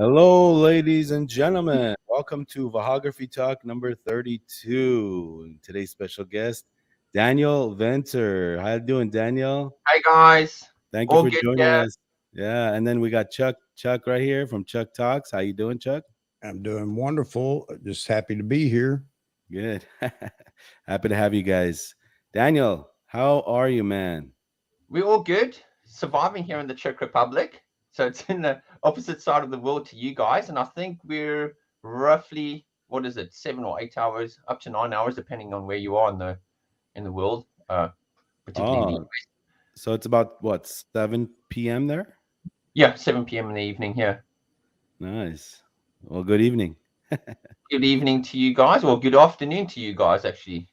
Hello, ladies and gentlemen. Welcome to Vahagraphy Talk number 32. And today's special guest, Daniel Venter. How you doing, Daniel? Hi guys, Thank you all for good joining here. us. Yeah, and then we got Chuck right here from Chuck Talks. How you doing, Chuck? I'm doing wonderful. Just happy to be here. Good. Happy to have you guys. Daniel, how are you, man? We're all good, surviving here in the Czech Republic. So it's in the opposite side of the world to you guys, and I think we're roughly what is it, 7 or 8 hours, up to 9 hours, depending on where you are in the world, particularly in the Oh, so it's about what, 7 p.m. there? yeah, 7 p.m. in the evening here. Nice. Well, good evening. Good evening to you guys, or good afternoon to you guys, actually,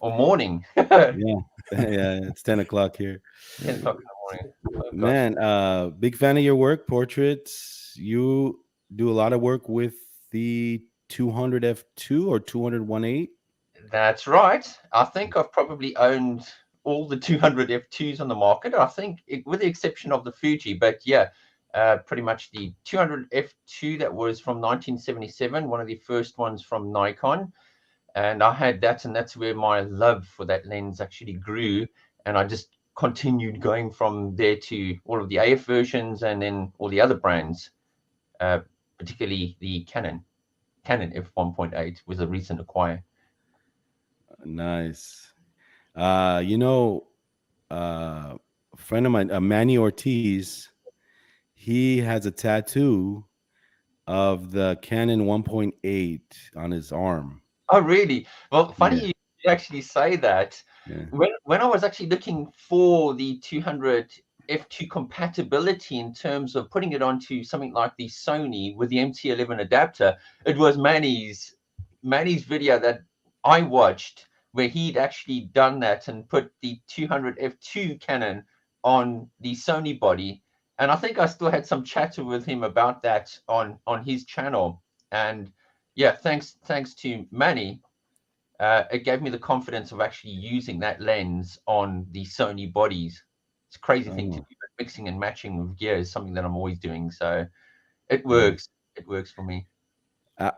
or morning. 10 Yeah. Yeah, it's 10 o'clock here. o'clock in the morning. Oh gosh. Man, big fan of your work, portraits. You do a lot of work with the 200 f2 or 200 That's right. I think I've probably owned all the 200 F2s on the market. I think, with the exception of the Fuji, but yeah, pretty much the 200 F2 that was from 1977, one of the first ones from Nikon. And I had that, and that's where my love for that lens actually grew. And I just continued going from there to all of the AF versions and then all the other brands, uh, particularly the Canon f1.8 was a recent acquire. Nice. You know, a friend of mine, Manny Ortiz, he has a tattoo of the Canon 1.8 on his arm. Oh, really? Well, funny Yeah, you actually say that. yeah. When I was actually looking for the 200 f2 compatibility in terms of putting it onto something like the Sony with the MT11 adapter, it was Manny's video that I watched where he'd actually done that and put the 200 f2 Canon on the Sony body. And I think I still had some chatter with him about that on his channel. And yeah, thanks to Manny, it gave me the confidence of actually using that lens on the Sony bodies. It's a crazy thing to Oh, do, but mixing and matching of gear is something that I'm always doing. So it nice. works. It works for me.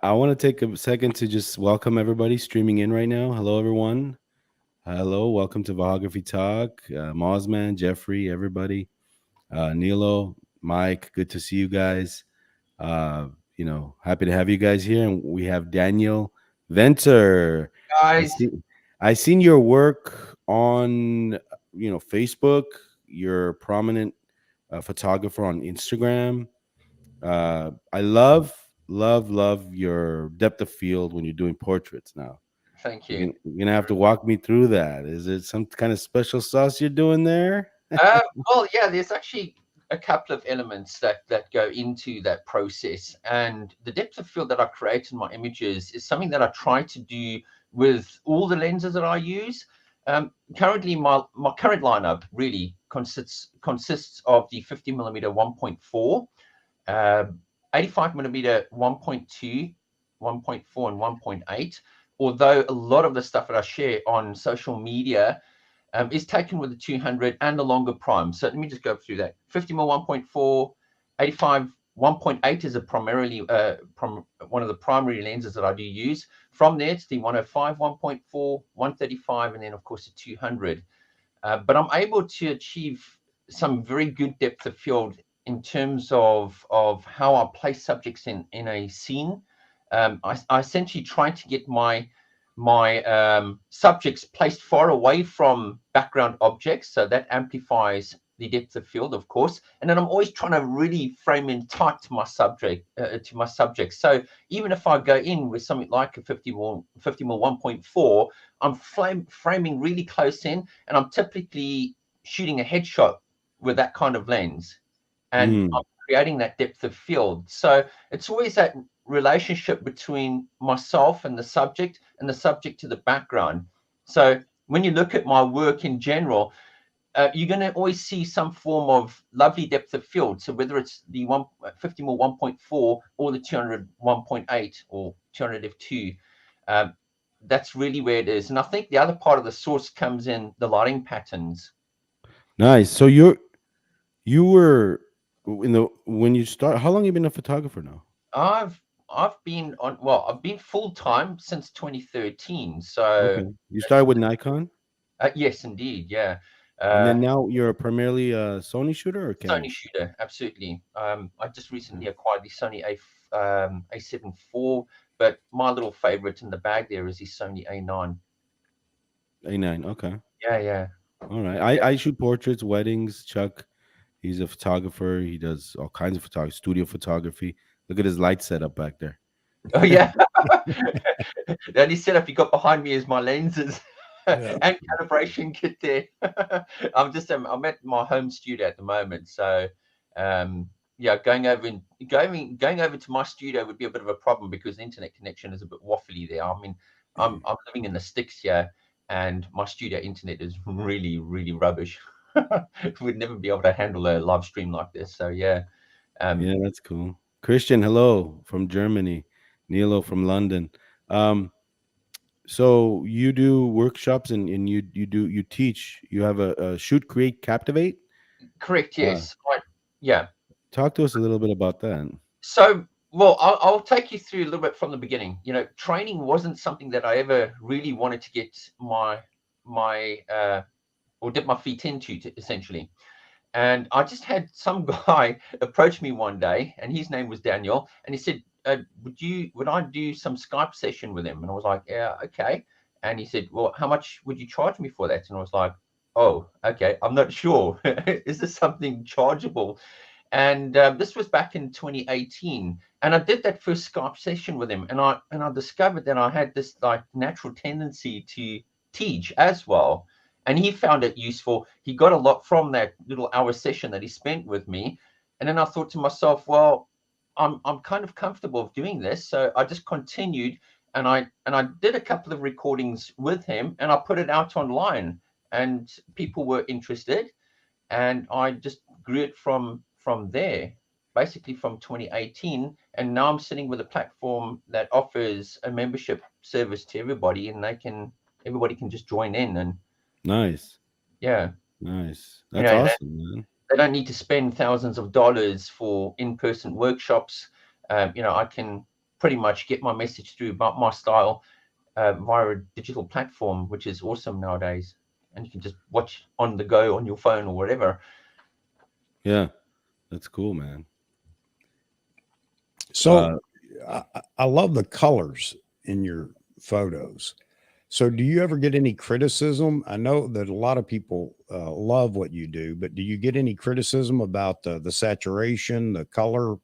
I want to take a second to just welcome everybody streaming in right now. Hello, everyone. Hello, welcome to Biography Talk. Mozman, Jeffrey, everybody. Nilo, Mike, good to see you guys. Happy to have you guys here. And we have Daniel Venter. I Guys, see I seen your work on Facebook. You're a prominent photographer on Instagram. I love your depth of field when you're doing portraits now. thank You're you. gonna have to walk me through that. Is it some kind of special sauce you're doing there? Well, yeah, there's actually a couple of elements that go into that process, and the depth of field that I create in my images is something that I try to do with all the lenses that I use. Currently, my current lineup really consists of the 50mm 1.4, uh, 85mm 1.2, 1.4, and 1.8. Although a lot of the stuff that I share on social media is taken with the 200 and the longer prime. So let me just go through that. 50mm 1.4, 85 1.8 is a primarily one of the primary lenses that I do use. From there, it's the 105, 1.4, 135, and then of course the 200. But I'm able to achieve some very good depth of field in terms of how I place subjects in a scene. I essentially try to get my subjects placed far away from background objects, so that amplifies the depth of field, of course. And then I'm always trying to really frame in tight to my subject. So even if I go in with something like a 50mm 1.4, I'm framing really close in, and I'm typically shooting a headshot with that kind of lens, and I'm Mm, creating that depth of field. So it's always that relationship between myself and the subject to the background. So when you look at my work in general, you're going to always see some form of lovely depth of field. So whether it's the 50mm 1.4 or the 200 1.8 or 200 f2, that's really where it is. And I think the other part of the source comes in the lighting patterns. nice. So you were in the when you start. How long you been a photographer now? I've been on. Well, I've been full time since 2013. Okay. So You started with Nikon, yes, indeed, yeah. and Uh, then now you're primarily a Sony shooter or Sony Canon? shooter, absolutely. I just recently acquired the Sony A7 IV, but my little favorite in the bag there is the Sony A9. A9. Okay. Yeah, yeah. All right. Yeah. I shoot portraits, weddings. Chuck, he's a photographer. He does all kinds of photography, studio photography. Look at his light setup back there. Oh, yeah. The only setup you got behind me is my lenses Yeah. and calibration kit there. I'm at my home studio at the moment, so yeah, going over to my studio would be a bit of a problem because the internet connection is a bit waffly there. I mean, I'm living in the sticks here, and my studio internet is really really rubbish. We'd never be able to handle a live stream like this. So yeah, um, Yeah, that's cool. Christian, hello from Germany. Nilo from London. Um, so you do workshops and you teach. You have a shoot, create, captivate. correct. Uh, Yes. Yeah. Talk to us a little bit about that. So, well, I'll take you through a little bit from the beginning. Training wasn't something that I ever really wanted to get my or dip my feet into, essentially. And I just had some guy approach me one day, and his name was Daniel, and he said, would I do some Skype session with him?" And I was like, "Yeah, okay." And he said, "Well, how much would you charge me for that?" And I was like, "Oh, okay, I'm not sure. Is this something chargeable?" And this was back in 2018, and I did that first Skype session with him, and I discovered that I had this like natural tendency to teach as well, and he found it useful. He got a lot from that little hour session that he spent with me, and then I thought to myself, well, I'm kind of comfortable doing this, so I just continued, and I did a couple of recordings with him, and I put it out online, and people were interested, and I just grew it from there, basically from 2018, and now I'm sitting with a platform that offers a membership service to everybody, and everybody can just join in, and Nice, yeah, nice. you That's know, awesome, man. they don't need to spend thousands of dollars for in-person workshops. I can pretty much get my message through about my style via a digital platform, which is awesome nowadays, and you can just watch on the go on your phone or whatever. Yeah, that's cool, man. So I love the colors in your photos. So do you ever get any criticism? I know that a lot of people love what you do, but do you get any criticism about the saturation, the color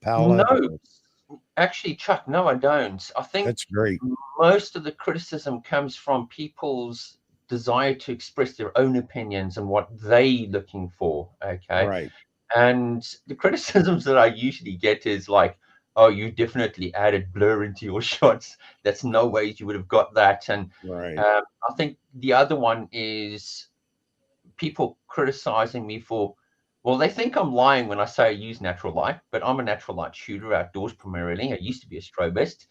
palette? No, actually, Chuck, no, I don't. I think That's great. most of the criticism comes from people's desire to express their own opinions and what they looking for. Okay. Right, And the criticisms that I usually get is like, "Oh, you definitely added blur into your shots. That's no way you would have got that." And right. I think the other one is people criticizing me for, well, they think I'm lying when I say I use natural light, but I'm a natural light shooter outdoors primarily. I used to be a strobist,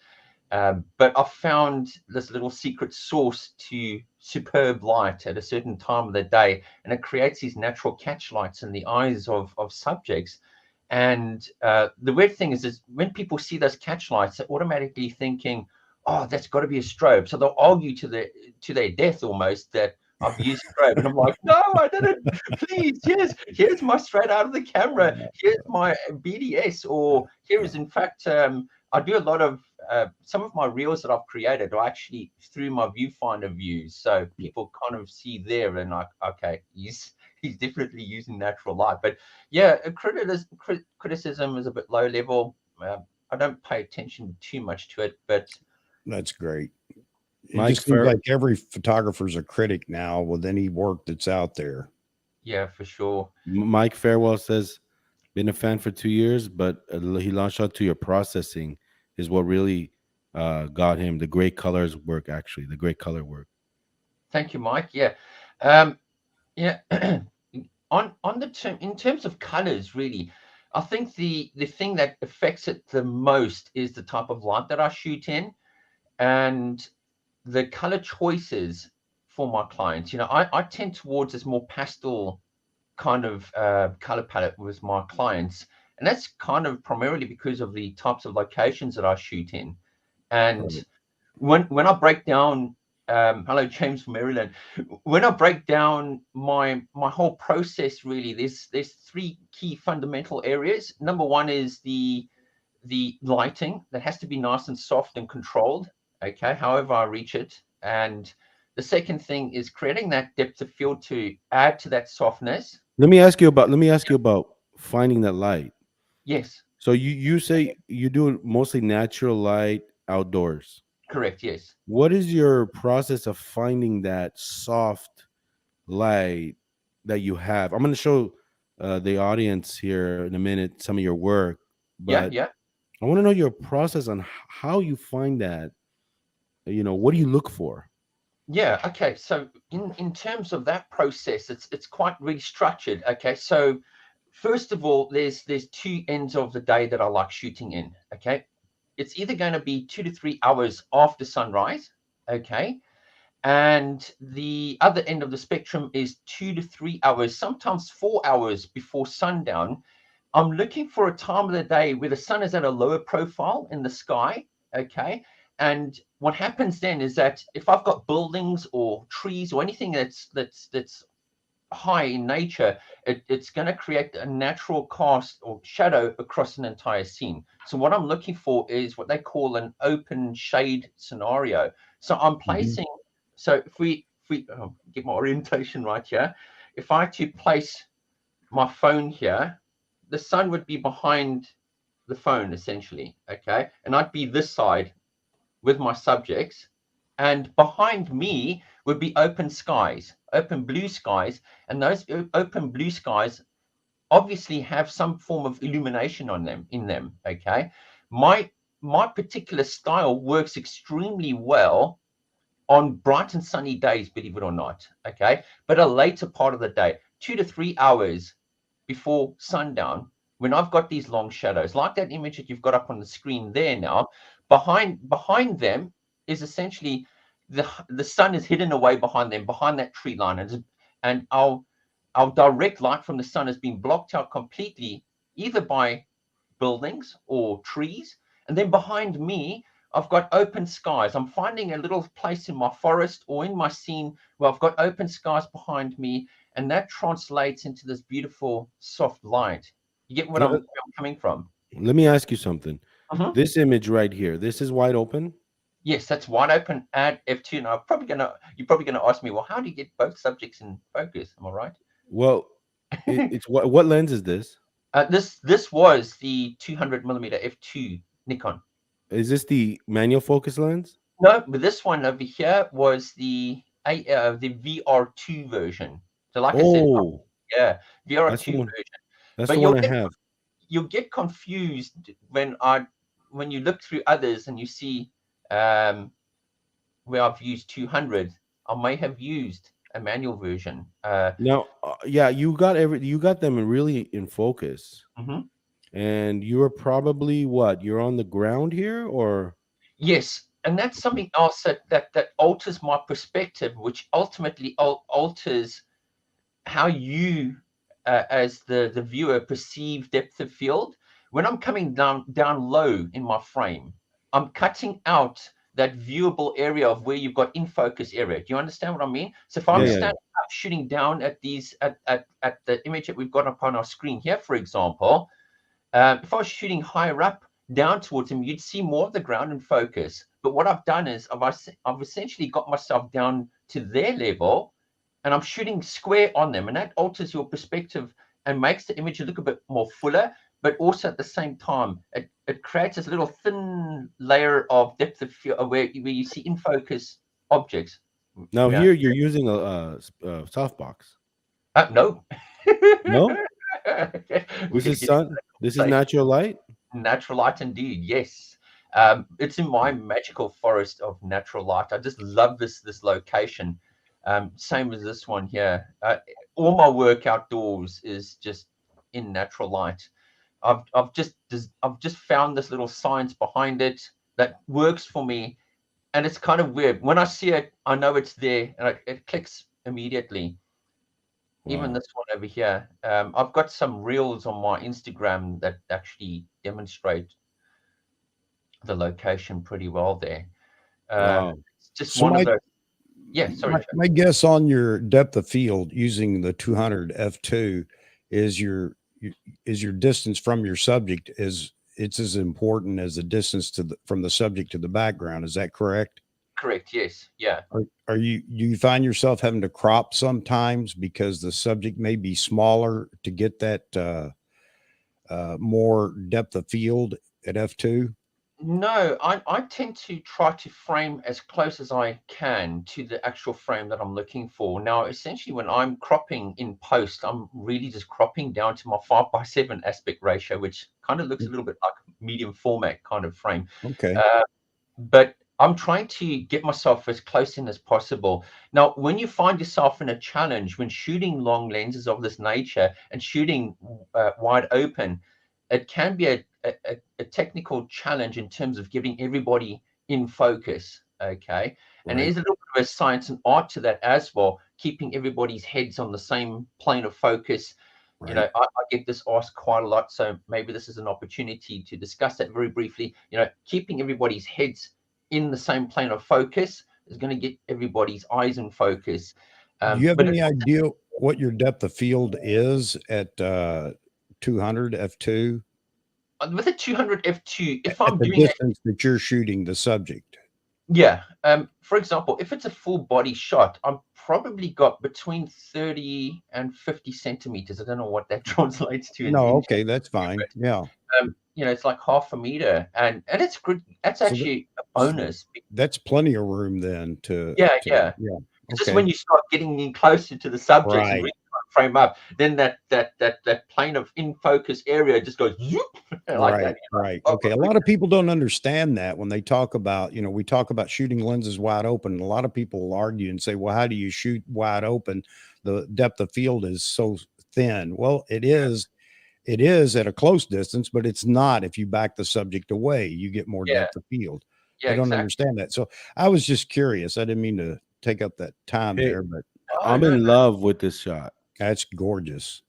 but I've found this little secret source to superb light at a certain time of the day, and it creates these natural catch lights in the eyes of subjects. And the weird thing is when people see those catch lights, they're automatically thinking, "Oh, that's got to be a strobe." So they'll argue to their death almost that I've used strobe, and I'm like, "No, I didn't. Please, here's my straight out of the camera. Here's my BDS, or here is in fact, I do a lot of some of my reels that I've created are actually through my viewfinder views, so people kind of see there and like, okay, he's definitely using natural light. But yeah, criticism is a bit low level. I don't pay attention too much to it, but That's great. It Mike just seems Fer like every photographer's a critic now with any work that's out there. yeah, for sure. Mike Fairwell says, been a fan for 2 years, but he launched out to your processing is what really got him the great colors work. Actually, the great color work. Thank you, Mike. Yeah, um, yeah. On the term in terms of colors, really, I think the thing that affects it the most is the type of light that I shoot in, and the color choices for my clients. I tend towards this more pastel kind of color palette with my clients, And that's kind of primarily because of the types of locations that I shoot in. And when I break down, hello James from Maryland, when I break down my whole process, really, there's three key fundamental areas. Number one is the lighting that has to be nice and soft and controlled, okay, however I reach it. And the second thing is creating that depth of field to add to that softness. Let me ask you about finding that light. Yes, So you say you do mostly natural light outdoors. correct, yes. What is your process of finding that soft light that you have? I'm going to show the audience here in a minute some of your work, Yeah, but yeah. I want to know your process on how you find that. What do you look for? Yeah, okay. So in terms of that process, it's quite really structured. Okay. So first of all, there's two ends of the day that I like shooting in. Okay. It's either going to be 2 to 3 hours after sunrise. Okay. And the other end of the spectrum is 2 to 3 hours, sometimes 4 hours before sundown. I'm looking for a time of the day where the sun is at a lower profile in the sky. Okay. And what happens then is that if I've got buildings or trees or anything that's high in nature, it's going to create a natural cast or shadow across an entire scene. So what I'm looking for is what they call an open shade scenario. So I'm placing, so if we get my orientation right here, if I had to place my phone here, the sun would be behind the phone essentially, okay? And I'd be this side with my subjects, and behind me would be open skies, open blue skies, and those open blue skies obviously have some form of illumination on them, in them, okay? My particular style works extremely well on bright and sunny days, believe it or not, okay? But a later part of the day, 2 to 3 hours before sundown, when I've got these long shadows, like that image that you've got up on the screen there now, behind them is essentially the sun is hidden away behind them, behind that tree line, and our direct light from the sun has been blocked out completely, either by buildings or trees. And then behind me, I've got open skies. I'm finding a little place in my forest or in my scene where I've got open skies behind me, and that translates into this beautiful soft light. You get what Let, I'm coming from? let me ask you something. Mhm. This image right here, this is wide open. Yes, that's wide open at f2. And you're probably gonna ask me, well, how do you get both subjects in focus? Am I right? Well, it's what lens is this? This was the 200mm f2 Nikon. Is this the manual focus lens? No, but this one over here was the VR2 version. So like I said, Oh, yeah, that's the VR2 one. version. That's the But one I have. you'll get confused when you look through others and you see where I've used 200. I may have used a manual version. Now, yeah, you got them really in focus, Mhm. and you're probably what? You're on the ground here, or Yes, and that's something else that alters my perspective, which ultimately alters how you as the viewer perceive depth of field. When I'm coming down low in my frame, I'm cutting out that viewable area of where you've got in focus area. Do you understand what I mean? So if I'm yeah. standing up shooting down at these at the image that we've got up on our screen here, for example, if I was shooting higher up down towards him, you'd see more of the ground in focus. But what I've done is I've essentially got myself down to their level, and I'm shooting square on them, and that alters your perspective and makes the image look a bit more fuller. But also at the same time, it creates this little thin layer of depth of field where you see in focus objects. Now Yeah. here you're using a softbox. No. No, We're this going to is get into sun. that This is conversation. natural light. Natural light indeed, yes. It's in my magical forest of natural light. I just love this location. Same as this one here. All my work outdoors is just in natural light. I've just found this little science behind it that works for me, and it's kind of weird. When I see it, I know it's there, and it clicks immediately. Even Wow. this one over here. I've got some reels on my Instagram that actually demonstrate the location pretty well there. Wow. It's just So one of those. Yeah, sorry, Joe. my guess on your depth of field using the 200 f2 is your distance from your subject is it's as important as the distance from the subject to the background. Is that correct? Correct. Yes. Yeah. Are you do you find yourself having to crop sometimes because the subject may be smaller to get that more depth of field at f2? No, I tend to try to frame as close as I can to the actual frame that I'm looking for. Now, essentially, when I'm cropping in post, I'm really just cropping down to my 5:7 aspect ratio, which kind of looks a little bit like a medium format kind of frame. Okay. Uh, but I'm trying to get myself as close in as possible. Now, when you find yourself in a challenge, when shooting long lenses of this nature and shooting wide open, it can be a technical challenge in terms of getting everybody in focus. Okay. And Right. there's a little bit of a science and art to that as well, keeping everybody's heads on the same plane of focus. You Right. know, I get this asked quite a lot, so maybe this is an opportunity to discuss that very briefly. You know, keeping everybody's heads in the same plane of focus is going to get everybody's eyes in focus. Do you have But any idea what your depth of field is at 200 f2 with a 200 f2, if at I'm the doing it, distance that you're shooting the subject? yeah. For example, if it's a full body shot, I'm probably got between 30 and 50 centimeters. I don't know what that translates to in No, inches. okay, that's fine. Yeah. You know, it's like half a meter, and it's good. That's So actually a so bonus. that's plenty of room then to Yeah, yeah. yeah. It's just Okay. when you start getting in closer to the subjects and Right. really try to frame up, then that plane of in focus area just goes zoop, like that. Right, right. Oh Okay. my A lot goodness. of people don't understand that when they talk about, we talk about shooting lenses wide open. And a lot of people will argue and say, well, how do you shoot wide open? The depth of field is so thin. Well, it is at a close distance, but it's not if you back the subject away. You get more Yeah, depth of field. yeah, They don't exactly. understand that. So I was just curious. I didn't mean to take up that time Hey, there, but Oh I'm no, in love with this shot. that's gorgeous.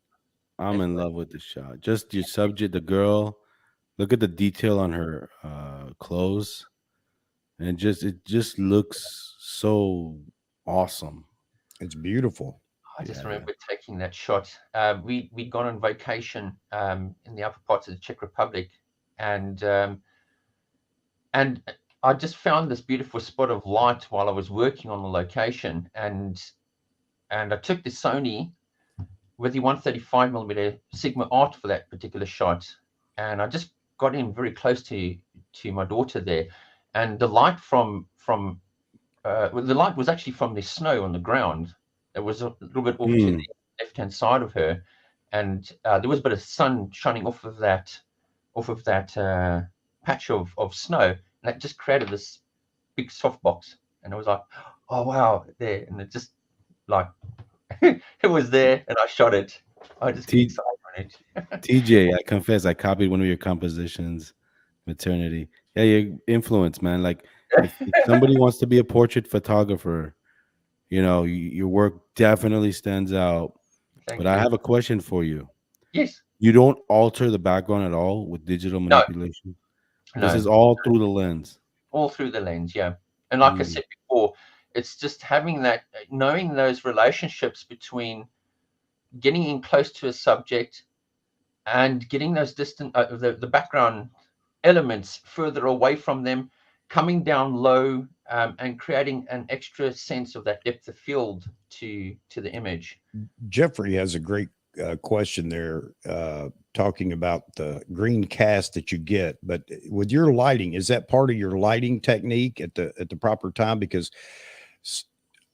I'm no. in love with this shot. Just your subject, the girl. Look at the detail on her clothes, and it just looks so awesome. It's beautiful. I just Yeah. remember taking that shot. We'd gone on vacation in the upper parts of the Czech Republic, and and I just found this beautiful spot of light while I was working on the location, and I took the Sony with the 135 millimeter Sigma Art for that particular shot, and I just got in very close to my daughter there, and the light well, the light was actually from the snow on the ground. It was a little bit off to the Mm. left-hand side of her, and there was a bit of sun shining off of that patch of snow, and that just created this big softbox. And I was like, oh wow, there, and it just like it was there, and I shot it. I just get T- excited on it. TJ, I confess, I copied one of your compositions, maternity. Yeah, your influence, man. Like, if somebody wants to be a portrait photographer, your work definitely stands out. But Thank I you. have a question for you. Yes. You don't alter the background at all with digital No. manipulation. This No. is all through the lens. All through the lens, yeah. And like I Mm. said before, it's just having that, knowing those relationships between getting in close to a subject and getting those distant, the background elements further away from them, coming down low, and creating an extra sense of that depth of field to the image. Jeffrey has a great question there, talking about the green cast that you get. But with your lighting, is that part of your lighting technique at the proper time? Because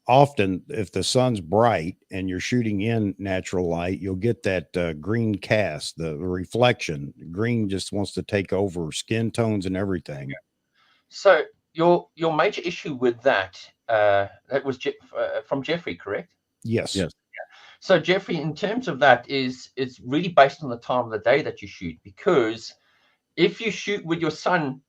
often, if the sun's bright and you're shooting in natural light, you'll get that green cast, the reflection. Green just wants to take over skin tones and everything. So your major issue with that was from Jeffrey, correct? Yes. Yes. So Jeffrey, in terms of that, it's really based on the time of the day that you shoot, because if you shoot with your sun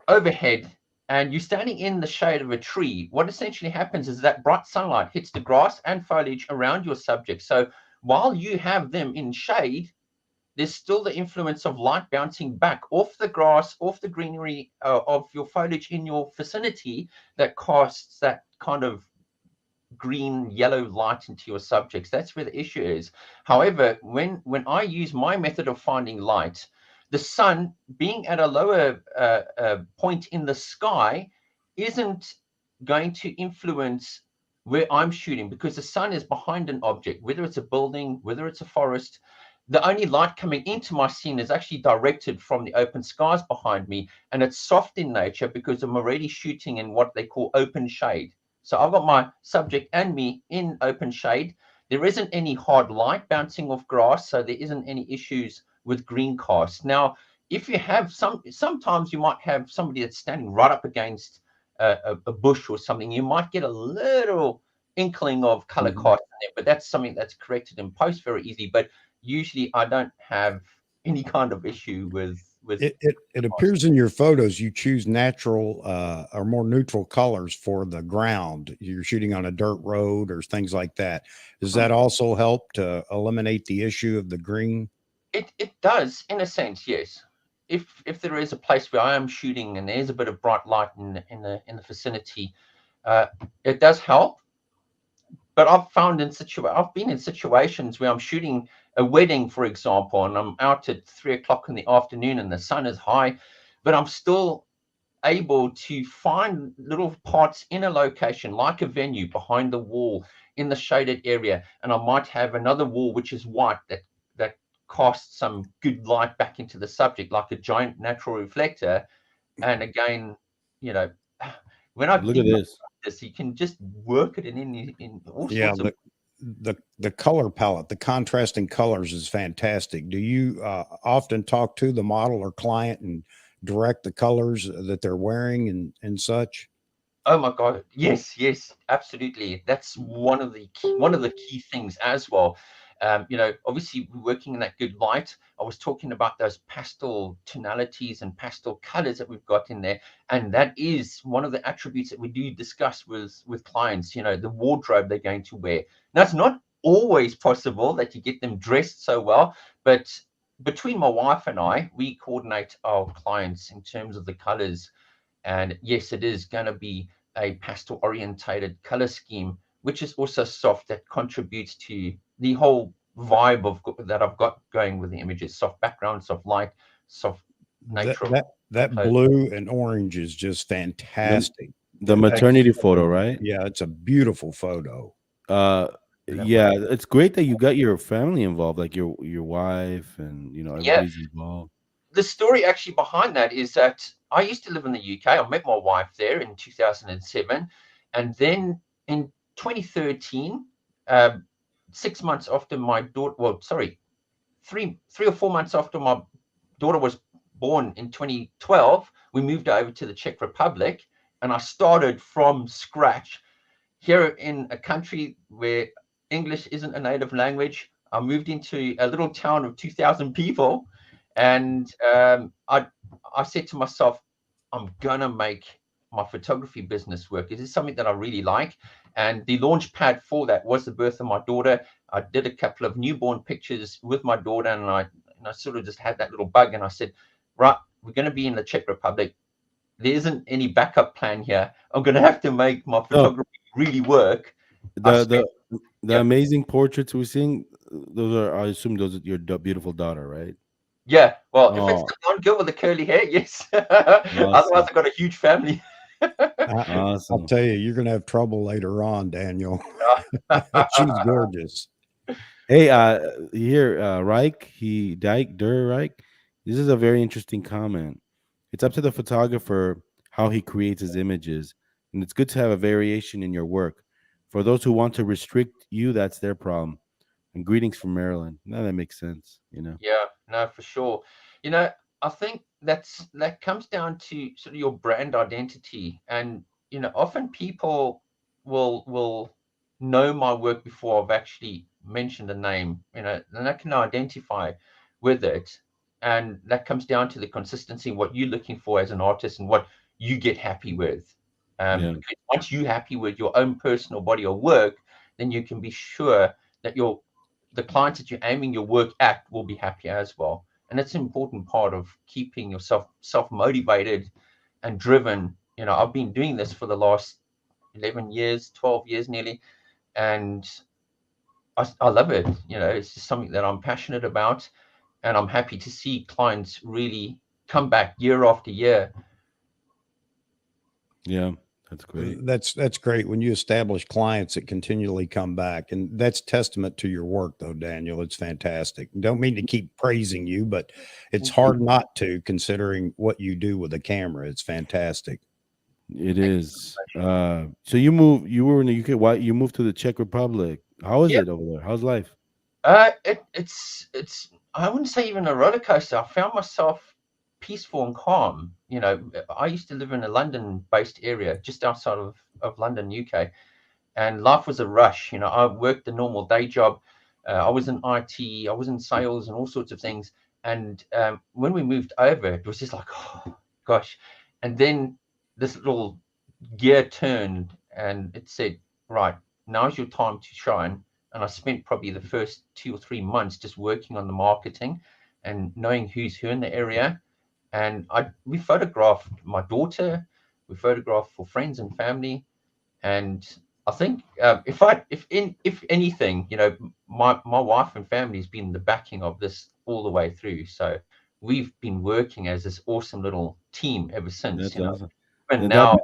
overhead and you're standing in the shade of a tree, what essentially happens is that bright sunlight hits the grass and foliage around your subject. So while you have them in shade, there's still the influence of light bouncing back off the grass, off the greenery of your foliage in your vicinity, that casts that kind of green yellow light into your subjects. That's where the issue is. However, when I use my method of finding light, the sun being at a lower point in the sky isn't going to influence where I'm shooting, because the sun is behind an object, whether it's a building, whether it's a forest. The only light coming into my scene is actually directed from the open skies behind me, and it's soft in nature because I'm already shooting in what they call open shade. So I've got my subject and me in open shade. There isn't any hard light bouncing off grass, so there isn't any issues with green cast. Now, if you have sometimes you might have somebody that's standing right up against a bush or something, you might get a little inkling of color cast in there, but that's something that's corrected in post very easy. But usually I don't have any kind of issue with it appears in your photos you choose natural or more neutral colors for the ground. You're shooting on a dirt road or things like that. Does that also help to eliminate the issue of the green? It does, in a sense, yes. If there is a place where I am shooting and there's a bit of bright light in the vicinity, it does help. But I've been in situations where I'm shooting a wedding, for example, and I'm out at 3 o'clock in the afternoon and the sun is high, but I'm still able to find little parts in a location, like a venue behind the wall in the shaded area, and I might have another wall which is white that casts some good light back into the subject, like a giant natural reflector. And again, you know, when I Look at this. you can just work it in all sorts of. The color palette, the contrasting colors is fantastic. Do you often talk to the model or client and direct the colors that they're wearing and such? Oh my God, yes, absolutely. That's one of the key things as well. Obviously we're working in that good light. I was talking about those pastel tonalities and pastel colors that we've got in there, and that is one of the attributes that we do discuss with clients. The wardrobe they're going to wear. Now, it's not always possible that you get them dressed so well, but between my wife and I, we coordinate our clients in terms of the colors. And yes, it is going to be a pastel orientated color scheme, which is also soft, that contributes to the whole vibe that I've got going with the images. Soft background, soft light, soft nature. That blue and orange is just fantastic. The maternity photo, right? Yeah, it's a beautiful photo. Yeah, it's great that you got your family involved, like your wife and everybody's involved. The story actually behind that is that I used to live in the UK. I met my wife there in 2007, and then in 2013, 6 months after my daughter, well, sorry, three or 4 months after my daughter was born in 2012, we moved over to the Czech Republic, and I started from scratch here in a country where English isn't a native language. I moved into a little town of 2,000 people, and I said to myself, I'm gonna make my photography business work. This is something that I really like. And the launch pad for that was the birth of my daughter. I did a couple of newborn pictures with my daughter, and I sort of just had that little bug, and I said, right, we're going to be in the Czech Republic. There isn't any backup plan here. I'm going to have to make my photography really work. The amazing portraits we're seeing, I assume those are your beautiful daughter, right? Yeah, well, if it's the blonde girl with the curly hair, yes. Otherwise, I've got a huge family. Awesome. I'll tell you, you're going to have trouble later on, Daniel. She's gorgeous. Hey, here, Reich, Reich. This is a very interesting comment. It's up to the photographer how he creates his images, and it's good to have a variation in your work. For those who want to restrict you, that's their problem. And greetings from Maryland. Now that makes sense, Yeah, no, for sure. I think that comes down to sort of your brand identity, and often people will know my work before I've actually mentioned a name, and I can identify with it, and that comes down to the consistency, what you're looking for as an artist, and what you get happy with. Yeah. Because once you're happy with your own personal body of work, then you can be sure that the clients that you're aiming your work at will be happy as well. And it's an important part of keeping yourself self-motivated and driven. You know, I've been doing this for the last 11 years, 12 years nearly, and I love it. You know, it's just something that I'm passionate about, and I'm happy to see clients really come back year after year. Yeah. That's great. That's great when you establish clients that continually come back, and that's testament to your work, though, Daniel. It's fantastic. Don't mean to keep praising you, but it's hard not to, considering what you do with a camera. It's fantastic. It is. So you were in the UK. Why you moved to the Czech Republic? How is Yeah. it over there? How's life? It's I wouldn't say even a roller coaster. I found myself peaceful and calm. You know, I used to live in a London-based area, just outside of London, UK, and life was a rush. You know, I worked a normal day job. I was in IT, I was in sales, and all sorts of things. And when we moved over, it was just like, oh gosh. And then this little gear turned, and it said, right, now's your time to shine. And I spent probably the first 2 or 3 months just working on the marketing and knowing who's who in the area. And we photographed my daughter, we photographed for friends and family. And I think if anything, you know, my wife and family has been the backing of this all the way through. So we've been working as this awesome little team ever since. That's You know, awesome. and And now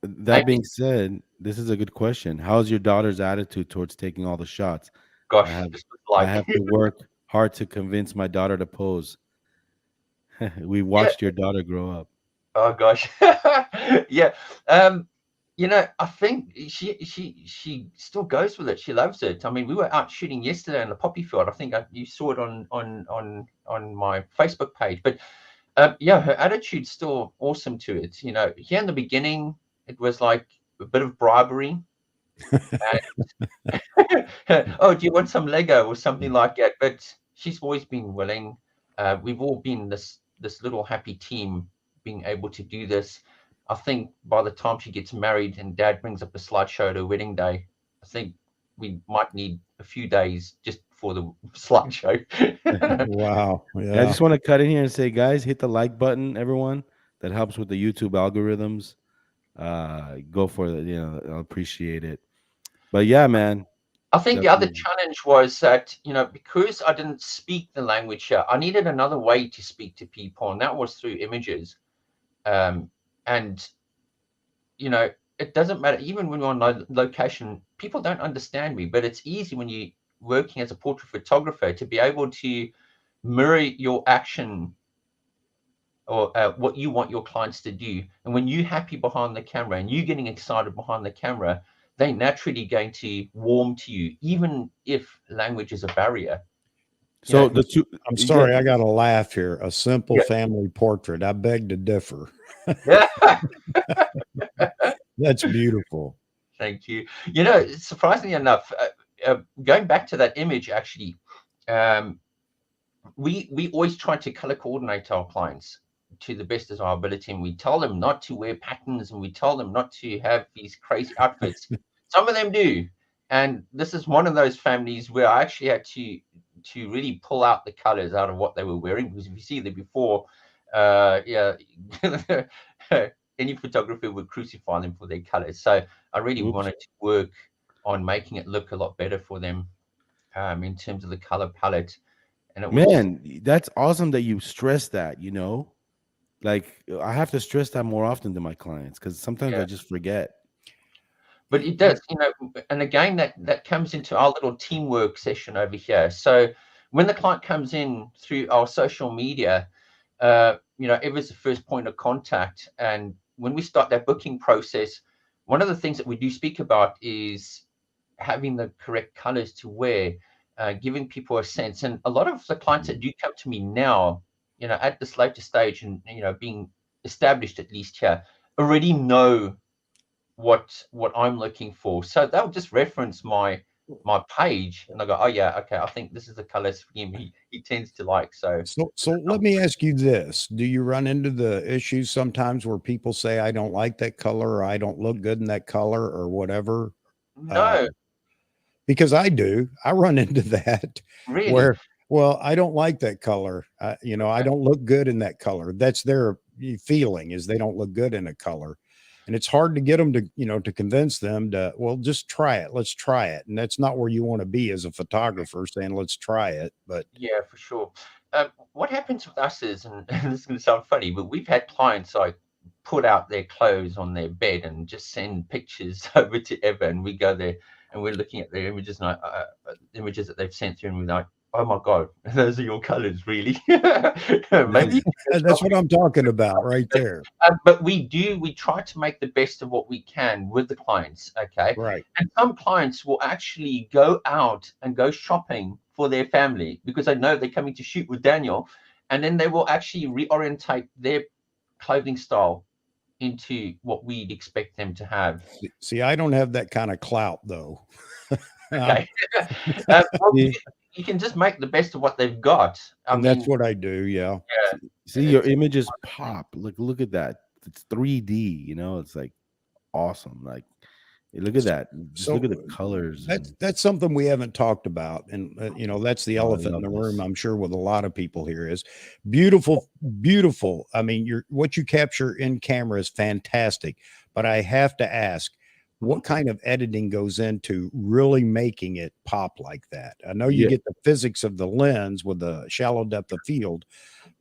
that being said, this is a good question. How's your daughter's attitude towards taking all the shots? I gosh, have this was I like have to work hard to convince my daughter to pose. We yeah. watched your daughter grow up. Oh gosh, yeah. You know, I think she still goes with it. She loves it. I mean, we were out shooting yesterday in the poppy field. I think you saw it on my Facebook page. But yeah, her attitude's still awesome to it. You know, here in the beginning, it was like a bit of bribery. Oh, do you want some Lego or something like that? But she's always been willing. We've all been this little happy team being able to do this. I think by the time she gets married and Dad brings up a slideshow at her wedding day, I think we might need a few days just for the slideshow. Wow. Yeah, I Yeah. just want to cut in here and say, guys, hit the like button, everyone. That helps with the YouTube algorithms. Go for it. You know, I'll appreciate it. But yeah, man, I think the other definitely. challenge was that, you know, because I didn't speak the language here, I needed another way to speak to people, and that was through images. And you know, it doesn't matter. Even when we're on location, people don't understand me, but it's easy when you're working as a portrait photographer to be able to mirror your action or what you want your clients to do. And when you're happy behind the camera and you're getting excited behind the camera, they're naturally going to warm to you, even if language is a barrier. You So know, the two, I'm yeah, sorry, I got to laugh here. A simple yeah, family portrait. I beg to differ. yeah. That's beautiful. Thank you. You know, surprisingly enough, going back to that image, actually, um, we always try to color coordinate our clients to the best of our ability, and we tell them not to wear patterns, and we tell them not to have these crazy outfits. Some of them do, and this is one of those families where I actually had to really pull out the colors out of what they were wearing, because if you see them before, yeah, any photographer would crucify them for their colors. So I really oops, wanted to work on making it look a lot better for them, in terms of the color palette. And it was man, that's awesome that you stress that. You know, like I have to stress that more often to my clients because sometimes yeah, I just forget. but it does, you know. And again, that comes into our little teamwork session over here. So when the client comes in through our social media, you know, it was the first point of contact. And when we start that booking process, one of the things that we do speak about is having the correct colors to wear, giving people a sense. And a lot of the clients that do come to me now, you know, at this later stage, and you know, being established at least here, already know what I'm looking for. So they'll just reference my my page, and I go, oh yeah, okay, I think this is the color scheme he tends to like. So So let me ask you this. Do you run into the issues sometimes where people say, I don't like that color, or I don't look good in that color, or whatever? no, Because I do. I run into that really, where, well, I don't like that color. I don't look good in that color. That's their feeling, is they don't look good in a color. And it's hard to get them to, to convince them to, well, just try it. Let's try it. And that's not where you want to be as a photographer, saying, let's try it. But yeah, for sure. What happens with us is, and this is going to sound funny, but we've had clients like put out their clothes on their bed and just send pictures over to Eva, and we go there and we're looking at their images and images that they've sent through, and we're like, oh my god, those are your colors, really? Maybe. that's what I'm talking about right there. But we try to make the best of what we can with the clients, okay? Right. And some clients will actually go out and go shopping for their family because they know they're coming to shoot with Daniel, and then they will actually reorientate their clothing style into what we'd expect them to have. See, I don't have that kind of clout, though. Okay. Well, you can just make the best of what they've got. And that's what I do. Yeah. See, your images pop. Look at that. It's 3D. It's like awesome. Like, look at that. Just look at the colors. That's something we haven't talked about, and that's the elephant in the room. this. I'm sure with a lot of people here is beautiful, beautiful. I mean, what you capture in camera is fantastic, but I have to ask, what kind of editing goes into really making it pop like that? I know you get the physics of the lens with the shallow depth of field,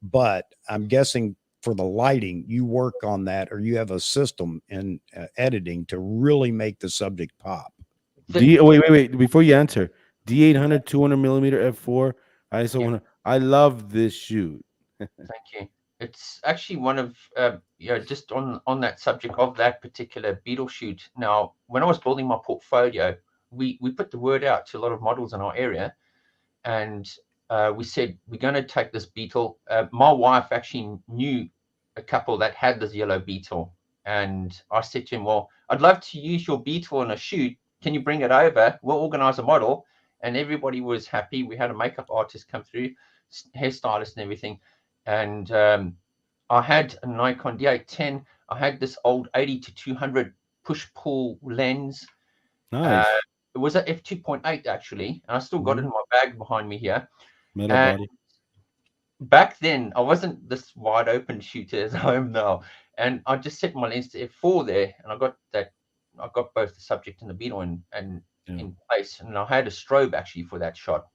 but I'm guessing for the lighting, you work on that, or you have a system in editing to really make the subject pop. Wait. Before you answer, D800 200 millimeter f4. I love this shoot. Thank you. It's actually one of just on that subject of that particular beetle shoot. Now, when I was building my portfolio, we put the word out to a lot of models in our area, and we said we're going to take this beetle. My wife actually knew a couple that had this yellow beetle, and I said to him, well, I'd love to use your beetle in a shoot. Can you bring it over? We'll organize a model. And everybody was happy. We had a makeup artist come through, hairstylist and everything. And I had a Nikon D810. I had this old 80 to 200 push-pull lens. Nice. It was a f2.8 actually, and I still got it in my bag behind me here. Metal body. Back then, I wasn't this wide open shooter as I am now, and I just set my lens to f4 there, and I got both the subject and the beetle in place, and I had a strobe actually for that shot.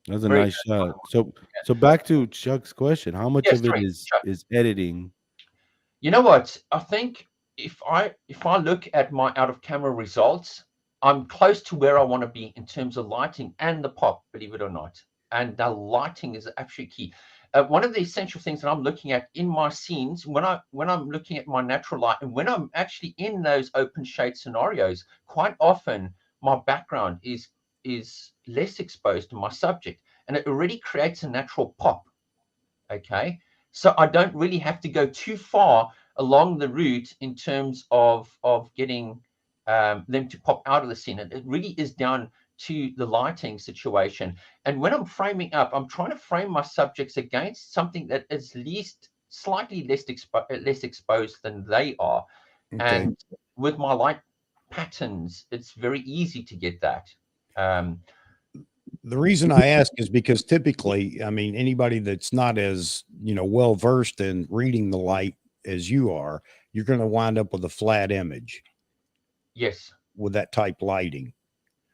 That's a nice shot. So back to Chuck's question: how much of it is editing? You know what? I think if I look at my out of camera results, I'm close to where I want to be in terms of lighting and the pop, believe it or not. And the lighting is actually key. One of the essential things that I'm looking at in my scenes, when I'm looking at my natural light, and when I'm actually in those open shade scenarios, quite often my background is less exposed to my subject, and it already creates a natural pop. Okay, so I don't really have to go too far along the route in terms of getting them to pop out of the scene. It really is down to the lighting situation. And when I'm framing up, I'm trying to frame my subjects against something that is slightly less exposed than they are. Okay. And with my light patterns, it's very easy to get that. The reason I ask is because typically, I mean, anybody that's not as, well versed in reading the light as you are, you're going to wind up with a flat image. Yes. With that type lighting.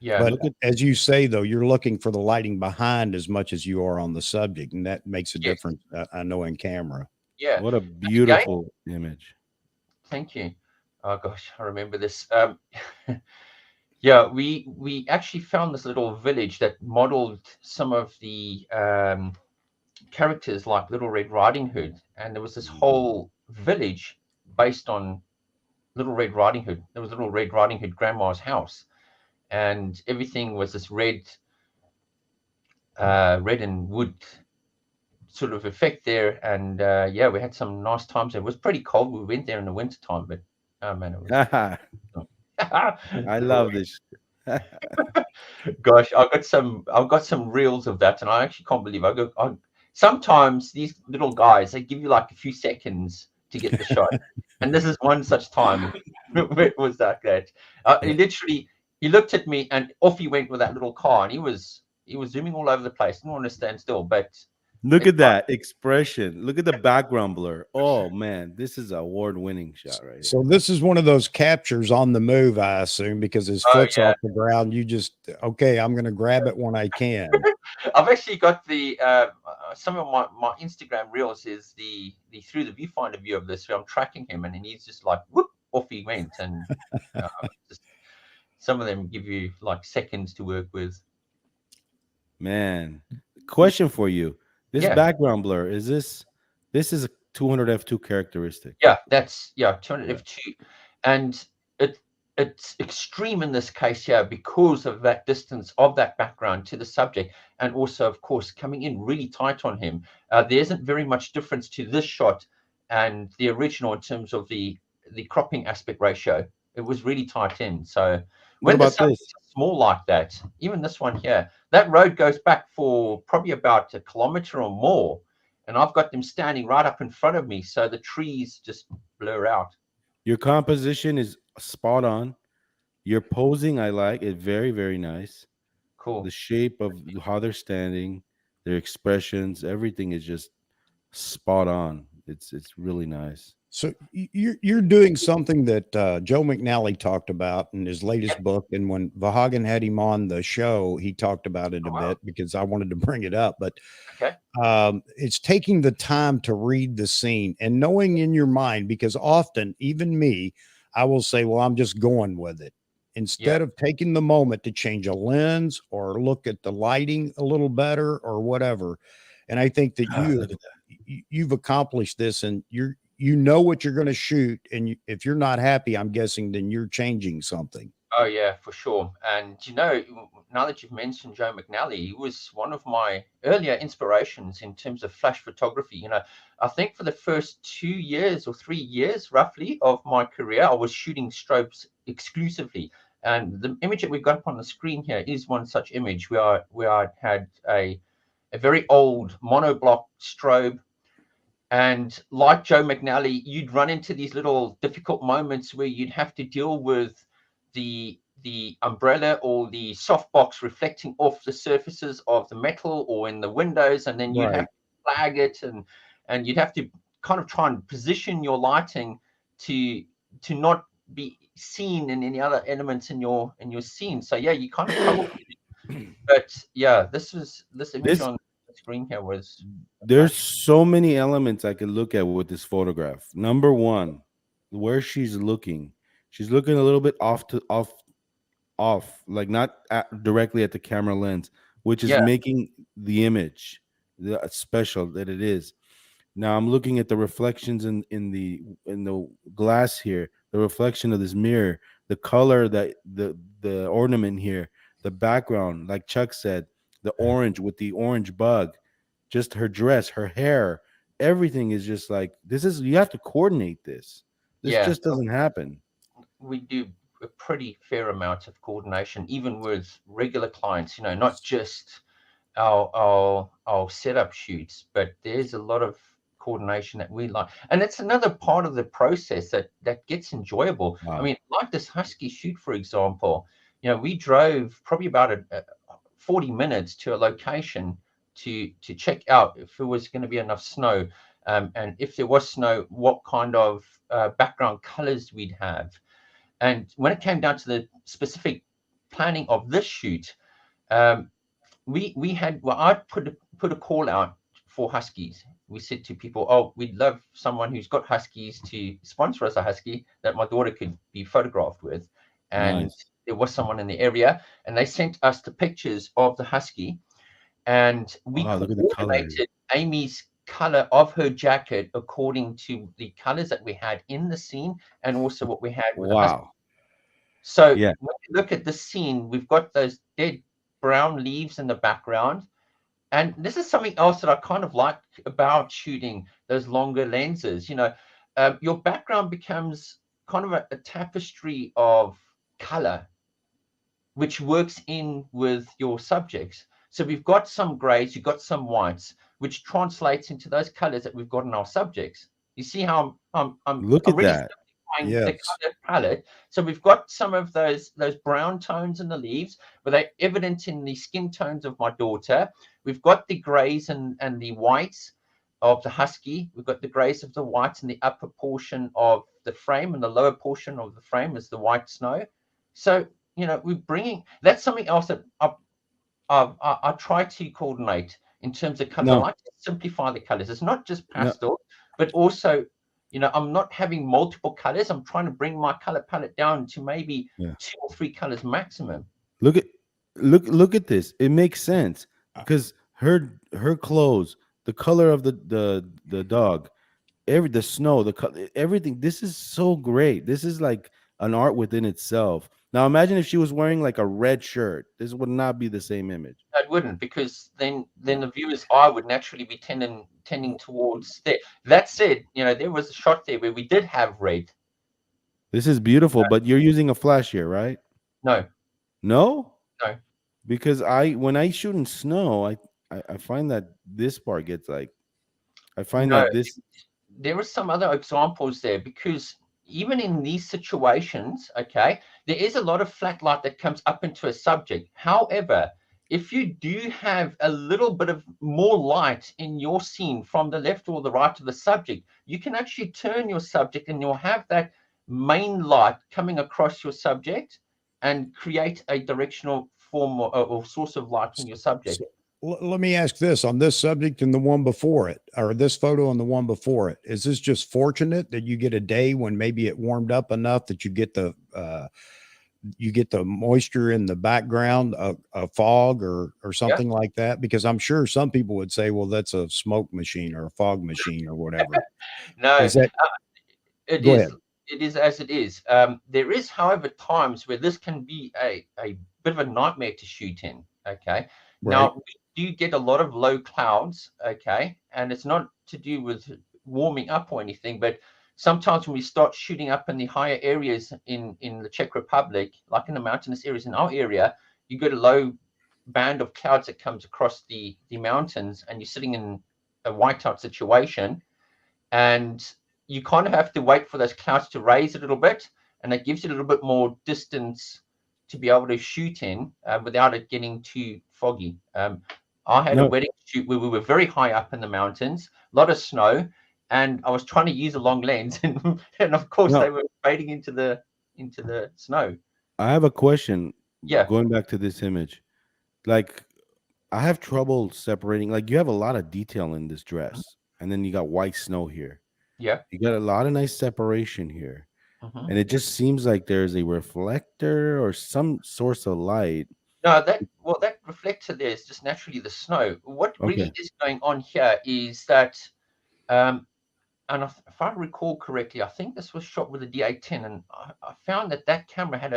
Yeah. But as you say, though, you're looking for the lighting behind as much as you are on the subject. And that makes a difference, I know, in camera. Yeah. What a beautiful image. Thank you. Oh, gosh, I remember this. Yeah, we actually found this little village that modeled some of the characters like Little Red Riding Hood. And there was this whole village based on Little Red Riding Hood. There was Little Red Riding Hood grandma's house. And everything was this red and wood sort of effect there. And yeah, we had some nice times. It was pretty cold. We went there in the winter time, but oh man, it was I love this. Gosh, I've got some reels of that, and I actually can't believe sometimes these little guys, they give you like a few seconds to get the shot, and this is one such time. It was like that. He looked at me and off he went with that little car, and he was zooming all over the place. Didn't want to stand still, but Look it at that expression. Look at the background blur. Oh man, this is an award-winning shot right here. So this is one of those captures on the move, I assume, because his Oh foot's yeah. off the ground. You just, okay, I'm going to grab it when I can. I've actually got the some of my Instagram reels is the through the viewfinder view of this, where I'm tracking him, and then he's just like whoop, off he went, and just, some of them give you like seconds to work with. Man, question for you. This Yeah. background blur, this is a 200 f2 characteristic. Yeah, that's 200 f2, and it's extreme in this case here because of that distance of that background to the subject, and also of course coming in really tight on him. There isn't very much difference to this shot and the original in terms of the cropping aspect ratio. It was really tight in. So What when the about subject this? is small like that, even this one here, that road goes back for probably about 1 kilometer or more. And I've got them standing right up in front of me, so the trees just blur out. Your composition is spot on. Your posing, I like it. Very, very nice. Cool. The shape of how they're standing, their expressions, everything is just spot on. It's really nice. So you're doing something that Joe McNally talked about in his latest book, and when Vahagan had him on the show, he talked about it a bit because I wanted to bring it up. But Okay. it's taking the time to read the scene and knowing in your mind, because often, even me, I will say, "Well, I'm just going with it," instead of taking the moment to change a lens or look at the lighting a little better or whatever. And I think that Look at you've accomplished this, and you know what you're going to shoot, and if you're not happy, I'm guessing then you're changing something. Oh yeah, for sure. And now that you've mentioned Joe McNally, he was one of my earlier inspirations in terms of flash photography. I think for the first 2 years or 3 years, roughly, of my career, I was shooting strobes exclusively. And the image that we've got up on the screen here is one such image where I had a very old monoblock strobe. And like Joe McNally, you'd run into these little difficult moments where you'd have to deal with the umbrella or the softbox reflecting off the surfaces of the metal or in the windows, and then you'd have to flag it, and you'd have to kind of try and position your lighting to not be seen in any other elements in your scene. So yeah, you kind of trouble. But yeah, this image this. on the screen here was There's so many elements I could look at with this photograph. Number one, where she's looking a little bit off, like not directly at the camera lens, which is yeah. making the image special that it is. Now I'm looking at the reflections in the glass here, the reflection of this mirror, the color, that the ornament here, the background, like Chuck said, the orange with the orange bug, just her dress, her hair, everything is just like, this is, you have to coordinate this. This Yeah. just doesn't happen. We do a pretty fair amount of coordination, even with regular clients, not just our setup shoots, but there's a lot of coordination that we like. And it's another part of the process that gets enjoyable. Wow. I mean, like this husky shoot, for example, we drove probably about 40 minutes to a location to check out if there was going to be enough snow, and if there was snow, what kind of background colors we'd have. And when it came down to the specific planning of this shoot, we had, well, I put a call out for huskies. We said to people, "Oh, we'd love someone who's got huskies to sponsor us a husky that my daughter could be photographed with." And Nice. there was someone in the area, and they sent us the pictures of the husky, and we Look at the color. coordinated Amy's color of her jacket according to the colors that we had in the scene and also what we had with the husky. Wow. So Yeah. when you look at the scene, we've got those dead brown leaves in the background. And this is something else that I kind of like about shooting those longer lenses. Your background becomes kind of a tapestry of color. which works in with your subjects. So we've got some grays, you've got some whites, which translates into those colors that we've got in our subjects. You see how I'm Look at really that. simplifying the Yes. color palette. So we've got some of those brown tones in the leaves, but they're evident in the skin tones of my daughter. We've got the grays and the whites of the husky. We've got the grays of the whites in the upper portion of the frame, and the lower portion of the frame is the white snow. So, you know, we're bringing, that's something else that I try to coordinate in terms of colors. I No, like to simplify the colors. It's not just no, pastel, but also, you know, I'm not having multiple colors. I'm trying to bring my color palette down to maybe yeah. 2 or 3 colors maximum. Look at look at this. It makes sense because her clothes, the color of the dog, the snow, the color, everything. This is so great. This is like an art within itself. Now imagine if she was wearing like a red shirt. This would not be the same image. No, it wouldn't, because then the viewer's eye would naturally be tending towards there. That said, you know, there was a shot there where we did have red. This is beautiful, but you're using a flash here, right? No, No, no. because when I shoot in snow, I find that this part gets like I find No, that this there are some other examples there, because even in these situations, okay, there is a lot of flat light that comes up into a subject. However, if you do have a little bit of more light in your scene from the left or the right of the subject, you can actually turn your subject and you'll have that main light coming across your subject and create a directional form or source of light in your subject. So let me ask this on this subject and the one before it, or this photo and the one before it. Is this just fortunate that you get a day when maybe it warmed up enough that you get the moisture in the background, a fog or Yeah. something like that? Because I'm sure some people would say, well, that's a smoke machine or a fog machine or whatever. No, Is that it go is. ahead? It is as it is. There is, however, times where this can be a bit of a nightmare to shoot in. Okay. Right. Now, we do get a lot of low clouds. Okay. And it's not to do with warming up or anything, but sometimes when we start shooting up in the higher areas in the Czech Republic, like in the mountainous areas in our area, you get a low band of clouds that comes across the mountains, and you're sitting in a whiteout situation, and you kind of have to wait for those clouds to raise a little bit, and that gives you a little bit more distance to be able to shoot in without it getting too foggy. I had a no. wedding shoot where we were very high up in the mountains, a lot of snow, and I was trying to use a long lens, and of course No, they were fading into the snow. I have a question Yeah, going back to this image. Like I have trouble separating. Like you have a lot of detail in this dress, and then you got white snow here. yeah. You got a lot of nice separation here, Mhm. and it just seems like there's a reflector or some source of light. No, that reflector there is just naturally the snow. What Okay, really is going on here is that, um, and if I recall correctly, I think this was shot with a D810, and I found that camera had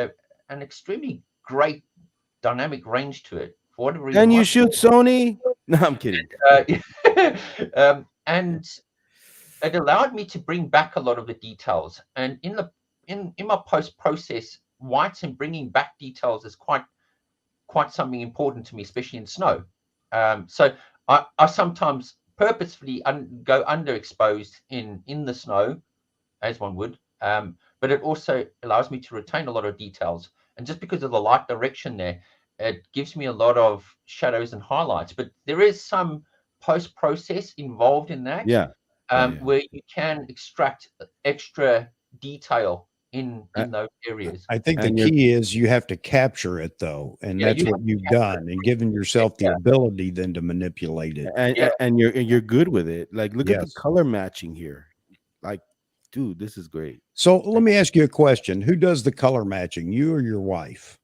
an extremely great dynamic range to it for whatever reason. and you shoot Sony? No, I'm kidding. Uh, and it allowed me to bring back a lot of the details. And in my post process, whites and bringing back details is quite something important to me, especially in snow. So I sometimes purposefully go underexposed in the snow, as one would, but it also allows me to retain a lot of details. And just because of the light direction there, it gives me a lot of shadows and highlights. But there is some post process involved in that, Yeah, yeah, yeah. where you can extract extra detail in A- those areas. I think the And you're key is you have to capture it though, and Yeah, that's you what have to you've capture done, and given it. yourself the Yeah, ability then to manipulate it. yeah. and you're good with it. Like look at the Yes. color matching here. Like, dude, this is great. So let me ask you a question. Who does the color matching, you or your wife?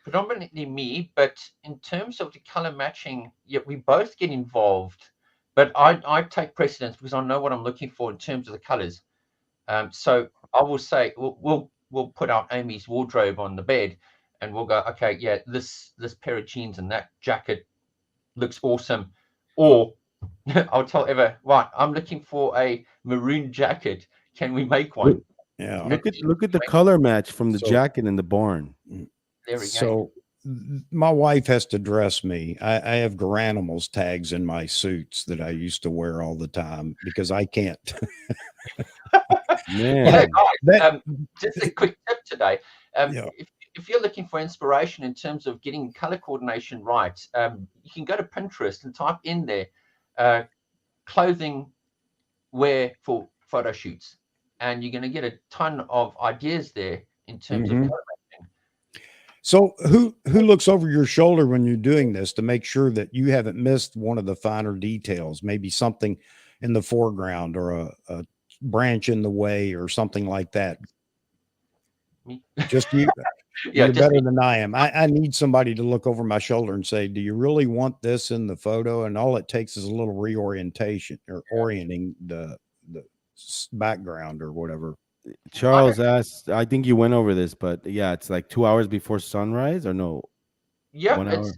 Predominantly me, but in terms of the color matching, yeah, we both get involved. But I take precedence because I know what I'm looking for in terms of the colors. So I will say we'll put out Amy's wardrobe on the bed, and we'll go, okay, yeah, this pair of jeans and that jacket looks awesome. Or I'll tell Eva, right, I'm looking for a maroon jacket. Can we make one? Look, Yeah. And look at the color match from the So jacket in the barn. there again. So my wife has to dress me. I have Garanimals tags in my suits that I used to wear all the time because I can't. Man, That, Just a quick tip today. yeah. If you're looking for inspiration in terms of getting color coordination right, you can go to Pinterest and type in there clothing wear for photo shoots, and you're going to get a ton of ideas there in terms of color matching. So who looks over your shoulder when you're doing this to make sure that you haven't missed one of the finer details, maybe something in the foreground or a branch in the way or something like that? Me. Just you. Yeah, You're just better me. than I am. I need somebody to look over my shoulder and say, do you really want this in the photo? And all it takes is a little reorientation or orienting the background or whatever. Charles asked, I think you went over this, but yeah, it's like 2 hours before sunrise or no? Yeah, 1 hour? it's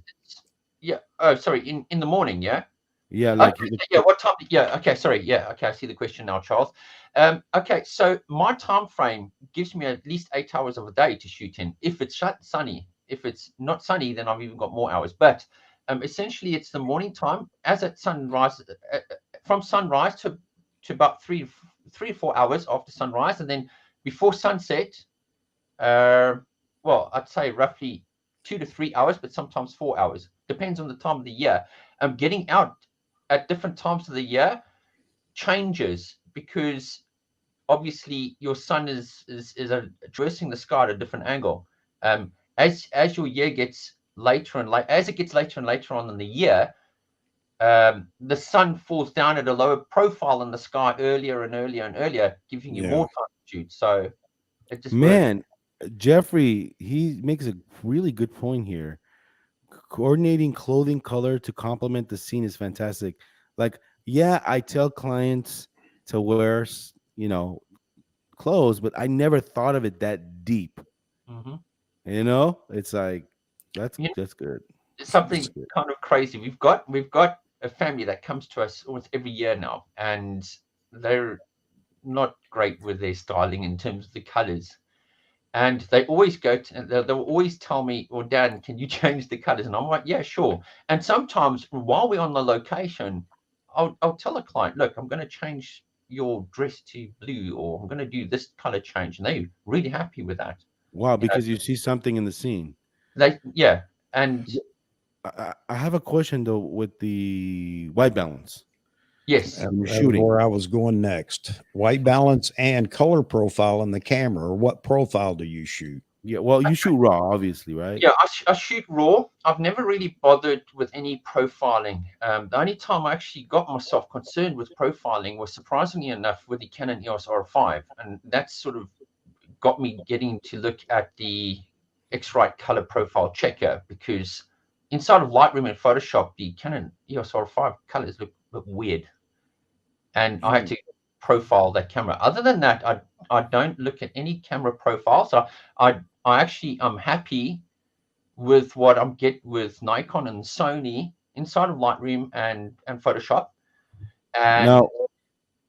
yeah. Oh, sorry, in the morning, yeah. Yeah, Okay, like so yeah, what time? Yeah, okay, sorry, yeah, okay, I see the question now, Charles. Okay, so my time frame gives me at least 8 hours of a day to shoot in. If it's sunny, if it's not sunny, then I've even got more hours. But essentially, it's the morning time as at sunrise, from sunrise to about 3 or 4 hours after sunrise, and then before sunset. Well, I'd say roughly 2 to 3 hours, but sometimes 4 hours. Depends on the time of the year. Getting out at different times of the year changes because obviously your sun is addressing the sky at a different angle. As your year gets later and later, as it gets later and later on in the year, the sun falls down at a lower profile in the sky earlier and earlier and earlier, giving you more time to shoot. So it just works. man, Jeffrey, he makes a really good point here. Coordinating clothing color to complement the scene is fantastic. Like, yeah, I tell clients to wear, clothes, but I never thought of it that deep. Mm-hmm. It's like that's good. It's something kind of crazy. We've got a family that comes to us almost every year now, and they're not great with their styling in terms of the colors. And they always they'll always tell me, "Well, Dan, can you change the colors?" And I'm like, "Yeah, sure." And sometimes while we're on the location, I'll tell a client, "Look, I'm going to change your dress to blue, or I'm going to do this color change," and they're really happy with that. Wow, because you see something in the scene. And I have a question though with the white balance. yes, Shooting. Where I was going next. White balance and color profile in the camera. Or what profile do you shoot? Yeah, well, you shoot raw, obviously, right? Yeah, I shoot raw. I've never really bothered with any profiling. The only time I actually got myself concerned with profiling was, surprisingly enough, with the Canon EOS R5, and that's sort of got me getting to look at the X-Rite color profile checker, because inside of Lightroom and Photoshop, the Canon EOS R5 colors look weird, and I had to profile that camera. Other than that, I don't look at any camera profile. So I actually am happy with what I'm get with Nikon and Sony inside of Lightroom and Photoshop. And Now,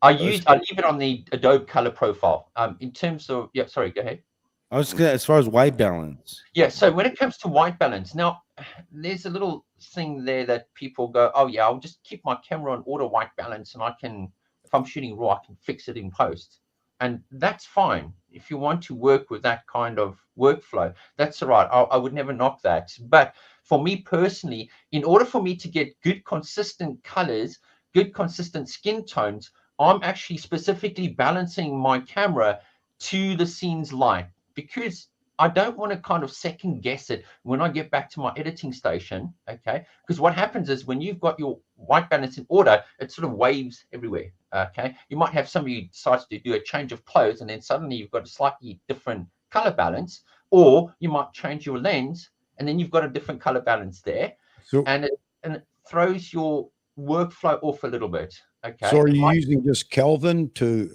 I leave it on the Adobe color profile. In terms of, yeah, sorry, go ahead. I was gonna, as far as white balance. Yeah, so when it comes to white balance, now there's a little thing there that people go, "Oh yeah, I'll just keep my camera on auto white balance, and I can, if I'm shooting raw, I can fix it in post." And that's fine. If you want to work with that kind of workflow, that's all right. I would never knock that. But for me personally, in order for me to get good, consistent colors, good, consistent skin tones, I'm actually specifically balancing my camera to the scene's light, because I don't want to kind of second guess it when I get back to my editing station. Okay. Because what happens is when you've got your white balance in order, it sort of waves everywhere. Okay. You might have somebody decides to do a change of clothes, and then suddenly you've got a slightly different color balance, or you might change your lens and then you've got a different color balance there. So, and it throws your workflow off a little bit. Okay. So are you using just Kelvin to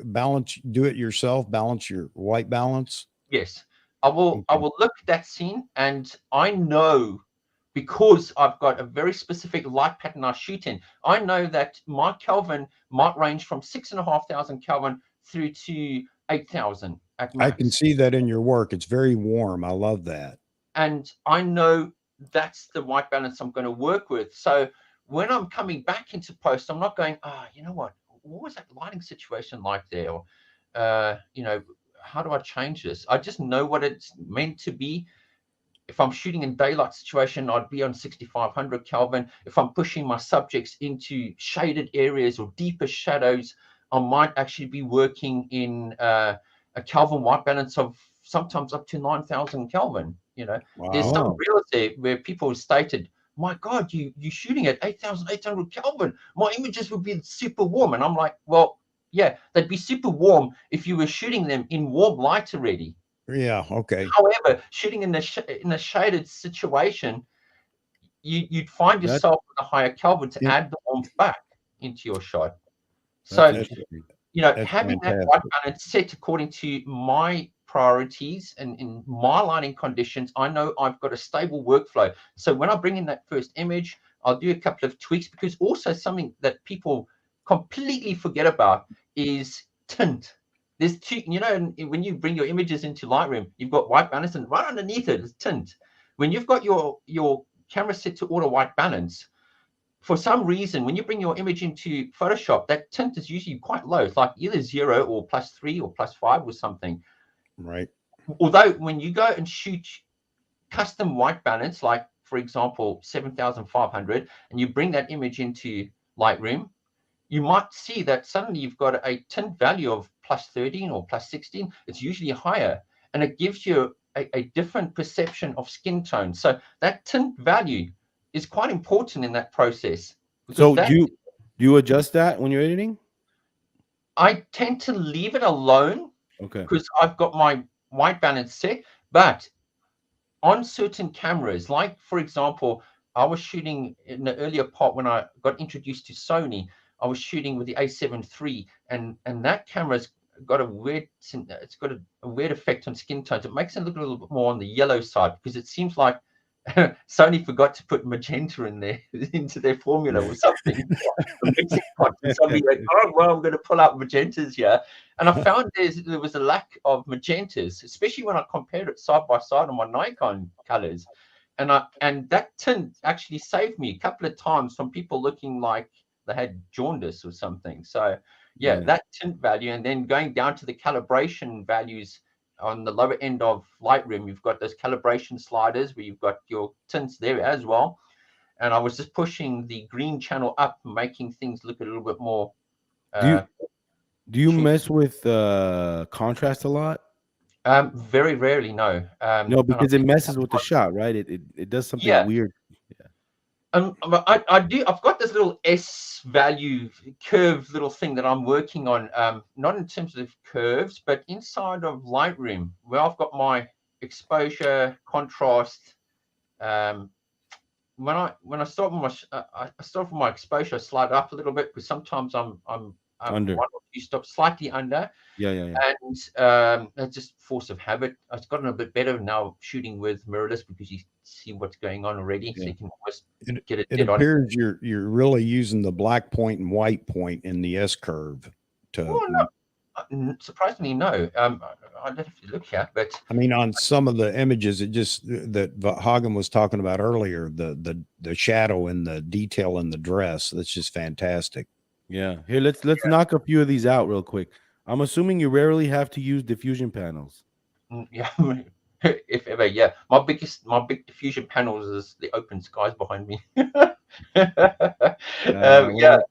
do it yourself, balance your white balance? Yes. I will look at that scene, and I know, because I've got a very specific light pattern I shoot in, I know that my Kelvin might range from 6,500 Kelvin through to 8,000 at max. I can see that in your work. It's very warm. I love that. and I know that's the white balance I'm going to work with. So when I'm coming back into post, I'm not going, you know what was that lighting situation like there? Or, you know, how do I change this? I just know what it's meant to be. If I'm shooting in daylight situation, I'd be on 6500 Kelvin. If I'm pushing my subjects into shaded areas or deeper shadows, I might actually be working in a Kelvin white balance of sometimes up to 9000 Kelvin. You know, there's some Wow. reels there where people have stated, my God, you're shooting at 8800 Kelvin. My images would be super warm. And I'm like, well, yeah, they'd be super warm if you were shooting them in warm light already. Yeah. Okay. However, shooting in a shaded situation, you'd find That yourself with a higher Kelvin to Yeah, add the warmth back into your shot. that's So, that's interesting. you know, that's having that white fantastic. balance set according to my priorities and in my lighting conditions, I know I've got a stable workflow. So when I bring in that first image, I'll do a couple of tweaks, because also something that people completely forget about is tint. There's two, you know, when you bring your images into Lightroom, you've got white balance, and right underneath it is tint. When you've got your camera set to auto white balance, for some reason, when you bring your image into Photoshop, that tint is usually quite low. It's like either 0 or +3 or +5 or something. Right. Although when you go and shoot custom white balance, like for example 7500, and you bring that image into Lightroom, you might see that suddenly you've got a tint value of +13 or +16. It's usually higher, and it gives you a different perception of skin tone. So that tint value is quite important in that process, because So that do you adjust that when you're editing? I tend to leave it alone Okay. because I've got my white balance set. But on certain cameras, like for example, I was shooting in the earlier part when I got introduced to Sony. I was shooting with the A7 III, and that camera's got a weird, it's got a weird effect on skin tones. It makes it look a little bit more on the yellow side, because it seems like Sony forgot to put magenta in there into their formula or something. A mixing pot. And somebody like, oh well, I'm going to pull out magentas here, and I found there was a lack of magentas, especially when I compared it side by side on my Nikon colors, and that tint actually saved me a couple of times from people looking like they had jaundice or something. So yeah, Yeah. that tint value, and then going down to the calibration values on the lower end of Lightroom, you've got those calibration sliders where you've got your tints there as well. And I was just pushing the green channel up, making things look a little bit more Do you do you true. mess with contrast a lot? Very rarely, no. No, And I because it think messes with the shot, right? It does something yeah, weird. I do. I've got this little S value curve little thing that I'm working on. Not in terms of curves, but inside of Lightroom, where I've got my exposure, contrast. Um, when I start with my I start with my exposure, I slide up a little bit, because sometimes I'm Under. one or two stops slightly under, Yeah, yeah, yeah. and that's just force of habit. I've gotten a bit better now shooting with mirrorless, because you see what's going on already, so Yeah. you can almost It get it it dead on. appears you're really using the black point and white point in the S curve to. Well, no, surprisingly, no. I'd have to look here, but I mean, on some of the images, it just that Hagen was talking about earlier, the shadow and the detail in the dress. That's just fantastic. Yeah. Here, let's knock a few of these out real quick. I'm assuming you rarely have to use diffusion panels. yeah, if ever, yeah. My big diffusion panels is the open skies behind me. What Yeah, about,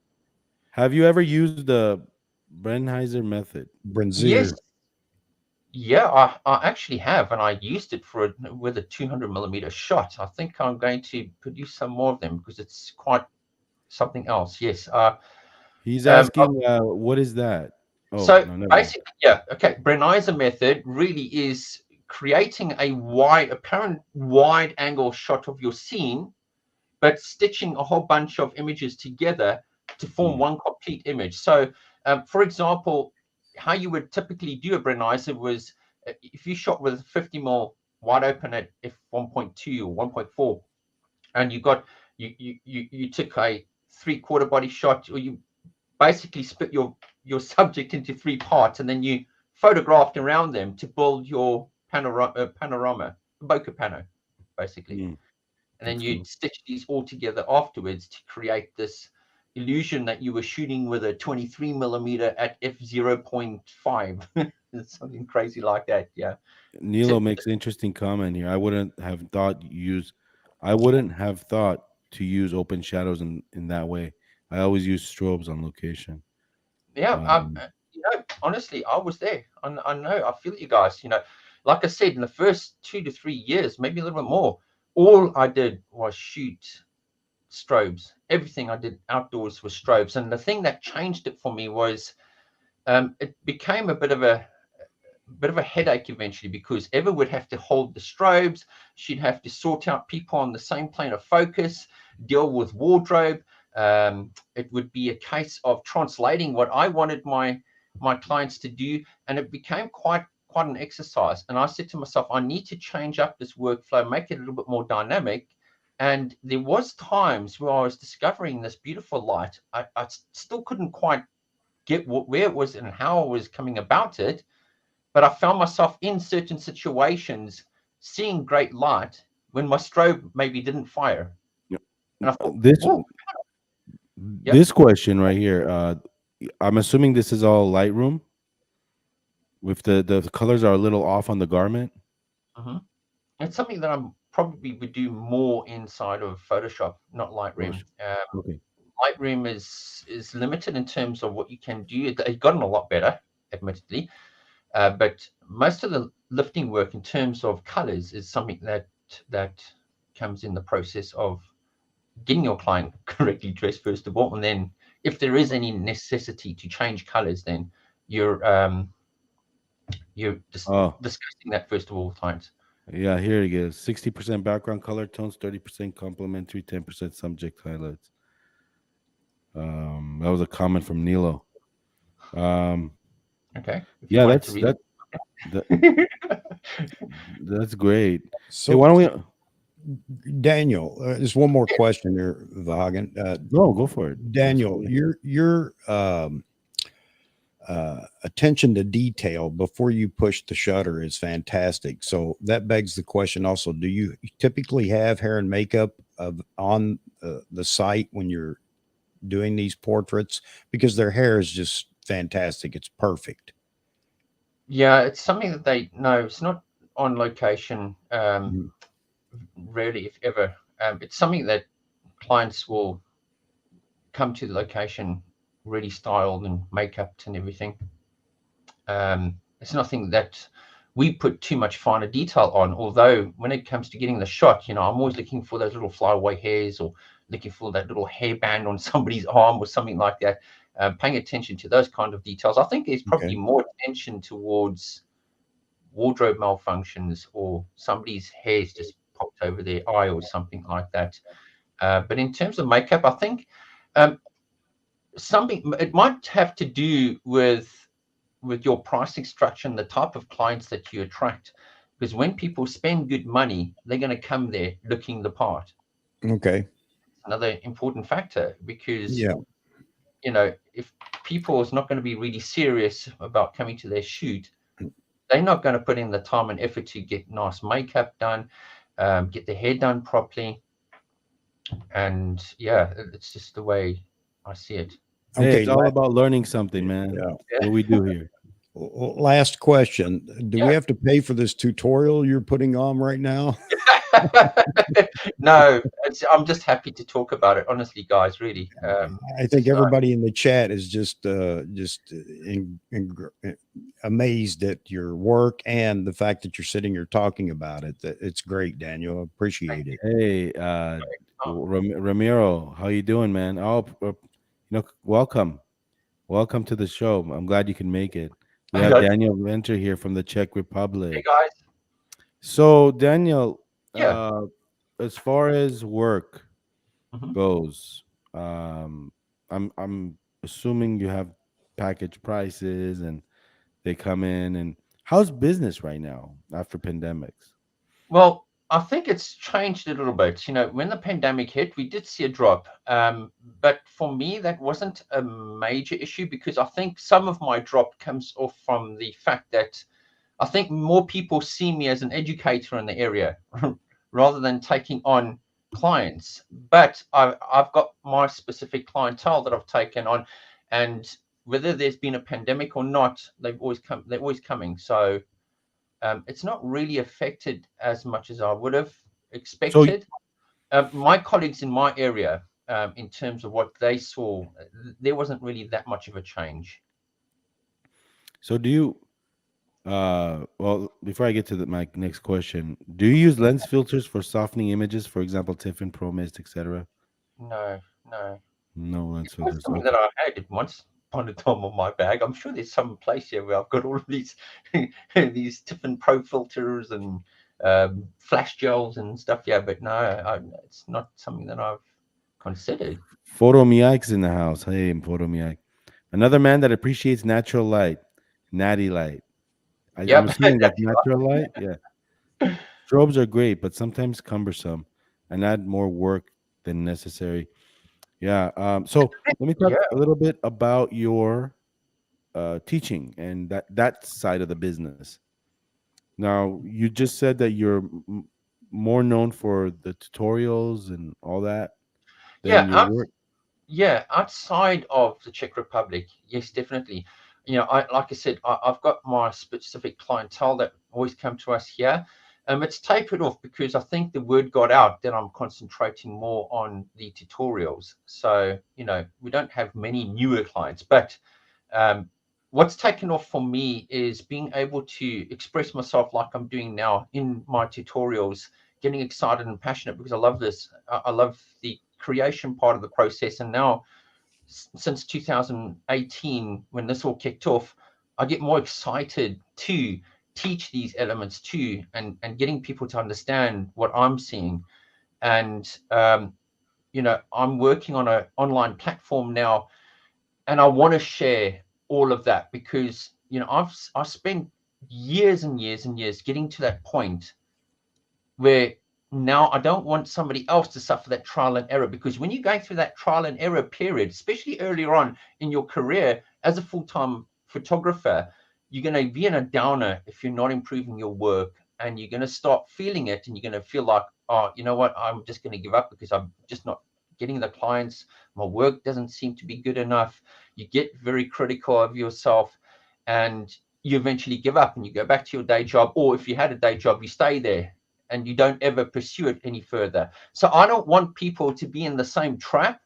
have you ever used the Brennheiser method? yes, Bronzier. yeah. I actually have, and I used it with a 200mm shot. I think I'm going to produce some more of them, because it's quite something else. Yes. He's Um, asking, what is that? Oh, So no, never mind. basically, yeah, okay. Brennheiser method really is creating a apparent wide angle shot of your scene, but stitching a whole bunch of images together to form one complete image. So, for example, how you would typically do a Brennheiser was, if you shot with 50mm wide open at f1.2 or 1.4, and you took a 3/4 body shot, or you basically split your subject into 3 parts, and then you photographed around them to build your panorama bokeh pano. basically. Mm, And then that's you'd cool. stitch these all together afterwards to create this illusion that you were shooting with a 23 millimeter at f0.5. It's something crazy like that. Yeah. So, Nilo makes an interesting comment here. I wouldn't have thought to use open shadows in that way. I always use strobes on location. yeah, Um, honestly, I was there. I know, I feel you guys. Like I said, in the first 2 to 3 years, maybe a little bit more, all I did was shoot strobes. Everything I did outdoors was strobes. And the thing that changed it for me was it became a bit of a headache eventually, because Eva would have to hold the strobes. She'd have to sort out people on the same plane of focus, deal with wardrobe. It would be a case of translating what I wanted my clients to do, and it became quite an exercise. And I said to myself, I need to change up this workflow, make it a little bit more dynamic. And there was times where I was discovering this beautiful light. I still couldn't quite get where it was and how I was coming about it, but I found myself in certain situations seeing great light when my strobe maybe didn't fire. yeah. And I thought, this whoa, yep. this question right here, I'm assuming this is all Lightroom with the colors are a little off on the garment. hmm It's something that I'm probably would do more inside of Photoshop, not Oh, Lightroom. okay. Lightroom is limited in terms of what you can do. It's gotten a lot better, admittedly, but most of the lifting work in terms of colors is something that comes in the process of getting your client correctly dressed first of all, and then if there is any necessity to change colors, then you're just Oh, discussing that first of all times. yeah, here it is. 60% background color tones, 30% complementary, 10% subject highlights. That was a comment from Nilo. Um, Okay, if you yeah, wanted to read that it. that's great. Hey, So, why don't we? Daniel, just one more question here, Vagan. No, go for it. That's Daniel, cool. your attention to detail before you push the shutter is fantastic. So that begs the question: also, do you typically have hair and makeup on the site when you're doing these portraits? Because their hair is just fantastic; it's perfect. Yeah, it's something that they know. It's not on location, Mhm. rarely, if ever. It's something that clients will come to the location really styled and makeup and everything. It's nothing that we put too much finer detail on, although when it comes to getting the shot, I'm always looking for those little flyaway hairs, or looking for that little hairband on somebody's arm or something like that. Paying attention to those kind of details. I think there's probably Okay. more attention towards wardrobe malfunctions, or somebody's hair's just popped over their eye or something like that. But in terms of makeup, I think um, something it might have to do with your pricing structure and the type of clients that you attract. Because when people spend good money, they're going to come there looking the part. Okay. Another important factor, because Yeah. if people is not going to be really serious about coming to their shoot, they're not going to put in the time and effort to get nice makeup done, get their hair done properly, and yeah, it's just the way I see it. Hey, Okay. it's all about learning something, man. Yeah. What we do here. Last question: do we Yeah. have to pay for this tutorial you're putting on right now? No, I'm just happy to talk about it. Honestly, guys, really. I think everybody in the chat is just amazed at your work and the fact that you're sitting here talking about it. It's great, Daniel. I Thank appreciate you. it. Hey, Oh, Ramiro, how you doing, man? Welcome to the show. I'm glad you can make it. We have okay. Daniel Venter here from the Czech Hey Republic. guys. So, Daniel, Yeah. as far as work hmm goes, um, I'm assuming you have package prices and they come in. And how's business right now after pandemics? Well, I think it's changed a little bit. When the pandemic hit, we did see a drop. But for me, that wasn't a major issue, because I think some of my drop comes off from the fact that I think more people see me as an educator in the area rather than taking on clients. But I've got my specific clientele that I've taken on, and whether there's been a pandemic or not, they've always come. They're always coming. So it's not really affected as much as I would have So expected. My colleagues in my area, in terms of what they saw, there wasn't really that much of a change. so do you well, before I get to my next question, do you use lens filters for softening images, for example, Tiffin, Pro Mist, etc.? No, no. No It lens was filters. something Okay. that I had at once upon a time on my bag. I'm sure there's some place here where I've got all of these these Tiffin Pro filters and flash gels and stuff. Yeah, but no, it's not something that I've considered. Photo Miike's in the house. Hey, Photo Miike. Another man that appreciates natural light, natty light. I'm Yep, assuming that's that's natural light. Yeah. Strobes are great, but sometimes cumbersome and add more work than necessary. Yeah. So let me talk yeah, a little bit about your teaching and that side of the business. Now, you just said that you're more known for the tutorials and all that than yeah. your work. Yeah, outside of the Czech Republic, yes, definitely. Like I said, I've got my specific clientele that always come to us here. It's tapered off because I think the word got out that I'm concentrating more on the tutorials. So, we don't have many newer clients, but um, what's taken off for me is being able to express myself like I'm doing now in my tutorials, getting excited and passionate because I love this. I love the creation part of the process. And now, since 2018, when this all kicked off, I get more excited to teach these elements too, and getting people to understand what I'm seeing. And I'm working on an online platform now, and I want to share all of that because I've spent years and years and years getting to that point where now I don't want somebody else to suffer that trial and error, because when you're going through that trial and error period, especially earlier on in your career as a full-time photographer, you're going to be in a downer if you're not improving your work, and you're going to start feeling it, and you're going to feel like, oh, you know what, I'm just going to give up because I'm just not getting the clients. My work doesn't seem to be good enough. You get very critical of yourself, and you eventually give up and you go back to your day job, or if you had a day job, you stay there and you don't ever pursue it any further. So I don't want people to be in the same trap.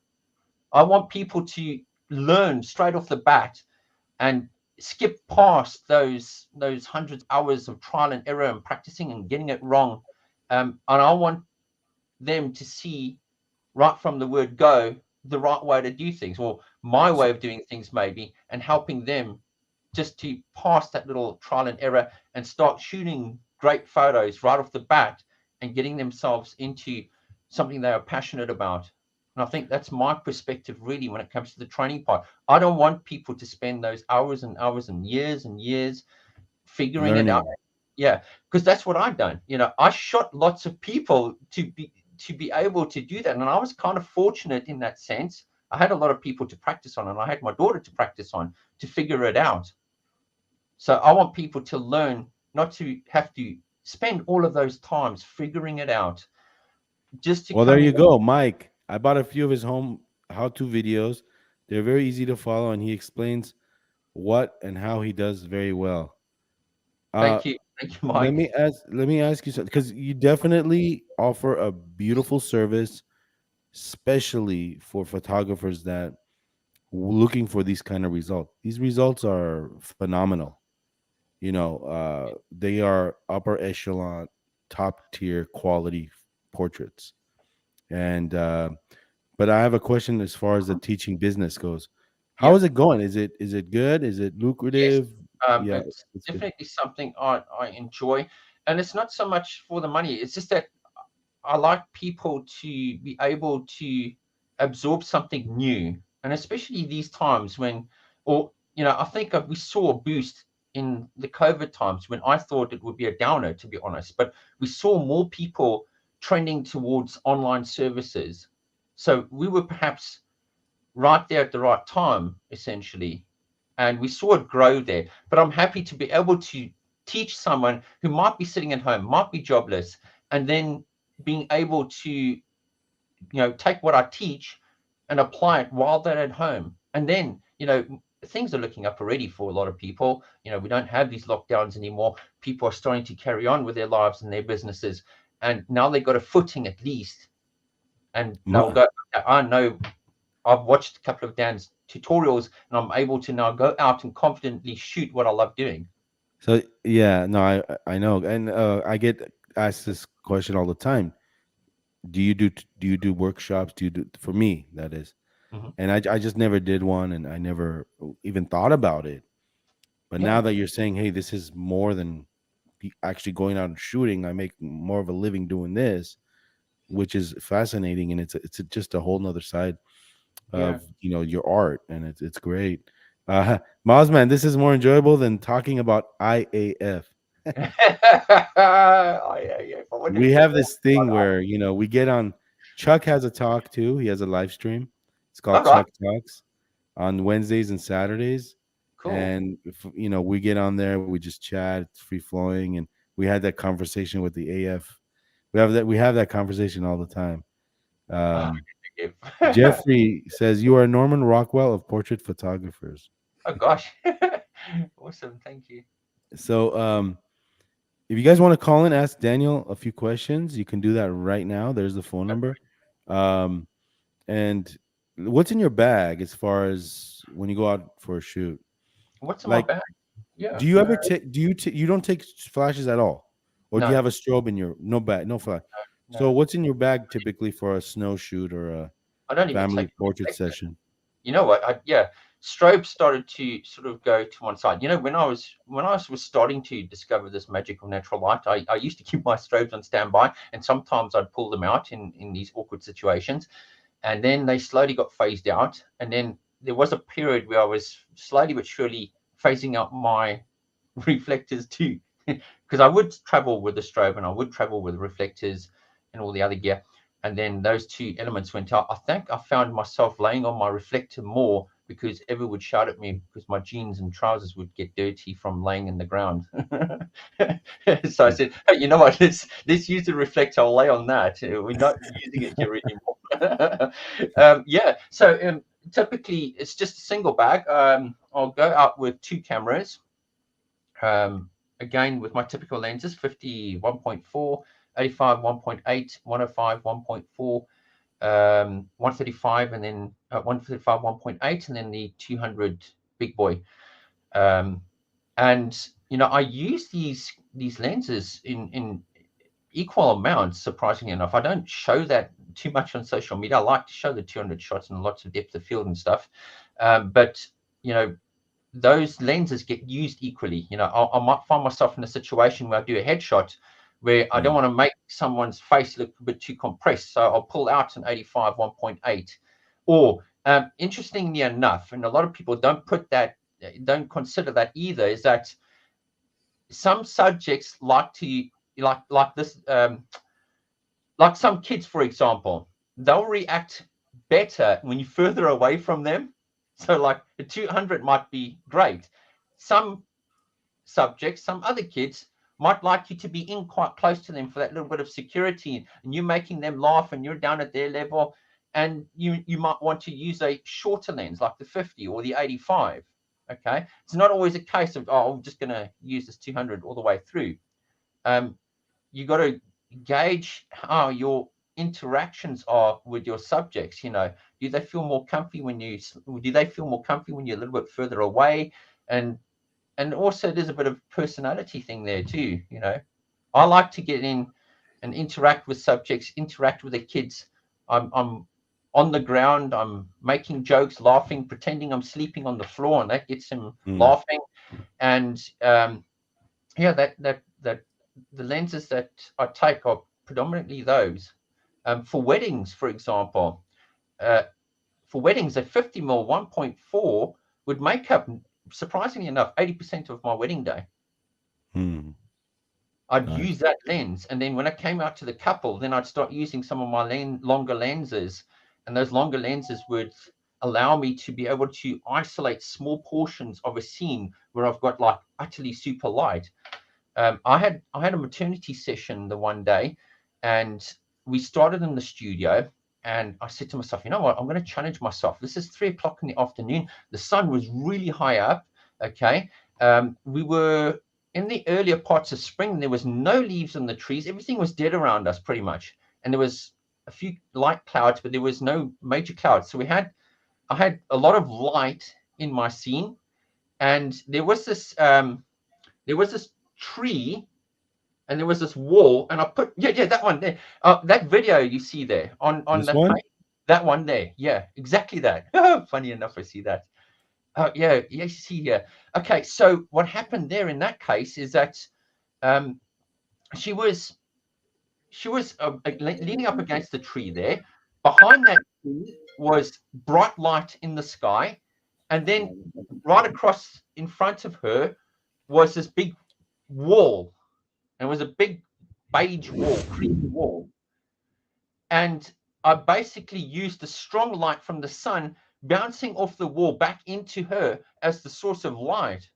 I want people to learn straight off the bat and skip past those hundreds of hours of trial and error and practicing and getting it wrong. And I want them to see right from the word go the right way to do things, or my way of doing things maybe, and helping them just to pass that little trial and error and start shooting great photos right off the bat and getting themselves into something they are passionate about. And I think that's my perspective really when it comes to the training part. I don't want people to spend those hours and hours and years figuring it out. Learning. Yeah, because that's what I've done. I shot lots of people to be able to do that, and I was kind of fortunate in that sense. I had a lot of people to practice on, and I had my daughter to practice on to figure it out. So I want people to learn not to have to spend all of those times figuring it out, just to Well, there come you in. go, Mike. I bought a few of his home how-to videos. They're very easy to follow, and he explains what and how he does very well. Uh, Thank you, Mike. let me ask you something, because you definitely offer a beautiful service, especially for photographers that looking for these kind of results. These results are phenomenal. They are upper echelon, top tier quality portraits. And but I have a question as far as the teaching business goes. How Yeah. is it going? Is it good? Is it Yes, lucrative? Yeah, it's it's good. definitely something I enjoy, and it's not so much for the money. It's just that I like people to be able to absorb something new, and especially these times when, or I think we saw a boost in the COVID times when I thought it would be a downer, to be honest. But we saw more people trending towards online services, so we were perhaps right there at the right time, essentially, and we saw it grow there. But I'm happy to be able to teach someone who might be sitting at home, might be jobless, and then being able to, take what I teach and apply it while they're at home. And then, things are looking up already for a lot of people. We don't have these lockdowns anymore. People are starting to carry on with their lives and their businesses. And now they've got a footing at least. And they'll go, I know I've watched a couple of Dan's tutorials and I'm able to now go out and confidently shoot what I love doing. So yeah, no, I know, and I get asked this question all the time. Do you do workshops? Do you do, for me, that is, Mhm. and I just never did one, and I never even thought about it. But now Yeah. that you're saying, hey, this is more than actually going out and shooting, I make more of a living doing this, which is fascinating, and just a whole nother side Yeah. of your art, and it's great. Mosman, this is more enjoyable than talking about IAF. Oh, yeah. I wonder if We you have know this thing about where we get on. Chuck has a talk too. He has a live stream. It's that. called All right. Chuck Talks on Wednesdays and Saturdays. Cool. And if, we get on there, we just chat. It's free flowing, and we had that conversation with the AF. We have that conversation all the time. Oh, Um, yeah. Jeffrey says you are Norman Rockwell of portrait photographers. Oh gosh. Awesome. Thank you. So, if you guys want to call in, ask Daniel a few questions. You can do that right now. There's the phone number. Um, and what's in your bag as far as when you go out for a shoot? What's in my Like, bag? Yeah. do you ever take? You don't take flashes at all, or do you No, have a strobe in your no bag, no flash? So, no. what's in your bag typically for a snow shoot or a I don't even family take a portrait reflector. session? You know what? Strobe started to sort of go to one side. When I was starting to discover this magic of natural light, I used to keep my strobes on standby, and sometimes I'd pull them out in these awkward situations, and then they slowly got phased out. And then there was a period where I was slowly but surely phasing out my reflectors too, because I would travel with the strobe and I would travel with reflectors and all the other gear. And then those two elements went out. I think I found myself laying on my reflector more because everyone would shout at me because my jeans and trousers would get dirty from laying in the ground. So I Hmm. said, hey, you know what? Let's use the reflector. I'll lay on that. We're not using it here anymore. Yeah. So typically it's just a single bag. I'll go out with two cameras. Again, with my typical lenses, 50 1.4, 85 1.8, 105 1.4, 135, and then 135 1.8, and then the 200 big boy. Um, and I use these lenses in equal amounts. Surprisingly enough, I don't show that too much on social media. I like to show the 200 shots and lots of depth of field and stuff, but you know those lenses get used equally. I might find myself in a situation where I do a headshot where I don't Mm, want to make someone's face look a bit too compressed. So I'll pull out an 85 1.8. Or interestingly enough, and a lot of people don't consider that either, is that some subjects like to like this like some kids, for example, they'll react better when you're further away from them. So like the 200 might be great. Some subjects, some other kids might like you to be in quite close to them for that little bit of security, and you're making them laugh and you're down at their level, and you might want to use a shorter lens like the 50 or the 85. Okay, it's not always a case of, oh, I'm just going to use this 200 all the way through. You got to gauge how your interactions are with your subjects. Do they feel more comfy when you're a little bit further away? And also there's a bit of personality thing there too. I like to get in and interact with subjects, interact with the kids. I'm on the ground, I'm making jokes, laughing, pretending I'm sleeping on the floor, and that gets him mm, laughing. And yeah, that the lenses that I take are predominantly those. For weddings, for example, uh, a 50 mil 1.4 would make up, surprisingly enough, 80% of my wedding day. mm, I'd nice. use that lens, and then when I came out to the couple, then I'd start using some of my longer lenses, and those longer lenses would allow me to be able to isolate small portions of a scene where I've got like utterly super light. I had a maternity session the one day, and we started in the studio, and I said to myself, you know what, I'm going to challenge myself. This is 3 o'clock in the afternoon. The sun was really high up. Okay. We were in the earlier parts of spring. There was no leaves on the trees. Everything was dead around us pretty much. And there was a few light clouds, but there was no major clouds. So I had a lot of light in my scene, and there was this tree, and there was this wall, and I put that one there. That video you see there on This the one? page, that one there, yeah, exactly that. Funny enough, I see that. Yeah, you see here. Okay, so what happened there in that case is that she was leaning up against the tree there. Behind that tree was bright light in the sky, and then right across in front of her was this big wall. And it was a big beige wall, creamy wall. And I basically used the strong light from the sun bouncing off the wall back into her as the source of light.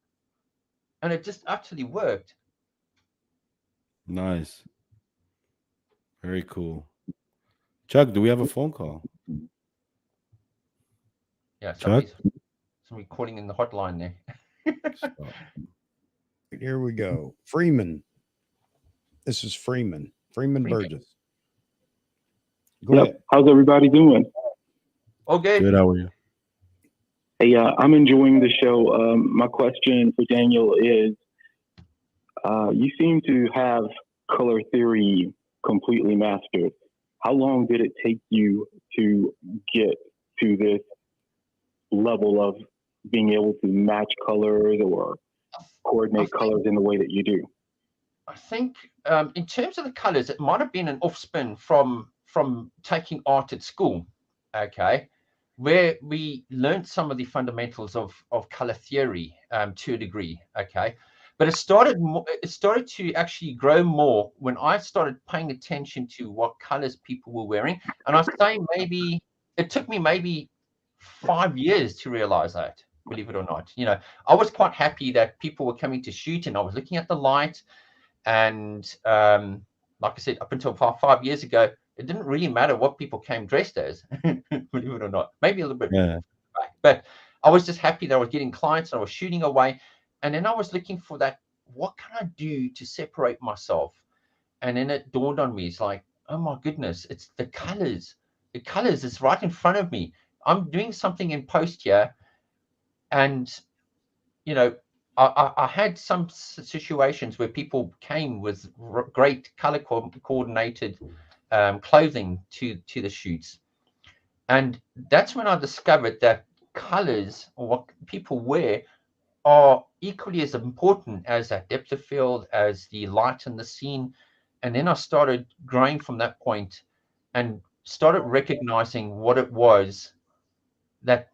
And it just utterly worked. Nice. Very cool. Chuck, do we have a phone call? Yeah, Chuck? somebody calling in the hotline there. Stop. Here we go. Freeman. This is Freeman Burgess. Go ahead. How's everybody doing? Okay. Good, how are you? Hey, I'm enjoying the show. My question for Daniel is, you seem to have color theory completely mastered. How long did it take you to get to this level of being able to match colors or coordinate colors in the way that you do? I think in terms of the colors, it might have been an off-spin from taking art at school, okay, where we learned some of the fundamentals of color theory to a degree, okay. But it started to actually grow more when I started paying attention to what colors people were wearing. And I say maybe it took me maybe 5 years to realize that, believe it or not. You know, I was quite happy that people were coming to shoot, and I was looking at the light. And like I said, up until 5 years ago, it didn't really matter what people came dressed as, believe it or not. Maybe a little bit back. But I was just happy that I was getting clients and I was shooting away. And then I was looking for that, what can I do to separate myself? And then it dawned on me, it's like, oh my goodness, it's the colors. The colors is right in front of me. I'm doing something in post here. And, you know, I had some situations where people came with great color coordinated clothing to the shoots. And that's when I discovered that colors, or what people wear, are equally as important as that depth of field, as the light in the scene. And then I started growing from that point and started recognizing what it was that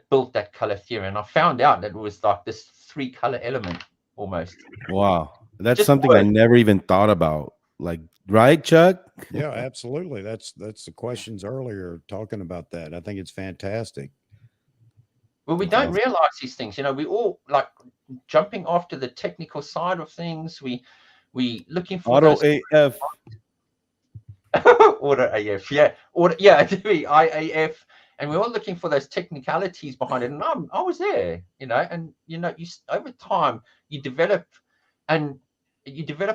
built that color theory. And I found out that it was like this 3-color element almost. Wow. That's Just something I never even thought about. Like, right, Chuck? Yeah, absolutely. That's the questions earlier talking about that. I think it's fantastic. Well, we don't realize these things. You know, we all like jumping after the technical side of things. We looking for Auto those AF. Auto AF, yeah, IAF, and we're all looking for those technicalities behind it. And I was there, you know, and you know, over time you develop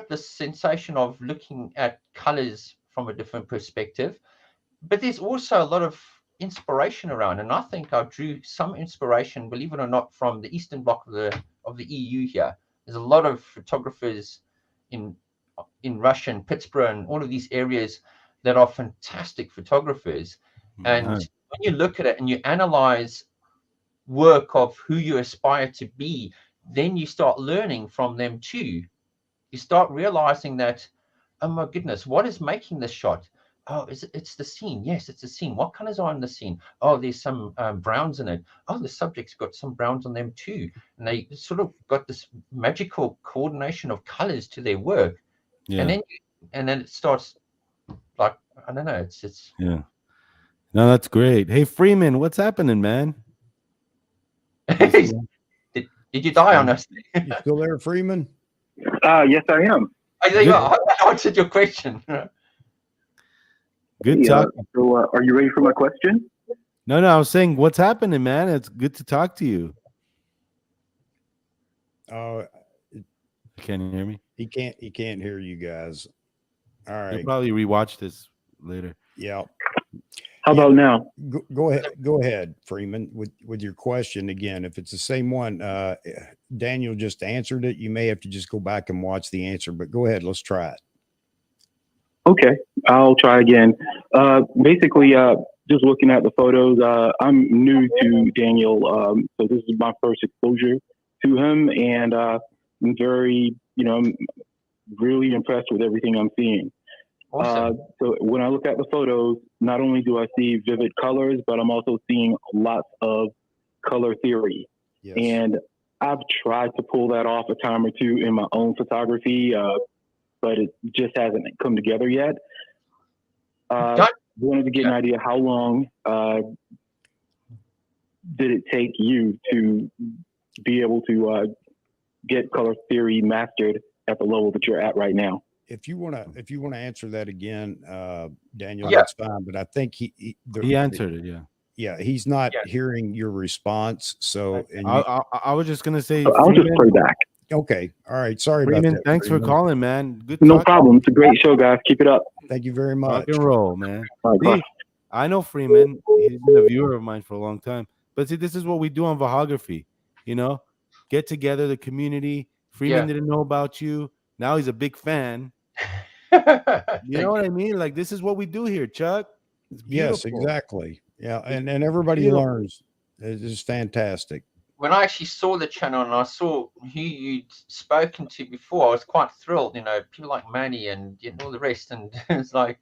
this sensation of looking at colors from a different perspective. But there's also a lot of inspiration around, and I think I drew some inspiration, believe it or not, from the Eastern Bloc of the EU here. There's a lot of photographers in Russia and Pittsburgh and all of these areas that are fantastic photographers. And when you look at it and you analyze work of who you aspire to be, then you start learning from them too. You start realizing that, oh my goodness, what is making this shot? Oh, it's the scene. Yes, it's the scene. What colors are in the scene? Oh, there's some browns in it. Oh, the subject's got some browns on them too. And they sort of got this magical coordination of colors to their work. Yeah. And then it starts like, I don't know, it's yeah. No, that's great. Hey, Freeman, what's happening, man? did you die on us? You still there, Freeman? Yes, I am. I answered your question. Good Hey, talk. so, are you ready for my question? No, I was saying, what's happening, man? It's good to talk to you. Oh, Can you hear me? he can't hear you guys. All You'll right. probably rewatch this later. Yeah. How about now? Go ahead, Freeman, with your question again. If it's the same one, Daniel just answered it. You may have to just go back and watch the answer, but go ahead. Let's try it. Okay, I'll try again. Basically, just looking at the photos, I'm new to Daniel, so this is my first exposure to him, and I'm very, I'm really impressed with everything I'm seeing. Awesome. So when I look at the photos, not only do I see vivid colors, but I'm also seeing lots of color theory. Yes. And I've tried to pull that off a time or two in my own photography, but it just hasn't come together yet. Wanted to get an idea how long did it take you to be able to get color theory mastered at the level that you're at right now? If you want to answer that again, Daniel, Yeah. that's fine. But I think he answered it. Yeah. Yeah, he's not hearing your response. So I was just gonna say, So I'll just Freeman, play back. okay, all right. Sorry about Freeman, that. thanks for Freeman. calling, man. Good No talk. problem. It's a great show, guys. Keep it up. Thank you very Rock much. and roll, man. All right, See, I know Freeman. He's been a viewer of mine for a long time. But see, this is what we do on Vahagraphy. Get together, the community. Freeman didn't know about you. Now he's a big fan. You know what I mean? Like, this is what we do here, Chuck. It's Yes, beautiful. exactly. Yeah, and everybody beautiful. learns. It's fantastic. When I actually saw the channel and I saw who you'd spoken to before, I was quite thrilled. People like Manny and all the rest, and it's like,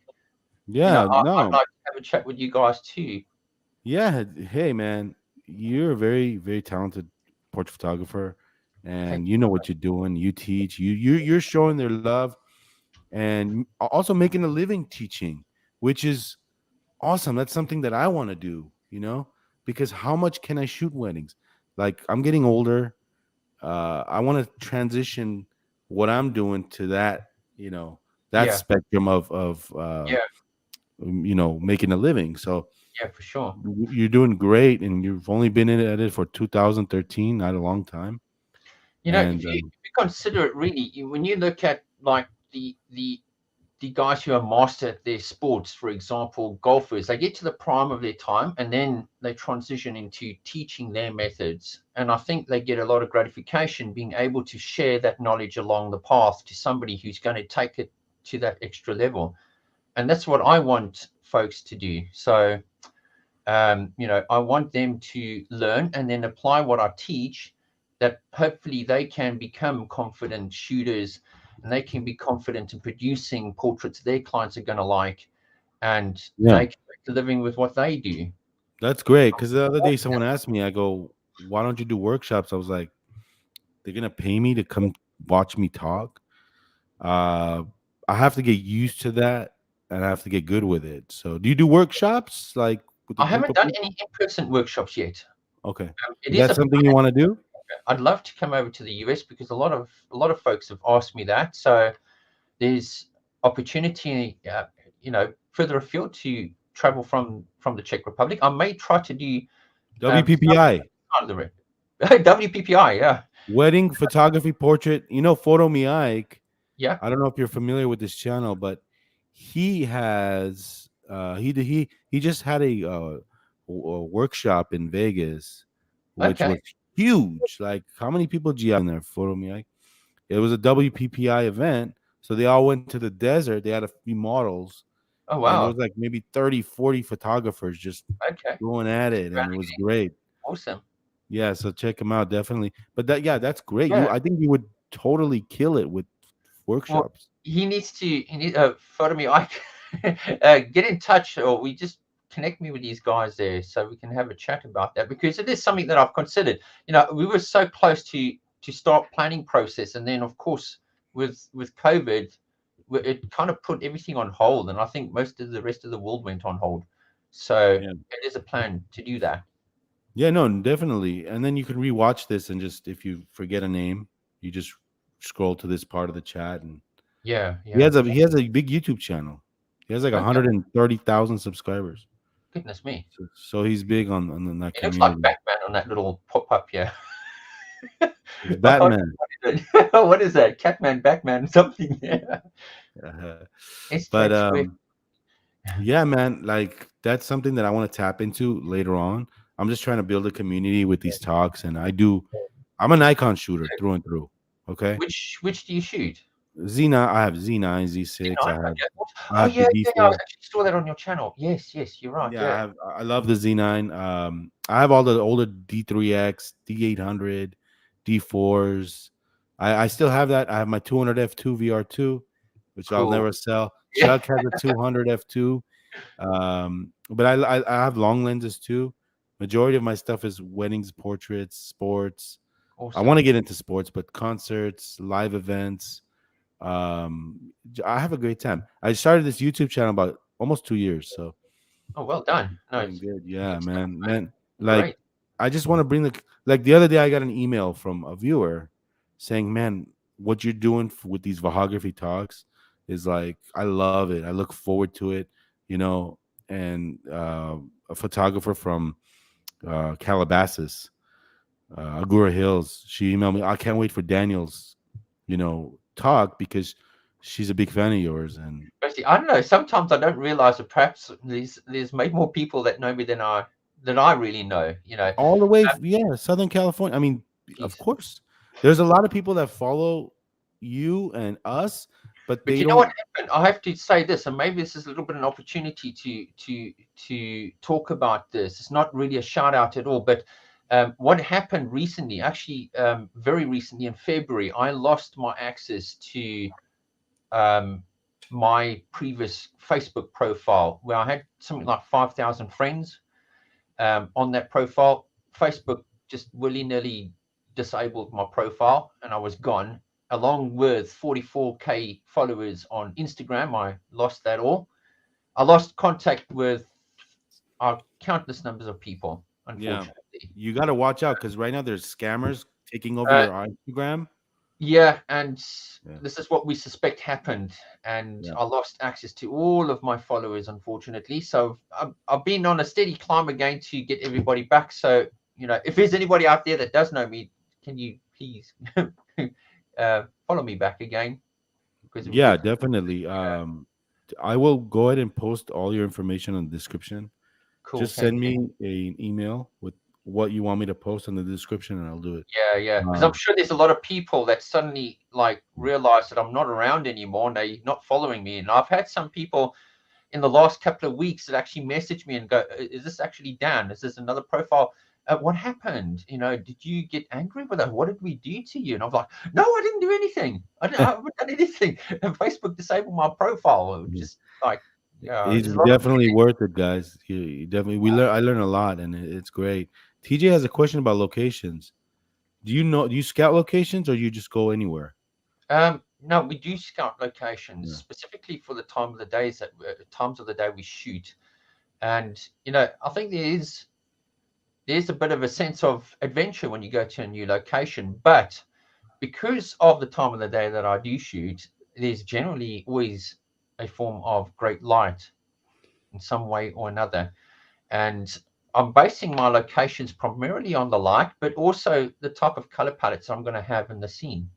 Yeah, I'd no. like to have a chat with you guys too. Yeah. Hey, man, you're a very, very talented portrait photographer, and you know what you're doing. You teach. You're showing their love, and also making a living teaching, which is awesome. That's something that I want to do. Because how much can I shoot weddings? Like, I'm getting older. I want to transition what I'm doing to that. That spectrum of making a living. So. Yeah, for sure. You're doing great, and you've only been at it for 2013, not a long time. If you consider it, really, when you look at like the guys who are master at their sports, for example, golfers, they get to the prime of their time and then they transition into teaching their methods. And I think they get a lot of gratification being able to share that knowledge along the path to somebody who's going to take it to that extra level. And that's what I want folks to do. So, I want them to learn and then apply what I teach, that hopefully they can become confident shooters and they can be confident in producing portraits their clients are going to like, and they can make a living with what they do. That's great, because the other day someone asked me, I go, why don't you do workshops? I was like, they're going to pay me to come watch me talk? I have to get used to that, and I have to get good with it. So do you do workshops? Like, with I haven't done any in-person workshops yet. Okay. It Is that something you want to do? I'd love to come over to the US because a lot of folks have asked me that. So there's opportunity, further afield to travel from the Czech Republic. I may try to do WPPI. WPPI, yeah. Wedding photography portrait. Photo Me Ike. Yeah. I don't know if you're familiar with this channel, but he has he just had a workshop in Vegas, which was huge. Like, how many people do you have in there? Photo Me Ike. It was a WPPI event, so they all went to the desert. They had a few models. Oh, wow. And there was like maybe 30, 40 photographers just going at it, and it was great. Awesome. Yeah, so check them out, definitely. But that's great. I think you would totally kill it with workshops. Well, he needs Photo Me Ike. Get in touch, or we just connect me with these guys there so we can have a chat about that, because it is something that I've considered. We were so close to start planning process, and then of course with COVID, it kind of put everything on hold, and I think most of the rest of the world went on hold. So it is a plan to do that. Yeah, no, definitely. And then you can rewatch this, and just, if you forget a name, you just scroll to this part of the chat, and he has a big YouTube channel. He has like Okay. 130,000 subscribers. Goodness me. So he's big on that It looks like community. Batman on that little pop-up here. It's Batman. What is that? Catman, Batman, something. Yeah. Uh, It's but Swift. yeah, man, like that's something that I want to tap into later on. I'm just trying to build a community with these talks, and I'm a Nikon shooter through and through. Okay, Which do you shoot? Z9, I have Z9, Z6, Okay. I Oh have the yeah, I D4. actually saw that on your channel. Yes, you're right. Yeah, Yeah. I love the Z9. I have all the older D3X, D800, D4s. I still have that. I have my 200 f2 VR2, which I'll Cool. never sell. Yeah. Chuck has a 200 f2. But I have long lenses too. Majority of my stuff is weddings, portraits, sports. I want to get into sports, but concerts, live events. I have a great time. I started this YouTube channel about almost 2 years, so Oh, well done. No, doing good. Yeah, good stuff, man. Like great. I just want to bring the other day I got an email from a viewer saying, "Man, what you're doing with these Vahagraphy talks is like I love it. I look forward to it." You know, and a photographer from Calabasas, Agura Hills, she emailed me, "I can't wait for Daniel's, talk because she's a big fan of yours." And Basically, I don't know. Sometimes I don't realize that perhaps there's maybe more people that know me than I really know. all the way, Southern California. I mean, of Geez. course, there's a lot of people that follow you and us, but But they you know don't. what happened? I have to say this, and maybe this is a little bit an opportunity to talk about this. It's not really a shout out at all, but what happened recently, actually, very recently in February, I lost my access to my previous Facebook profile, where I had something like 5,000 friends on that profile. Facebook just willy-nilly disabled my profile, and I was gone, along with 44K followers on Instagram. I lost that all. I lost contact with countless numbers of people, unfortunately. You got to watch out because right now there's scammers taking over your Instagram. Yeah, and this is what we suspect happened, and I lost access to all of my followers, unfortunately. So I've been on a steady climb again to get everybody back. So, if there's anybody out there that does know me, can you please follow me back again? Because Definitely. I will go ahead and post all your information in the description. cool. Just send me an email with what you want me to post in the description, and I'll do it. Yeah, because I'm sure there's a lot of people that suddenly realize that I'm not around anymore and they're not following me. And I've had some people in the last couple of weeks that actually message me and go, "Is this actually Dan? Is this another profile? What happened? Did you get angry with us? What did we do to you?" And I'm like, "No, I didn't do anything. I haven't done anything." And Facebook disabled my profile. Just He's definitely worth it, guys. He definitely I learn a lot, and it's great. TJ has a question about locations. Do you scout locations, or you just go anywhere? No, we do scout locations specifically for the times of the day we shoot, and I think there's a bit of a sense of adventure when you go to a new location, but because of the time of the day that I do shoot, there's generally always a form of great light in some way or another. And I'm basing my locations primarily on the light, but also the type of color palettes I'm going to have in the scene.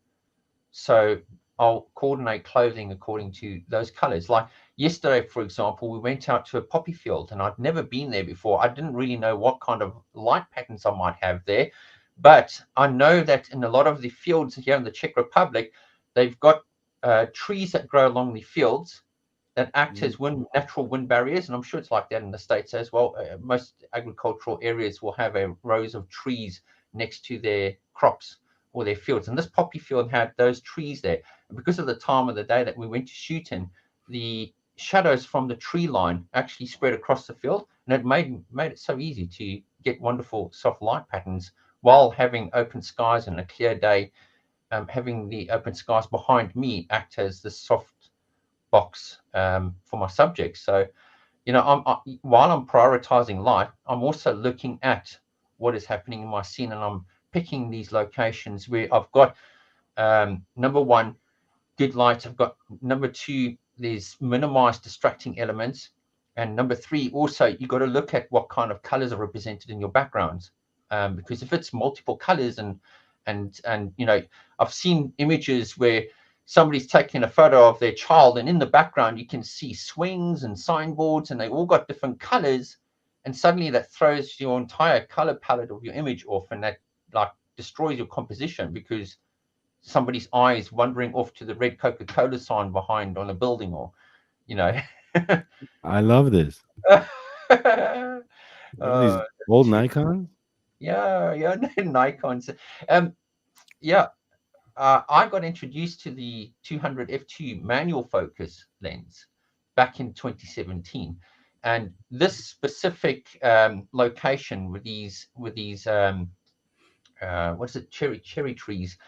So I'll coordinate clothing according to those colors. Like yesterday, for example, we went out to a poppy field and I'd never been there before. I didn't really know what kind of light patterns I might have there. But I know that in a lot of the fields here in the Czech Republic, they've got trees that grow along the fields that act as natural wind barriers. And I'm sure it's like that in the States as well. Most agricultural areas will have rows of trees next to their crops or their fields. And this poppy field had those trees there. And because of the time of the day that we went to shoot in, the shadows from the tree line actually spread across the field. And it made it so easy to get wonderful soft light patterns while having open skies and a clear day. Having the open skies behind me act as the soft box for my subjects. So, while I'm prioritizing light, I'm also looking at what is happening in my scene, and I'm picking these locations where I've got number one, good light. I've got number two, there's minimized distracting elements. And number 3, also, you got to look at what kind of colors are represented in your backgrounds. Because if it's multiple colors and you know, I've seen images where somebody's taking a photo of their child, and in the background you can see swings and signboards, and they all got different colors, and suddenly that throws your entire color palette of your image off, and that like destroys your composition because somebody's eye is wandering off to the red Coca-Cola sign behind on a building, or you know. I love this. These old Nikons. Yeah, Nikons. Yeah, I got introduced to the 200 f2 manual focus lens back in 2017, and this specific location with these what is it, cherry trees,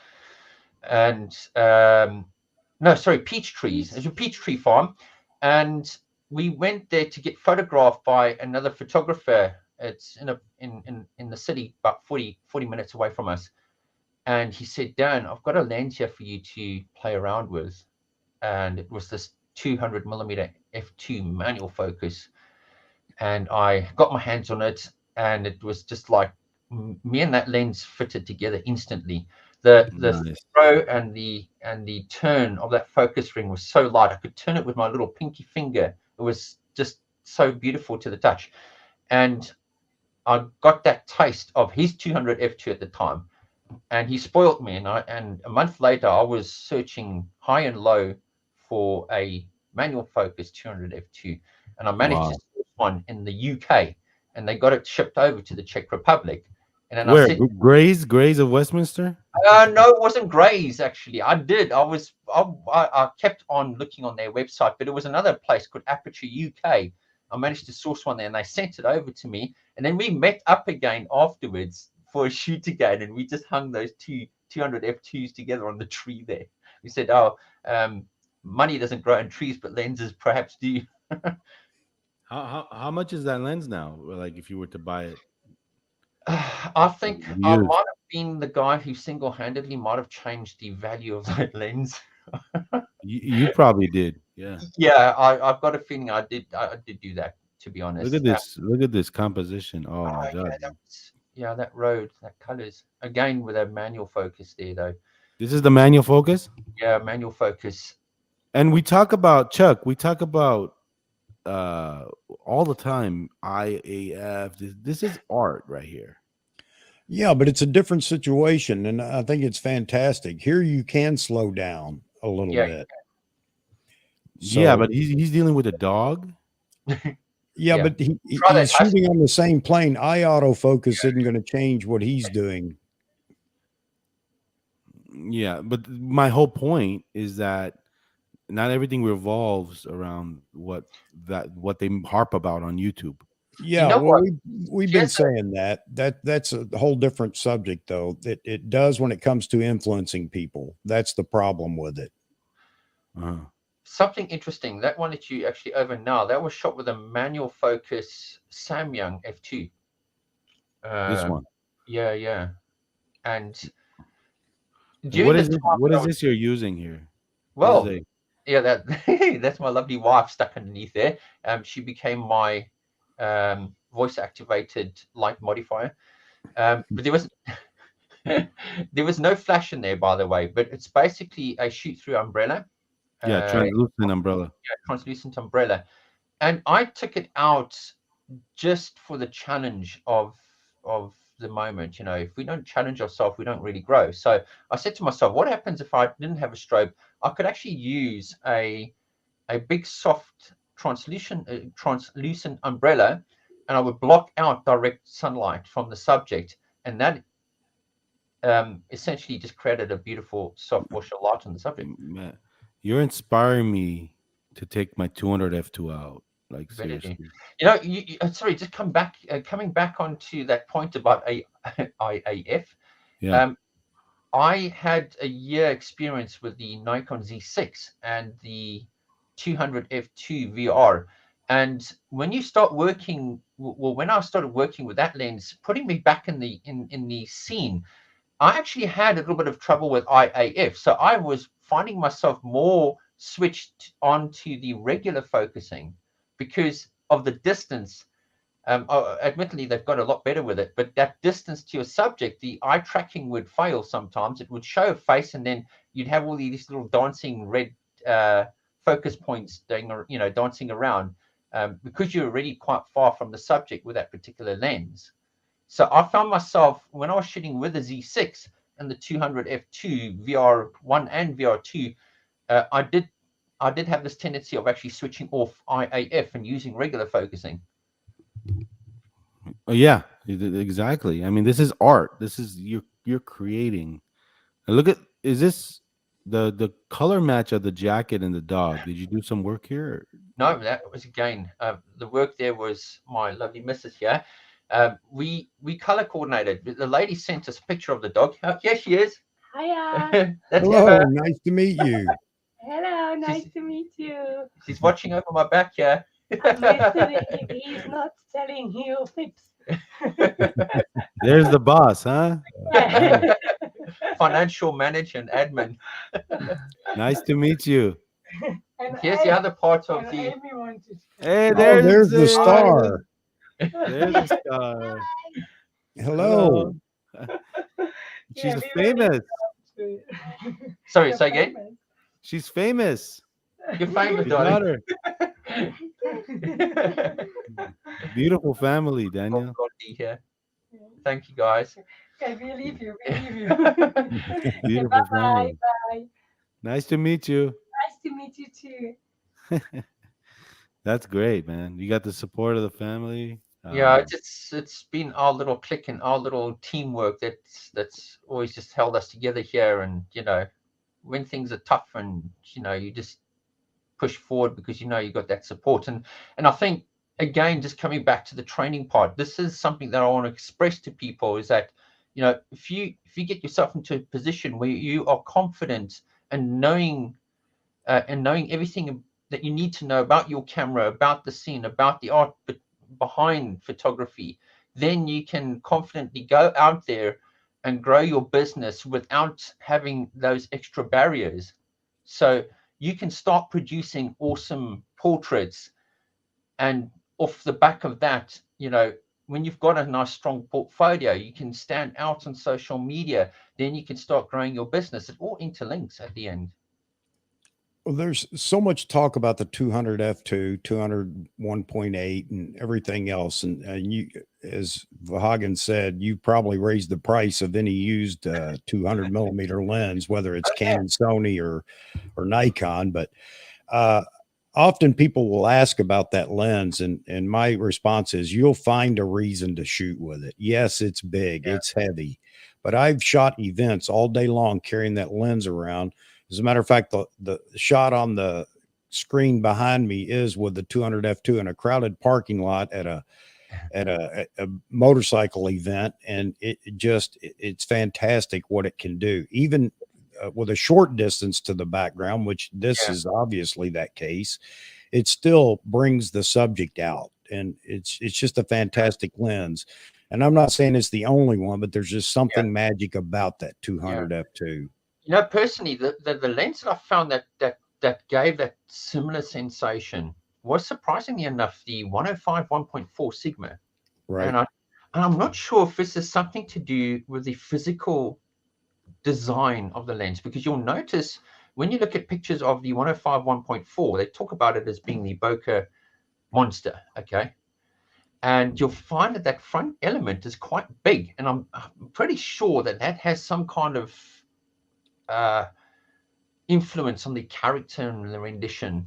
and no, sorry, peach trees. It's a peach tree farm, and we went there to get photographed by another photographer. It's in the city, about 40 minutes away from us. And he said, Dan, I've got a lens here for you to play around with. And it was this 200mm f2 manual focus. And I got my hands on it, and it was just like me and that lens fitted together instantly. The Nice. throw and the turn of that focus ring was so light. I could turn it with my little pinky finger. It was just so beautiful to the touch. And I got that taste of his 200 f2 at the time, and he spoiled me. And a month later, I was searching high and low for a manual focus 200 f2, and I managed to source one in the UK, and they got it shipped over to the Czech Republic. And then Where? I said, Grays of Westminster? no, it wasn't Grays, actually. I kept on looking on their website, but it was another place called Aperture UK. I managed to source one there, and they sent it over to me. And then we met up again afterwards for a shoot again, and we just hung those 200 f2s together on the tree there. We said, oh, money doesn't grow on trees, but lenses perhaps do. How much is that lens now? Like if you were to buy it? I think I might have been the guy who single-handedly might have changed the value of that lens. You probably did. Yeah. Yeah, I've got a feeling I did do that, to be honest. Look at this. Look at this composition. Oh my God. Yeah, that road, that colors. Again with a manual focus there though. This is the manual focus? Yeah, manual focus. And we talk about, Chuck, we talk about all the time IAF. This is art right here. Yeah, but it's a different situation, and I think it's fantastic. Here you can slow down a little bit. So, yeah, but he's dealing with a dog. Yeah, but he's shooting on the same plane. Autofocus isn't going to change what he's doing. Yeah, but my whole point is that not everything revolves around what they harp about on YouTube. Yeah, you know, well, we've been saying that's a whole different subject, though. It does when it comes to influencing people. That's the problem with it. Something interesting, that one that you actually over now, that was shot with a manual focus Samyang f2. This one. Yeah. And what is this you're using here? Well, yeah, that's my lovely wife stuck underneath there. She became my voice activated light modifier. But there was no flash in there, by the way, but it's basically a shoot through umbrella. Yeah, translucent umbrella. Yeah, translucent umbrella. And I took it out just for the challenge of the moment. You know, if we don't challenge ourselves, we don't really grow. So I said to myself, what happens if I didn't have a strobe? I could actually use a big soft translucent umbrella, and I would block out direct sunlight from the subject, and that essentially just created a beautiful soft wash of light on the subject. Man, you're inspiring me to take my 200 f2 out. Like seriously. You know, sorry, just coming back onto that point about IAF. Yeah. I had a year experience with the Nikon Z6 and the 200 f2 VR, and when you start working, when I started working with that lens, putting me back in the scene, I actually had a little bit of trouble with IAF. So I was finding myself more switched onto the regular focusing because of the distance. Admittedly, they've got a lot better with it, but that distance to your subject, the eye tracking would fail sometimes. It would show a face, and then you'd have all these little dancing red focus points, dancing around, because you're already quite far from the subject with that particular lens. So I found myself, when I was shooting with the Z6 and the 200 f2 VR1 and VR2, I did have this tendency of actually switching off IAF and using regular focusing. Oh, yeah, exactly. I mean, this is art. This is you're creating. And look at, is this the color match of the jacket and the dog? Did you do some work here? No, that was again the work there was my lovely missus here. We color coordinated. The lady sent us a picture of the dog. Oh, here she is. Hiya. That's Hello, Emma. nice to meet you. Hello, nice to meet you. She's watching over my back here. I'm listening. He's not telling you tips. There's the boss, huh? Financial manager and admin. Nice to meet you. And Here's the other part of the. everyone to Hey, Oh, there's the star. There's the star. Hello. She's Yeah, famous. Sorry, say again. She's famous. You're famous, Your darling. daughter. Beautiful family, Daniel. Here. Thank you, guys. Okay, we leave you. We leave you. Beautiful Bye-bye. family. Bye. Nice to meet you. Nice to meet you too. That's great, man. You got the support of the family. Yeah, it's been our little clique and our little teamwork that's always just held us together here. And when things are tough, and you just push forward because you got that support. And I think, again, just coming back to the training part, this is something that I want to express to people, is that if you get yourself into a position where you are confident and knowing everything that you need to know about your camera, about the scene, about the art behind photography, then you can confidently go out there and grow your business without having those extra barriers. So you can start producing awesome portraits, and off the back of that, when you've got a nice strong portfolio, you can stand out on social media. Then you can start growing your business. It all interlinks at the end. Well, there's so much talk about the 200 f2, 200 1.8, and everything else. And you, as Vahagan said, you probably raised the price of any used 200 millimeter lens, whether it's Canon, Sony, or Nikon. But often people will ask about that lens, and my response is, you'll find a reason to shoot with it. Yes, it's big, it's heavy, but I've shot events all day long carrying that lens around. As a matter of fact, the shot on the screen behind me is with the 200 f2 in a crowded parking lot at a motorcycle event, and it's fantastic what it can do, even with a short distance to the background, which this is obviously that case. It still brings the subject out, and it's just a fantastic lens. And I'm not saying it's the only one, but there's just something magic about that 200 f2. Personally, the lens that I found that gave that similar sensation was, surprisingly enough, the 105 1.4 Sigma. Right. And I'm not sure if this is something to do with the physical design of the lens, because you'll notice when you look at pictures of the 105 1.4, they talk about it as being the bokeh monster. Okay. And you'll find that front element is quite big. And I'm pretty sure that has some kind of influence on the character and the rendition,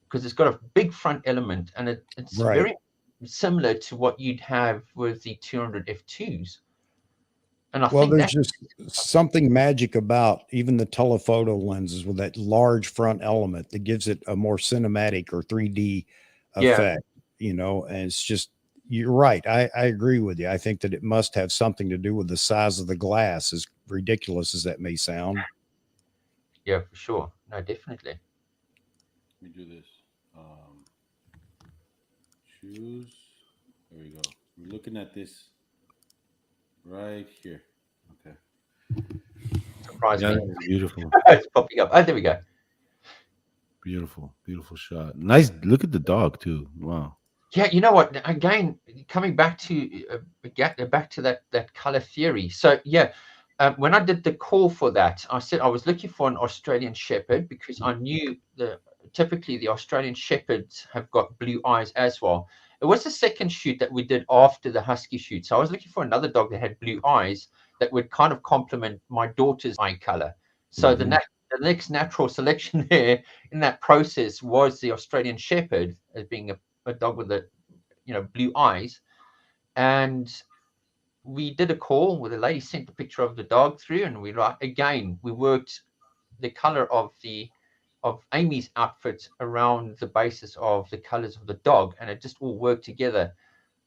because it's got a big front element, and it's very similar to what you'd have with the 200 f2s. And I think there's just something magic about even the telephoto lenses with that large front element that gives it a more cinematic or 3D effect, and it's just, you're right. I agree with you. I think that it must have something to do with the size of the glass, as ridiculous as that may sound. Yeah, for sure. No, definitely. Let me do this. Choose. There we go. We're looking at this right here. Okay. Surprise me. Beautiful. It's popping up. Oh, there we go. Beautiful, beautiful shot. Nice. Look at the dog too. Wow. Yeah, you know what? Again, coming back to that color theory. So yeah, when I did the call for that, I said I was looking for an Australian Shepherd because I knew typically the Australian Shepherds have got blue eyes as well. It was the second shoot that we did after the Husky shoot, so I was looking for another dog that had blue eyes that would kind of complement my daughter's eye color. So Mhm. the next natural selection there in that process was the Australian Shepherd as being a dog with the blue eyes. And we did a call where the lady sent the picture of the dog through, and we worked the color of Amy's outfit around the basis of the colors of the dog, and it just all worked together.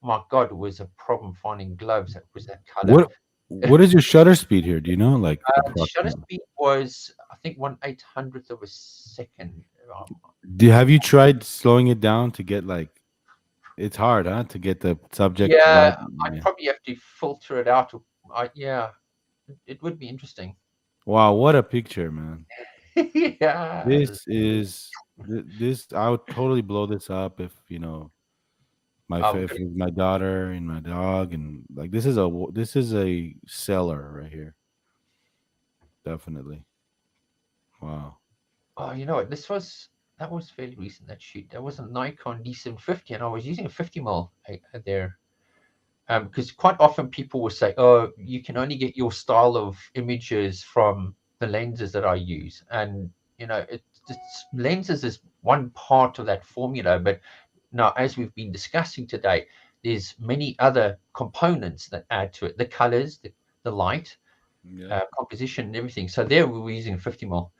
My God, it was a problem finding gloves that was that color. What is your shutter speed here? Do you know? Like The shutter approximately. speed was, I think, 1/800th of a second. Have you tried slowing it down to get like? It's hard, huh? To get the subject right. Yeah, I'd Yeah. probably have to filter it out. Yeah, it would be interesting. Wow, what a picture, man. Yeah. This. I would totally blow this up if Oh, if it was my daughter and my dog and like this is a seller right here. Definitely. Wow. oh, you know what? That was fairly recent. That shoot. That was a Nikon D750, and I was using a 50mm there. Because quite often people will say, "Oh, you can only get your style of images from the lenses that I use," and lenses is one part of that formula. But now, as we've been discussing today, there's many other components that add to it: the colors, the light, Yeah. composition, and everything. So there we were using 50mm.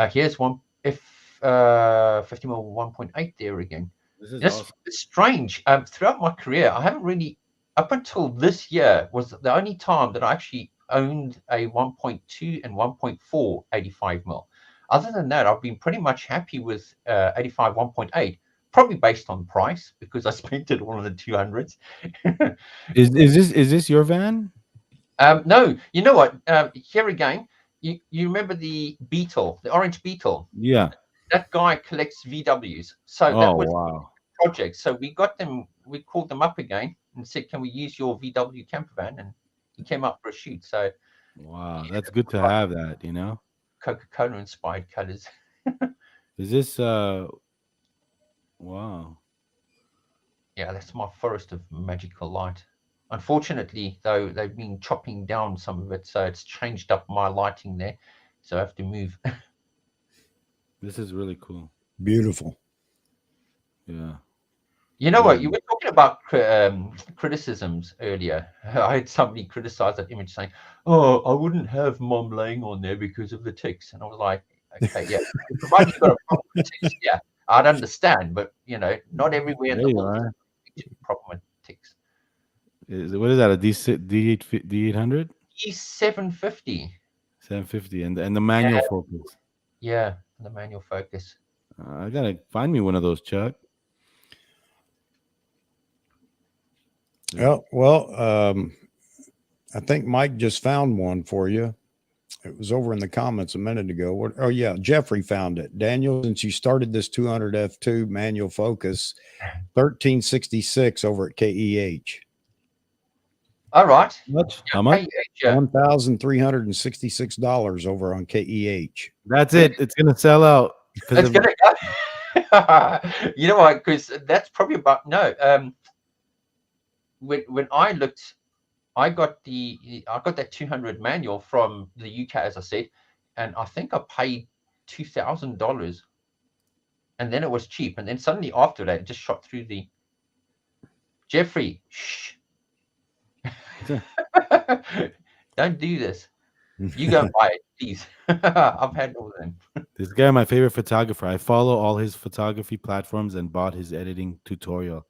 Here's one if 50mm 1.8 there again. This is It's, awesome. it's strange. Throughout my career, I haven't really, up until this year, was the only time that I actually owned a 1.2 and 1.4 85mm. Other than that, I've been pretty much happy with 85 1.8, probably based on price because I spent it all in the 200s. Is this your van? No, you know what? Here again, you remember the Beetle, the orange Beetle? Yeah. That guy collects VWs. So that Oh was wow. project. So we called them up again and said, "Can we use your VW camper van?" And he came up for a shoot. So Wow. yeah, That's good to have that, you know? Coca-Cola inspired colors. Is this wow. Yeah, that's my forest of magical light. Unfortunately, though, they've been chopping down some of it, so it's changed up my lighting there. So I have to move. This is really cool. Beautiful. Yeah. You know what? You Very- were talking about criticisms earlier. I had somebody criticize that image saying, "Oh, I wouldn't have mom laying on there because of the ticks." And I was like, "Okay, yeah, provided you've got a problem with ticks, yeah, I'd understand. But not everywhere in There the you world are. is a problem with ticks." What is that? A D800? E750, 750 and the manual focus. yeah, the manual focus. I gotta find me one of those, Chuck. Yeah. Well, I think Mike just found one for you. It was over in the comments a minute ago. Oh yeah, Jeffrey found it. Daniel, since you started this 200 f2 manual focus, 1366 over at KEH. All right, Much? How much? yeah. $1,366 over on KEH. That's it. It's gonna sell out because It's of gonna go. You know what? Because that's probably about no. When I looked, I got that 200 manual from the UK, as I said, and I think I paid $2,000, and then it was cheap, and then suddenly after that, it just shot through the. Jeffrey, shh! Don't do this. You go and buy it, please. I've had all of them. this guy, my favorite photographer. I follow all his photography platforms and bought his editing tutorial.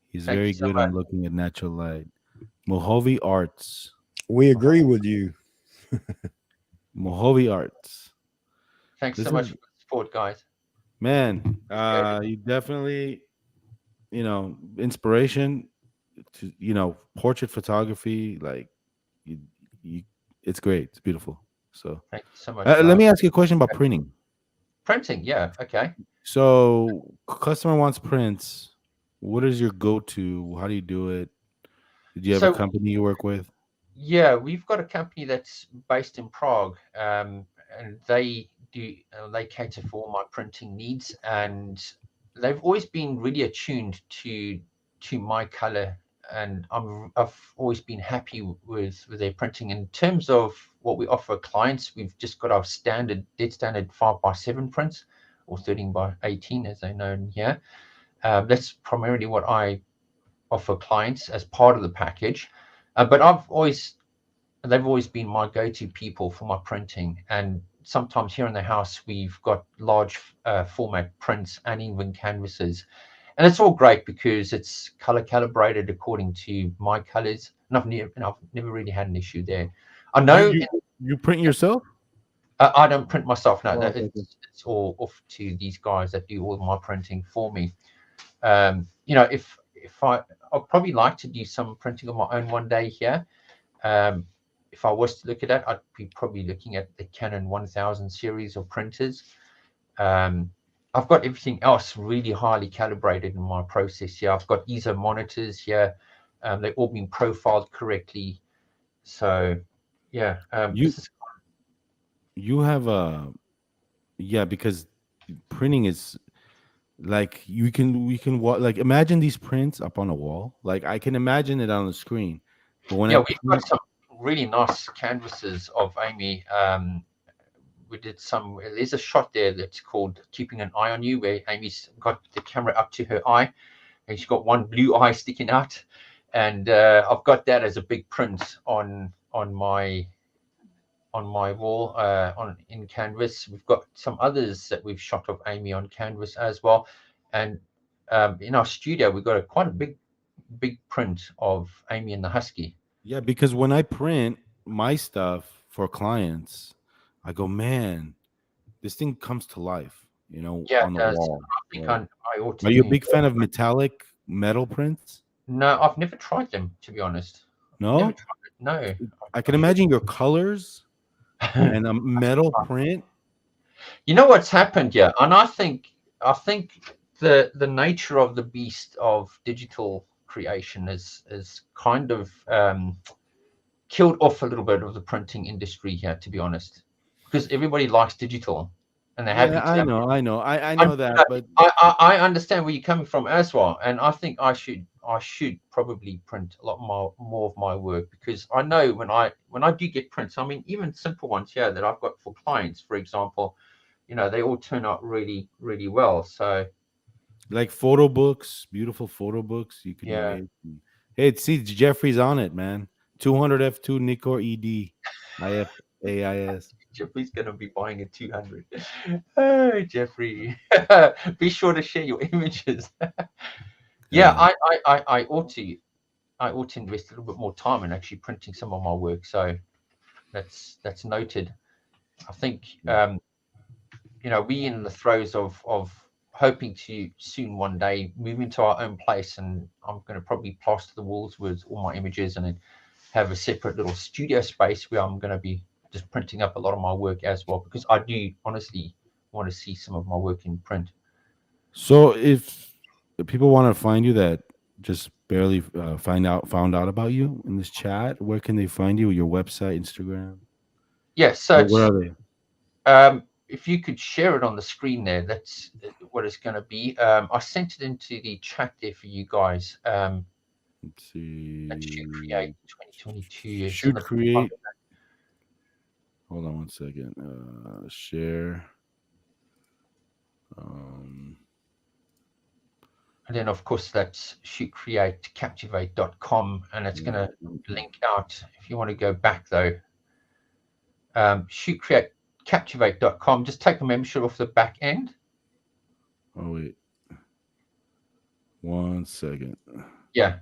He's Thank you very so good much. on looking at natural light. Mojave Arts. We agree with you. Mojave Arts. Thanks This so much is for the support, guys. man. You definitely, inspiration to portrait photography. Like you, it's great. It's beautiful. So Thank you so much, let guys. me ask you a question about printing. Printing, yeah, okay. So customer wants prints. What is your go-to? How do you do it? Do you have a So company you work with? yeah, we've got a company that's based in Prague, and they cater for all my printing needs, and they've always been really attuned to my color, and I've always been happy with their printing. In terms of what we offer clients, we've just got our dead standard 5x7 prints, or 13x18 as they know here. That's primarily what I offer clients as part of the package. But they've always been my go-to people for my printing. And sometimes here in the house, we've got large format prints and even canvases. And it's all great because it's color calibrated according to my colors. And I've never really had an issue there. I know You print yourself? I don't print myself. No, Oh, okay. it's all off to these guys that do all my printing for me. If I'd probably like to do some printing of my own one day here. If I was to look at that, I'd be probably looking at the Canon 1000 series of printers. I've got everything else really highly calibrated in my process here. I've got ISO monitors here. They've all been profiled correctly. So, yeah, You have a because printing is like we can like imagine these prints up on a wall. Like I can imagine it on the screen, but when yeah, I we've got some really nice canvases of Amy. We did some. There's a shot there that's called "Keeping an Eye on You," where Amy's got the camera up to her eye, and she's got one blue eye sticking out. And I've got that as a big print on my wall in canvas. We've got some others that we've shot of Amy on canvas as well, and in our studio we've got quite a big print of Amy and the Husky. Yeah, because when I print my stuff for clients, I go, man, this thing comes to life, Yeah, on it the does. wall. I think Yeah. I ought to Are you a do. big fan of metallic metal prints? No, I've never tried them, to be honest. Never No? tried it. No. I can imagine your colors and a metal print. You know what's happened here, and I think the nature of the beast of digital creation is kind of killed off a little bit of the printing industry here, to be honest, because everybody likes digital, and they're happy Yeah, to I have. know, I know that, but I understand where you're coming from as well, and I think I should probably print a lot more of my work, because I know when I do get prints, I mean even simple ones here that I've got for clients, for example, they all turn out really really well. So like photo books, beautiful photo books, you could yeah, make. Hey, see, Jeffrey's on it, man. 200 F2 Nikkor ED IFAIS. Jeffrey's gonna be buying a 200. Oh, Jeffrey, be sure to share your images. Yeah, I ought to invest a little bit more time in actually printing some of my work. So that's noted. I think we in the throes of hoping to soon one day move into our own place, and I'm going to probably plaster the walls with all my images and then have a separate little studio space where I'm going to be just printing up a lot of my work as well, because I do honestly want to see some of my work in print. So if people want to find you that just barely found out about you in this chat, where can they find you? Your website, Instagram? Yeah, so Where are they? if you could share it on the screen there, that's what it's going to be. I sent it into the chat there for you guys. Let's see. That Shoot Create 2022. Shoot Create. Hold on one second. Share. And then, of course, that's shootcreatecaptivate.com, and it's going to link out. If you want to go back, though, shootcreatecaptivate.com. Just take a membership off the back end. Oh, wait. 1 second. Yeah.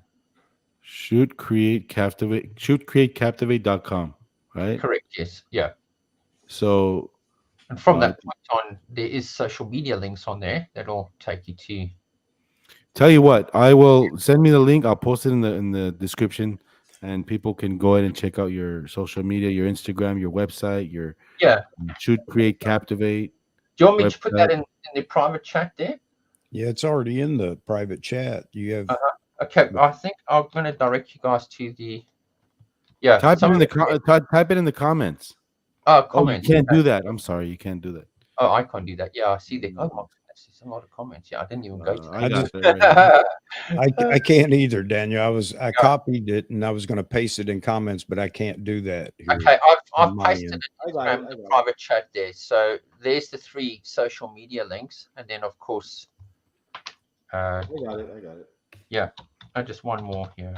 Shootcreatecaptivate.com, right? Correct, yes. Yeah. So, and from that point on, there is social media links on there that'll take you to. Tell you what, I will send me the link. I'll post it in the description, and people can go ahead and check out your social media, your Instagram, your website, your Shoot Create Captivate. you want me to put that website. in the private chat there? Yeah, it's already in the private chat. You have Okay, I think I'm going to direct you guys to the Type it in the someone. type it in the comments. Oh, you Comments. can't do that. I'm sorry, you can't do that. Oh, I can't do that. Yeah, I see that. Oh my goodness, there's a lot of comments. Yeah, I didn't even go to I got just- it right here. I can't either, Daniel. I copied it and I was going to paste it in comments, but I can't do that here. Okay, I've on my pasted end. it in the private chat there. So there's the 3 social media links, and then of course, I got it. yeah, just one more here.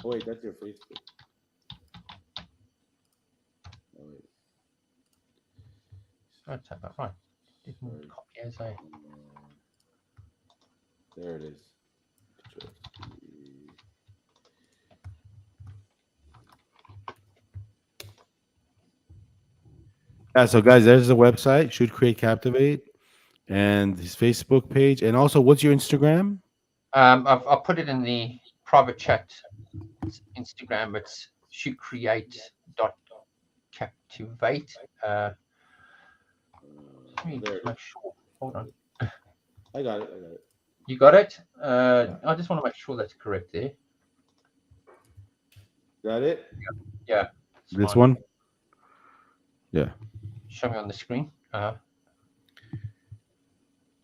Oh, wait, that's your Facebook. Oh, wait. Let's have that right. Didn't copy as a. There it is. Yeah, so guys, there's the website, Shoot Create Captivate, and his Facebook page. And also, what's your Instagram? I'll put it in the private chat. It's Instagram. It's shootcreate.captivate. Let me just make sure. Hold on. I got it. You got it? I just want to make sure that's correct there. Got it? Yeah. This fine. one? Yeah. Show me on the screen.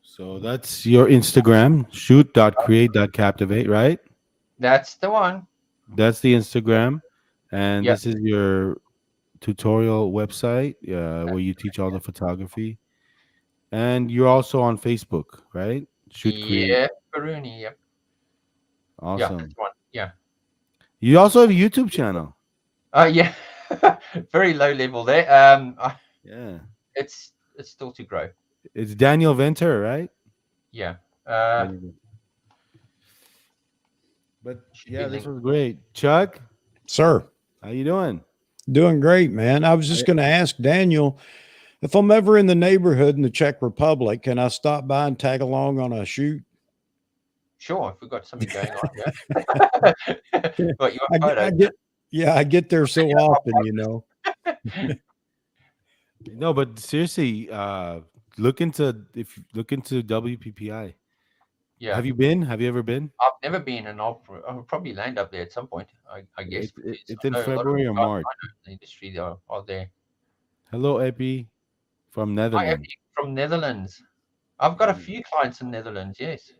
So that's your Instagram, shoot.create.captivate, right? That's the one. That's the Instagram. And Yeah. this is your tutorial website where you teach all the photography. And you're also on Facebook, right? Shoot Create. Yeah, Baruni. Yep. Awesome. Yeah, that's one. Yeah. You also have a YouTube channel. Yeah. Very low level there. Yeah. It's still to grow. It's Daniel Venter, right? Yeah. But yeah, this was great. Chuck, Sir, how you doing? doing great, man. I was just going to ask Daniel if I'm ever in the neighborhood in the Czech Republic, can I stop by and tag along on a shoot? Sure, if we've got something going on here. But you I get there so often, you know. No, but seriously, look into WPPI. Yeah. Have you been? Have you ever been? I've never been, and I'll probably land up there at some point. I guess It's in February or March. The industry they are there. Hello, Epi from Hi, Netherlands. Epi from Netherlands. I've got a few clients in Netherlands. Yes.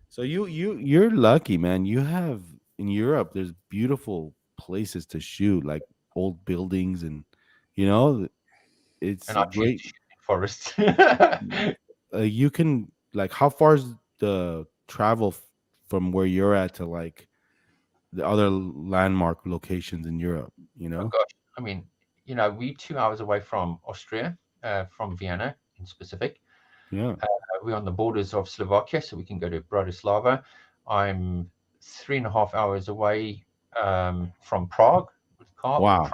So you're lucky, man. You have in Europe. There's beautiful places to shoot, like old buildings, and it's And I great. choose forests. You can how far is the travel from where you're at to like the other landmark locations in Europe? Oh gosh, I mean, we're 2 hours away from Austria, from Vienna in specific. Yeah. We're on the borders of Slovakia, so we can go to Bratislava. I'm 3.5 hours away from Prague with car. Wow.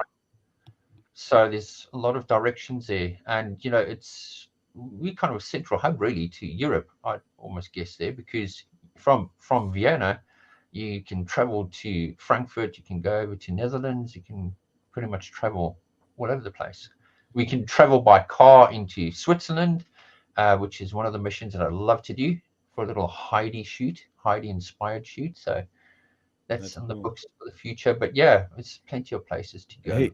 So there's a lot of directions there, and we kind of a central hub really to Europe. I'd almost guess there, because from Vienna, you can travel to Frankfurt, you can go over to Netherlands, you can pretty much travel all over the place. We can travel by car into Switzerland, which is one of the missions that I'd love to do for a little Heidi inspired shoot. So that's on the books for the future. But yeah, there's plenty of places to go. Hey,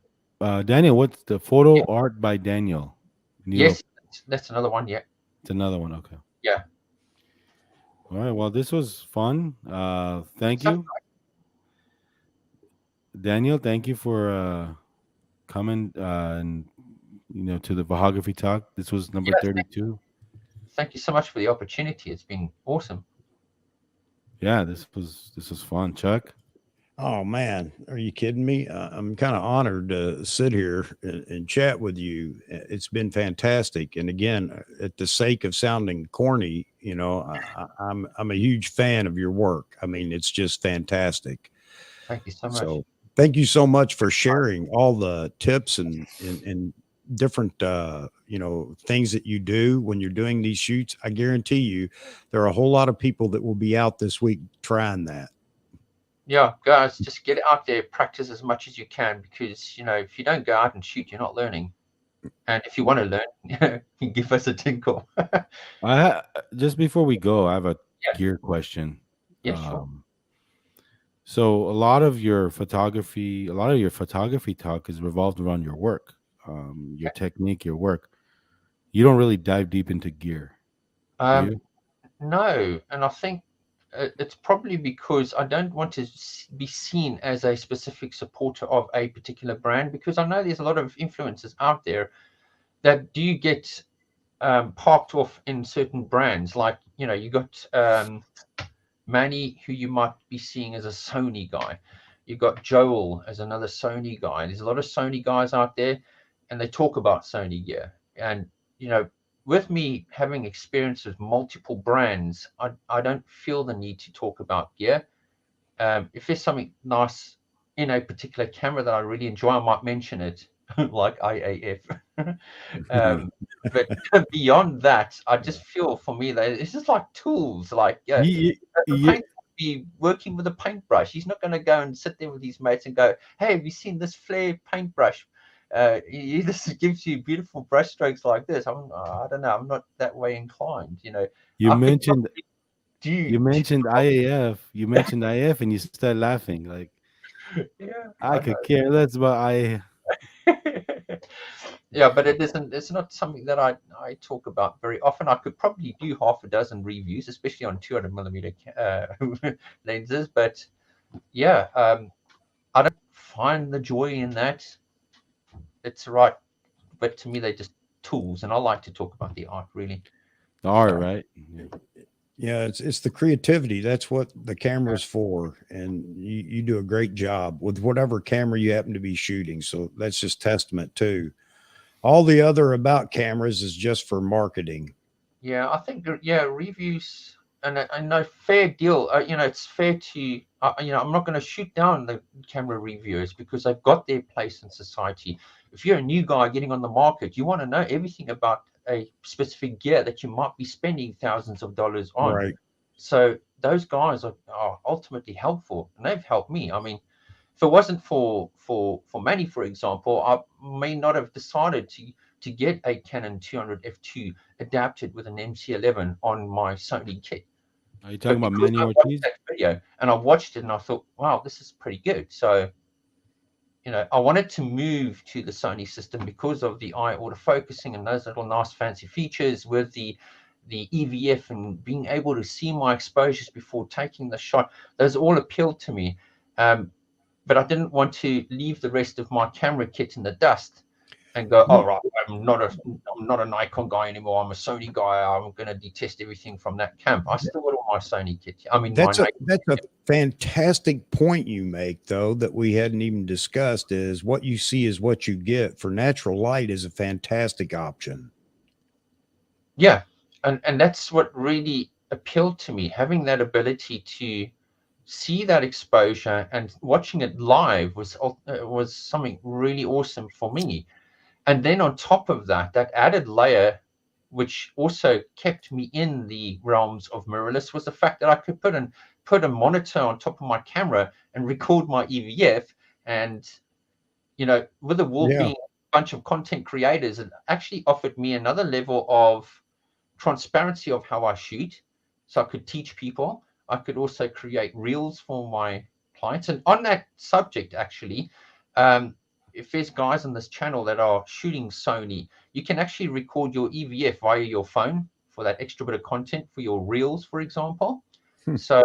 Daniel, what's the photo art by Daniel? Yes, that's another one. Yeah. It's another one. Okay. Yeah. All right. Well, this was fun. Thank you, Daniel. Thank you for coming and to the Vahagraphy Talk. This was number 32. Thank you so much for the opportunity. It's been awesome. Yeah, this was fun, Chuck. Oh man, are you kidding me? I'm kind of honored to sit here and chat with you. It's been fantastic. And again, at the sake of sounding corny, I'm a huge fan of your work. I mean, it's just fantastic. Thank you so much. So thank you so much for sharing all the tips and different things that you do when you're doing these shoots. I guarantee you there are a whole lot of people that will be out this week trying that. Yeah, guys, just get out there, practice as much as you can, because if you don't go out and shoot, you're not learning. And if you want to learn, give us a tinkle. Just before we go, I have a Yeah. gear question. Yeah, sure. So a lot of your photography talk is revolved around your work, your technique, your work. You don't really dive deep into gear, do Um, you? no, and I think it's probably because I don't want to be seen as a specific supporter of a particular brand, because I know there's a lot of influencers out there that do get parked off in certain brands. Like, you got Manny, who you might be seeing as a Sony guy. You got Joel as another Sony guy. There's a lot of Sony guys out there, and they talk about Sony gear. And with me having experience with multiple brands, I don't feel the need to talk about gear. If there's something nice in a particular camera that I really enjoy, I might mention it, like IAF. But beyond that, I just feel for me that it's just like tools. Like, You, a you, painter would be working with a paintbrush. He's not going to go and sit there with his mates and go, "Hey, have you seen this flare paintbrush? This gives you beautiful brush strokes like this." I don't know. I'm not that way inclined. you I could mentioned probably do. you mentioned IAF. You mentioned IAF, and you start laughing. Like Yeah, I I could care less about IAF. know. Yeah, but it isn't. It's not something that I talk about very often. I could probably do half a dozen reviews, especially on 200mm lenses. But yeah, I don't find the joy in that. It's right, but to me they're just tools, and I like to talk about the art really. All So right. Yeah. Yeah, it's the creativity. That's what the camera's for, and you do a great job with whatever camera you happen to be shooting. So that's just testament to all the other about cameras is just for marketing. yeah, I think reviews, and I know fair deal. It's fair to I'm not going to shoot down the camera reviewers because they've got their place in society. If you're a new guy getting on the market, you want to know everything about a specific gear that you might be spending thousands of dollars on. Right. So those guys are ultimately helpful, and they've helped me. I mean, if it wasn't for Manny, for example, I may not have decided to get a Canon 200 f2 adapted with an MC11 on my Sony kit. Are you talking But about because Manny I watched Ortiz? that video and I watched it and I thought, wow, this is pretty good. So I wanted to move to the Sony system because of the eye autofocusing and those little nice fancy features with the EVF and being able to see my exposures before taking the shot. Those all appealed to me. But I didn't want to leave the rest of my camera kit in the dust and go, "Oh, right, I'm not a Nikon guy anymore. I'm a Sony guy. I'm going to detest everything from that camp." I still got all my Sony kit. I mean, my Nikon That's a kit. fantastic point you make, though, that we hadn't even discussed. Is what you see is what you get. For natural light is a fantastic option. Yeah, and that's what really appealed to me. Having that ability to see that exposure and watching it live was something really awesome for me. And then on top of that, that added layer, which also kept me in the realms of mirrorless, was the fact that I could put a monitor on top of my camera and record my EVF. And with the world Yeah. being a bunch of content creators, it actually offered me another level of transparency of how I shoot. So I could teach people. I could also create reels for my clients. And on that subject, actually, if there's guys on this channel that are shooting Sony, you can actually record your EVF via your phone for that extra bit of content for your reels, for example. So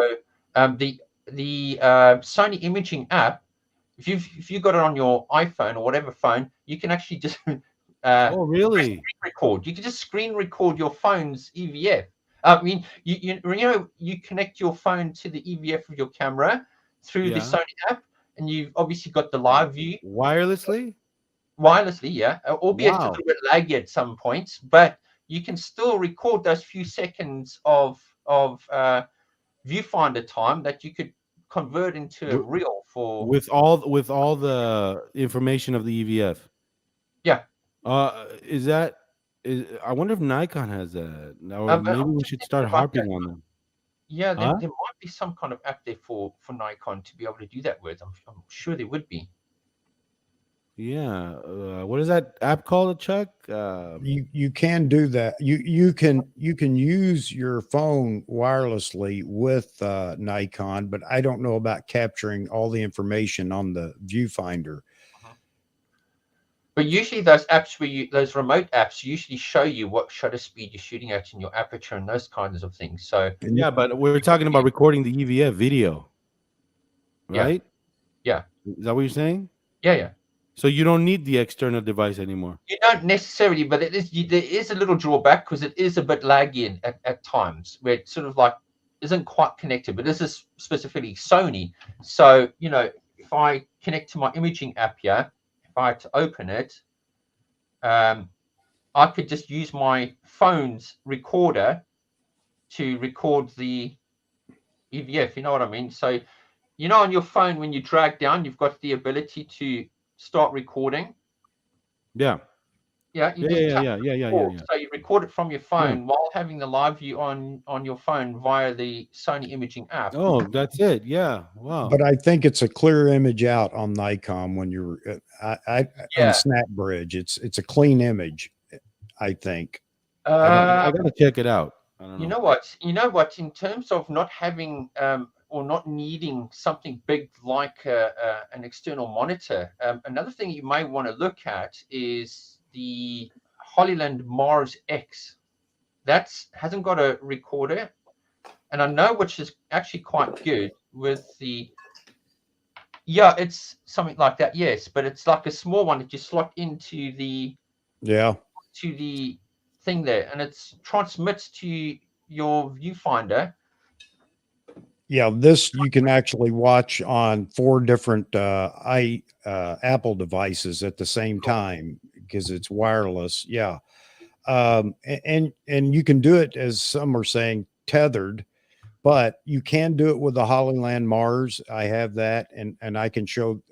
the Sony imaging app, if you got it on your iPhone or whatever phone, you can actually just Oh, really? record. You can just screen record your phone's EVF. I mean, you connect your phone to the EVF of your camera through the Yeah. Sony app, and you've obviously got the live view Wirelessly? wirelessly, yeah, albeit a Wow. little bit laggy at some points, but you can still record those few seconds of viewfinder time that you could convert into a W- reel for. with all the information of the EVF. Yeah. Is that is I wonder if Nikon has that, or I'm maybe we just should thinking start about that. harping on them. Yeah, there Huh? might be some kind of app there for Nikon to be able to do that with. I'm sure there would be. Yeah. What is that app called, Chuck? You can do that. You can use your phone wirelessly with Nikon, but I don't know about capturing all the information on the viewfinder. But usually those apps those remote apps usually show you what shutter speed you're shooting at in your aperture and those kinds of things. So And Yeah, but we're talking about recording the EVF video, yeah, right? yeah, Is that what you're saying? yeah. So you don't need the external device anymore. You don't necessarily, but there is a little drawback because it is a bit laggy at times where it sort of like isn't quite connected. But this is specifically Sony. So, if I connect to my imaging app here, if I had to open it, I could just use my phone's recorder to record the EVF. You know what I mean? So, on your phone, when you drag down, you've got the ability to start recording. Yeah. Yeah, you Yeah, just yeah, tap yeah, yeah, yeah, yeah, record. yeah. So you record it from your Yeah. phone while having the live view on your phone via the Sony imaging app. Oh, that's it. Yeah. Wow. but I think it's a clear image out on Nikon when you're on Yeah. SnapBridge. It's a clean image, I think. I gotta check it out. I don't You know. know what? In terms of not having or not needing something big like an external monitor, another thing you may want to look at is the Hollyland Mars X. That hasn't got a recorder, and I know which is actually quite good with the. Yeah, it's something like that. Yes, but it's like a small one that you slot into the thing there, and it transmits to your viewfinder. Yeah, this you can actually watch on 4 different Apple devices at the same time because it's wireless. Yeah. And you can do it, as some are saying, tethered, but you can do it with the Hollyland Mars. I have that, and I can show.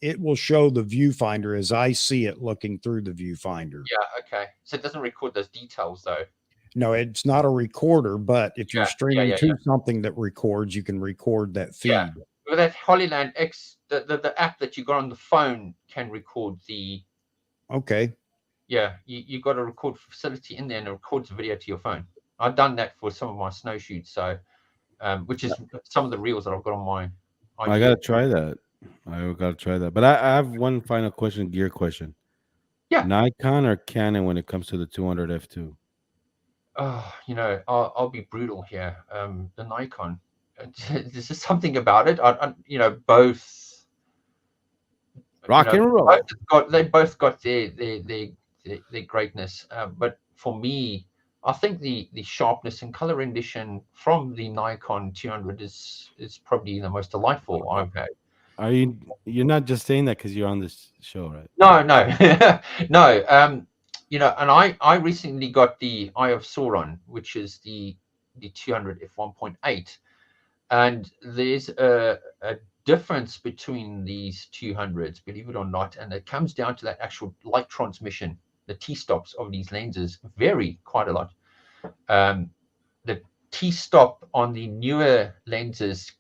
It will show the viewfinder as I see it looking through the viewfinder. Yeah, okay. So it doesn't record those details though. No, it's not a recorder, but if you're Yeah, streaming yeah. to something that records, you can record that feed. Yeah. With that Hollyland X, the app that you got on the phone can record the. Okay. Yeah, you got a record facility in there and it records the video to your phone. I've done that for some of my snow shoots, so which is some of the reels that I've got on my. I gotta try that. I gotta try that. But I have one final question, gear question. Yeah. Nikon or Canon when it comes to the 200 f2? Oh, I'll be brutal here. The Nikon. There's just something about it. Both. Rock and roll. They both got their greatness. But for me, I think the sharpness and color rendition from the Nikon 200 is probably the most delightful I've had. You're not just saying that because you're on this show, right? No, no. And I recently got the Eye of Sauron, which is the 200 f1.8, and there's a difference between these 200s, believe it or not, and it comes down to that actual light transmission. The t-stops of these lenses vary quite a lot. The t-stop on the newer lenses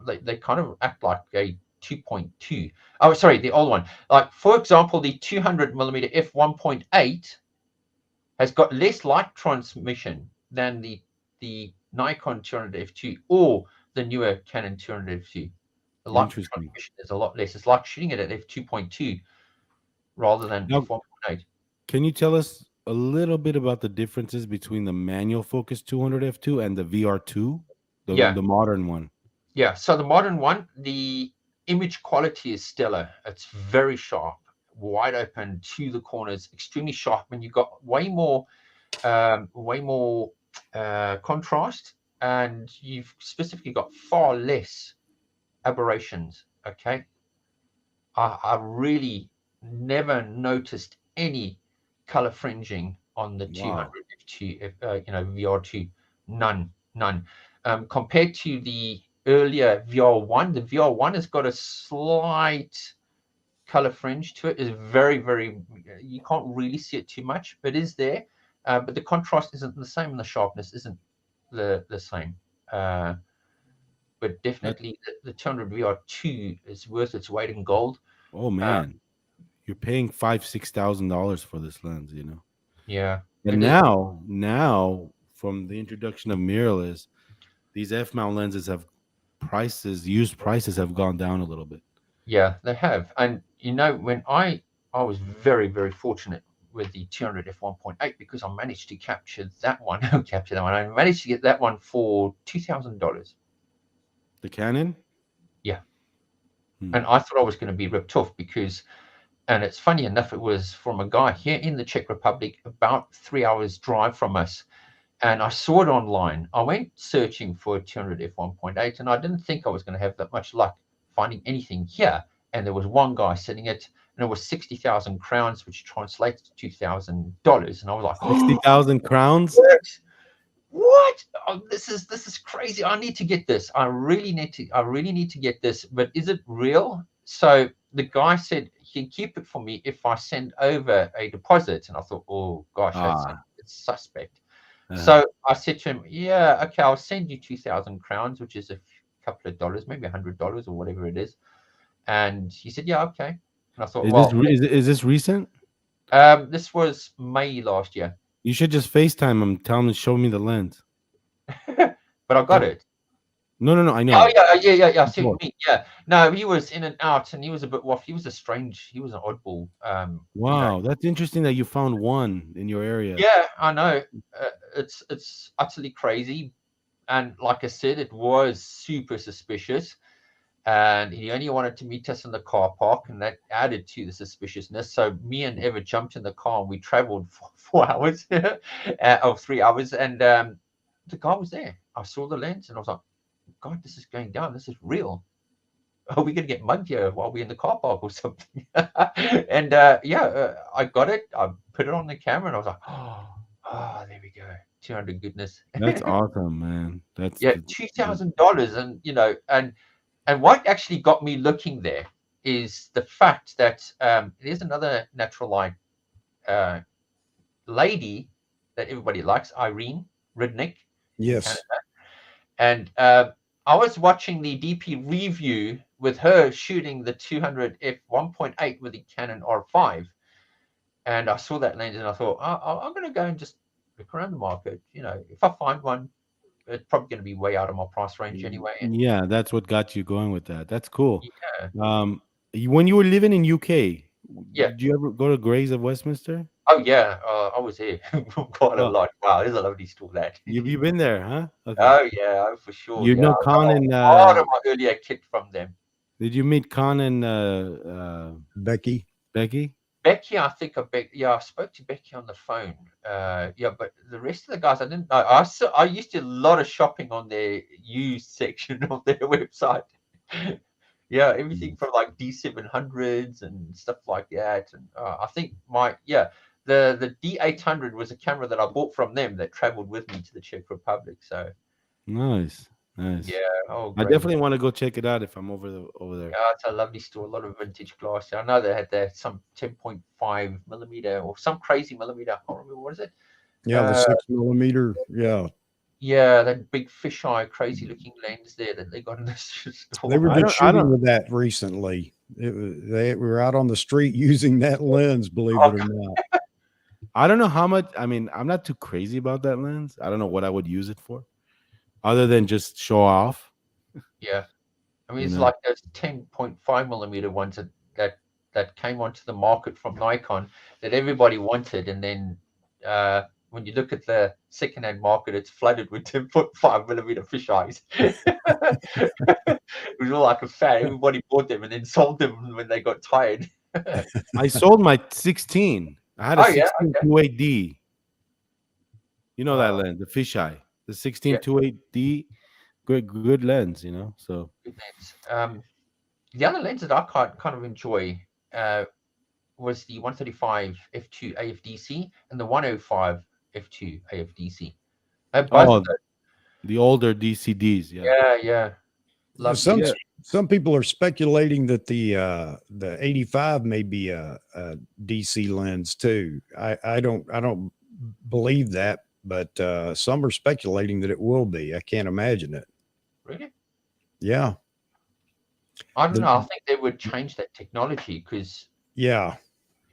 they kind of act like a 2.2. Oh, sorry, the old one. Like, for example, the 200mm f1.8 has got less light transmission than the Nikon 200 f2 or the newer Canon 200 f2. The light transmission is a lot less. It's like shooting it at f2.2 rather than f1.8. Can you tell us a little bit about the differences between the manual focus 200 f2 and the VR2, the modern one? Yeah, so the modern one, the image quality is stellar. It's very sharp, wide open to the corners, extremely sharp, and you've got way more contrast, and you've specifically got far less aberrations. Okay, I really never noticed any color fringing on the 200 f2, VR2, none. Compared to the earlier VR1, the VR1 has got a slight color fringe to it. Is very, very, you can't really see it too much, but it is there. But the contrast isn't the same and the sharpness isn't the same. But definitely the 200 VR2 is worth its weight in gold. Oh man. you're paying $5,000-$6,000 for this lens, you know. Yeah. And It is. now from the introduction of mirrorless, these f-mount lenses used prices have gone down a little bit. Yeah, they have. And you know, when I was very, very fortunate with the 200 f1.8 because I managed to capture that one. Capture that one. I managed to get that one for $2,000. The Canon? Yeah. Hmm. And I thought I was going to be ripped off because, and it's funny enough, it was from a guy here in the Czech Republic, about 3 hours drive from us. And I saw it online. I went searching for a 200 f1.8, and I didn't think I was going to have that much luck finding anything here. And there was one guy selling it, and it was 60,000 crowns, which translates to $2,000. And I was like, 60,000 crowns? What? Oh, this is crazy. I need to get this. I really need to get this. But is it real? So the guy said he can keep it for me if I send over a deposit. And I thought, oh gosh, it's suspect. So I said to him, yeah, okay, I'll send you 2,000 crowns, which is a couple of dollars, maybe $100 or whatever it is. And he said, yeah, okay. And I thought, is this recent? This was May last year. You should just FaceTime him, tell him to show me the lens. But I got it. No, I know. Oh yeah. I see what you mean. Yeah. No, he was in and out, and he was a bit off. He was an oddball. Wow, that's interesting that you found one in your area. Yeah, I know. It's utterly crazy, and like I said, it was super suspicious. And he only wanted to meet us in the car park, and that added to the suspiciousness. So me and Eva jumped in the car, and we traveled for 4 hours, or 3 hours, and the guy was there. I saw the lens, and I was like, God, this is going down. This is real. Are we going to get mugged here while we're in the car park or something? And I got it. I put it on the camera, and I was like, oh, there we go. 200 goodness. That's awesome, man. That's $2,000, and you know, and what actually got me looking there is the fact that there's another natural light lady that everybody likes, Irene Ridnick. Yes. And I was watching the DP review with her shooting the 200 f1.8 with the Canon R5, and I saw that lens and I thought, I'm going to go and just look around the market. You know, if I find one, it's probably going to be way out of my price range anyway. And yeah, that's what got you going with that. That's cool. Yeah. When you were living in UK, yeah, did you ever go to Grays of Westminster? Oh yeah, I was here quite a lot. Wow, there's a lovely store. That you've been there, huh? Okay. Oh yeah, for sure. You know Con and a lot of my earlier kit from them. Did you meet Con and Becky? Becky, I think I spoke to Becky on the phone. But the rest of the guys I didn't know. I used to do a lot of shopping on their used section of their website. Yeah, everything from like D700s and stuff like that. And I think the D800 was a camera that I bought from them that traveled with me to the Czech Republic. So nice. Yeah. Oh, I definitely want to go check it out if I'm over there. Yeah, it's a lovely store. A lot of vintage glass. I know they had some 10.5 millimeter or some crazy millimeter. I can't remember what is it. Yeah, the 6 millimeter. Yeah. Yeah, that big fisheye, crazy looking lens there that they got in this store. They were just shooting with that recently. They were out on the street using that lens, believe it or not. I don't know how much. I mean, I'm not too crazy about that lens. I don't know what I would use it for, other than just show off. Yeah, I mean, it's like those 10.5 millimeter ones that came onto the market from Nikon that everybody wanted, and then when you look at the secondhand market, it's flooded with 10.5 millimeter fisheyes. It was all like a fad. Everybody bought them and then sold them when they got tired. I sold my 16. I had a 16 2.8D. You know that lens, the fisheye, the 16 2.8D, good lens, you know. So good lens. The other lens that I kind of enjoy was the 135 f2 AFDC and the 105 f2 AFDC. The older DCDs, yeah. Some people are speculating that the 85 may be a DC lens too. I don't believe that, but some are speculating that it will be. I can't imagine it. Really? Yeah. I don't know. I think they would change that technology because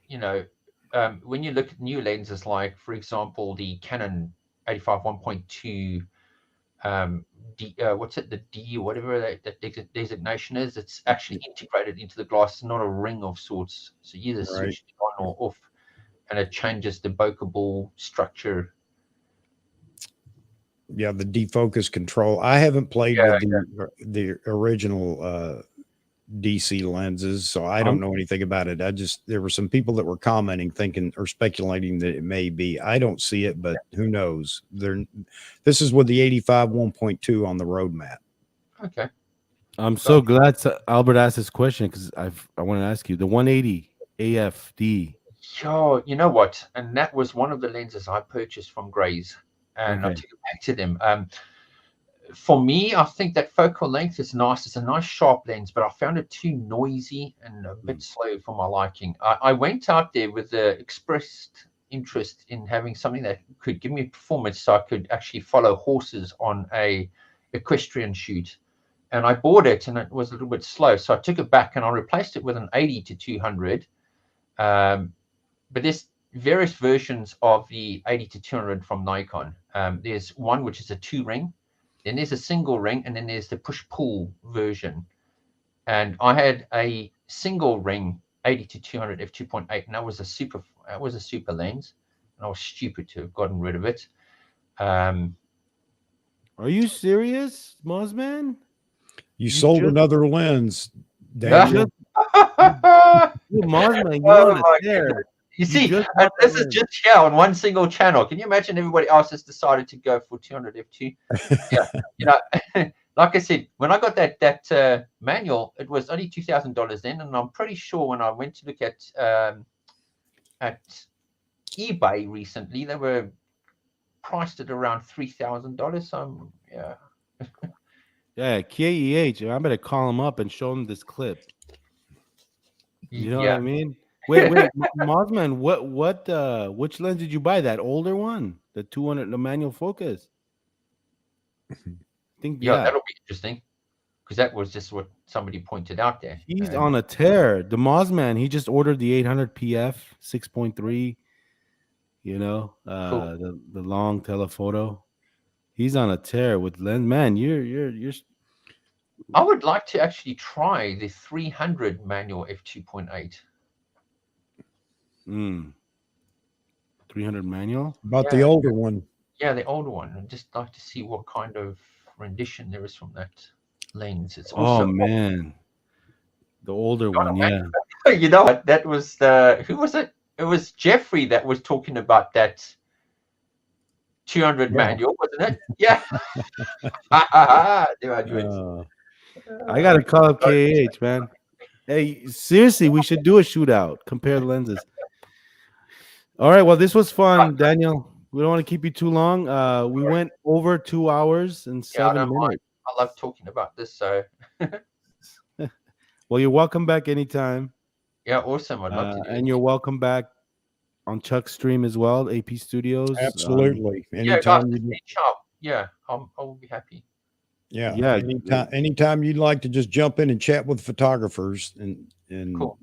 when you look at new lenses, like for example the Canon 85 1.2, what's it, the D, whatever that designation is, it's actually integrated into the glass. It's not a ring of sorts, so you either switch it on or off, and it changes the bokehable structure. Yeah, the defocus control. I haven't played with the original DC lenses, so I don't know anything about it. There were some people that were commenting, thinking or speculating that it may be. I don't see it, but who knows? This is with the 85 1.2 on the roadmap. Okay. I'm so glad Albert asked this question, because I want to ask you the 180 AFD. Sure, you know what? And that was one of the lenses I purchased from Grays, and I took it back to them. For me, I think that focal length is nice. It's a nice sharp lens, but I found it too noisy and a bit slow for my liking. I went out there with the expressed interest in having something that could give me performance, so I could actually follow horses on a equestrian shoot. And I bought it, and it was a little bit slow, so I took it back and I replaced it with an 80 to 200. But there's various versions of the 80 to 200 from Nikon. There's one which is a 2-ring. Then there's a single ring, and then there's the push-pull version. And I had a single ring 80 to 200 f2.8, and that was a super lens. And I was stupid to have gotten rid of it. Are you serious, Mozman? You sold another lens, Daniel. Mozman, you're on a tear. You see, this is just here on one single channel. Can you imagine everybody else has decided to go for 200 f2? Yeah, like I said, when I got that manual, it was only $2,000 then, and I'm pretty sure when I went to look at eBay recently, they were priced at around $3,000. So yeah. Yeah, KEH. I better call him up and show him this clip. You know what I mean? Wait, Mozman, which lens did you buy? That older one, the 200, the manual focus. I think that'll be interesting, because that was just what somebody pointed out there. He's on a tear. The Mozman, he just ordered the 800 PF 6.3. Cool. The long telephoto. He's on a tear with lens. Man, you're. I would like to actually try the 300 manual f2.8. 300 manual? About the older one. Yeah, the older one. I'd just like to see what kind of rendition there is from that lens. It's also man. The older one, yeah. You know what? That was who was it? It was Jeffrey that was talking about that 200 manual, wasn't it? Yeah. There I do it. I gotta call up KH, man. Hey, seriously, we should do a shootout. Compare lenses. All right. Well, this was fun, Daniel. We don't want to keep you too long. We went over 2 hours and 7 minutes. I love talking about this. So, well, you're welcome back anytime. Yeah, awesome. I'd love to do and you're welcome back on Chuck's stream as well, AP Studios. Absolutely. Anytime I will be happy. Yeah. Anytime you'd like to just jump in and chat with photographers, and cool.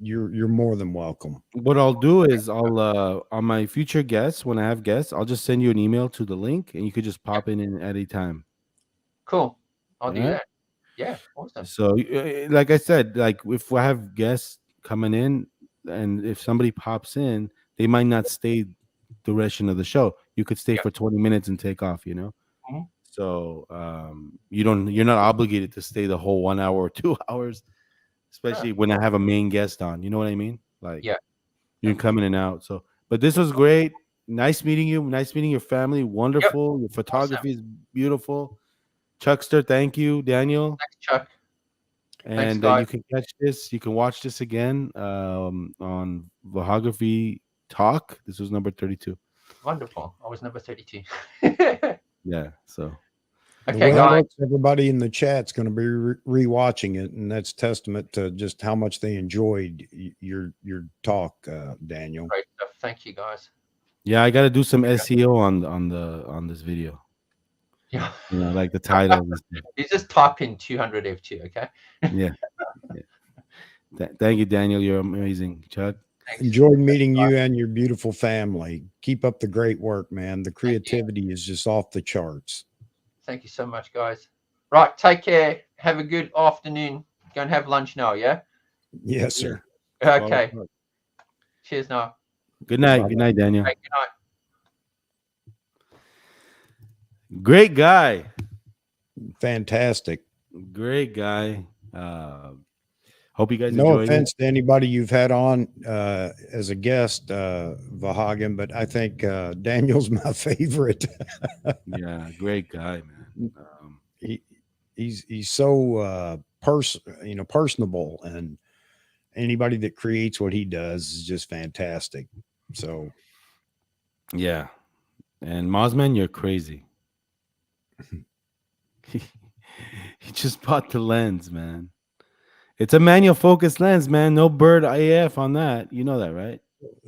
You're more than welcome. What I'll do is I'll on my future guests, when I have guests, I'll just send you an email to the link, and you could just pop in at any time. Cool. I'll do that. Yeah, awesome. So, like I said, like if I have guests coming in, and if somebody pops in, they might not stay the rest of the show. You could stay for 20 minutes and take off, Mm-hmm. So you're not obligated to stay the whole 1 hour or 2 hours, especially when I have a main guest on. You know what I mean? Like, you can come in and out. So, but this was great. Nice meeting you. Nice meeting your family. Wonderful. Yep. Your photography is beautiful. Chuckster, thank you, Daniel. Thanks, Chuck. And you can catch this. You can watch this again on Vahagraphy Talk. This was number 32. Wonderful. I was number 32. Yeah. So. Okay, guys. Everybody in the chat's going to be rewatching it, and that's testament to just how much they enjoyed your talk, Daniel. Great stuff. Thank you, guys. Yeah, I got to do some SEO on this video. Yeah, like the title. You just type in 200 f2, okay? Yeah. Thank you, Daniel. You're amazing, Chuck. Enjoyed meeting you and your beautiful family. Keep up the great work, man. The creativity is just off the charts. Thank you so much, guys. Right, take care. Have a good afternoon. Go and have lunch now, yeah? Yes, sir. Okay. Cheers now. Good night. Bye-bye. Good night, Daniel. Hey, good night. Great guy. Fantastic. Great guy. Hope you guys No enjoyed offense to anybody you've had on as a guest, Vahagan, but I think Daniel's my favorite. it. Yeah, great guy, man. He's so personable, and anybody that creates what he does is just fantastic. So Yeah. And Mosman, you're crazy. He just bought the lens, man. It's a manual focus lens, man. No bird AF on that. You know that, right?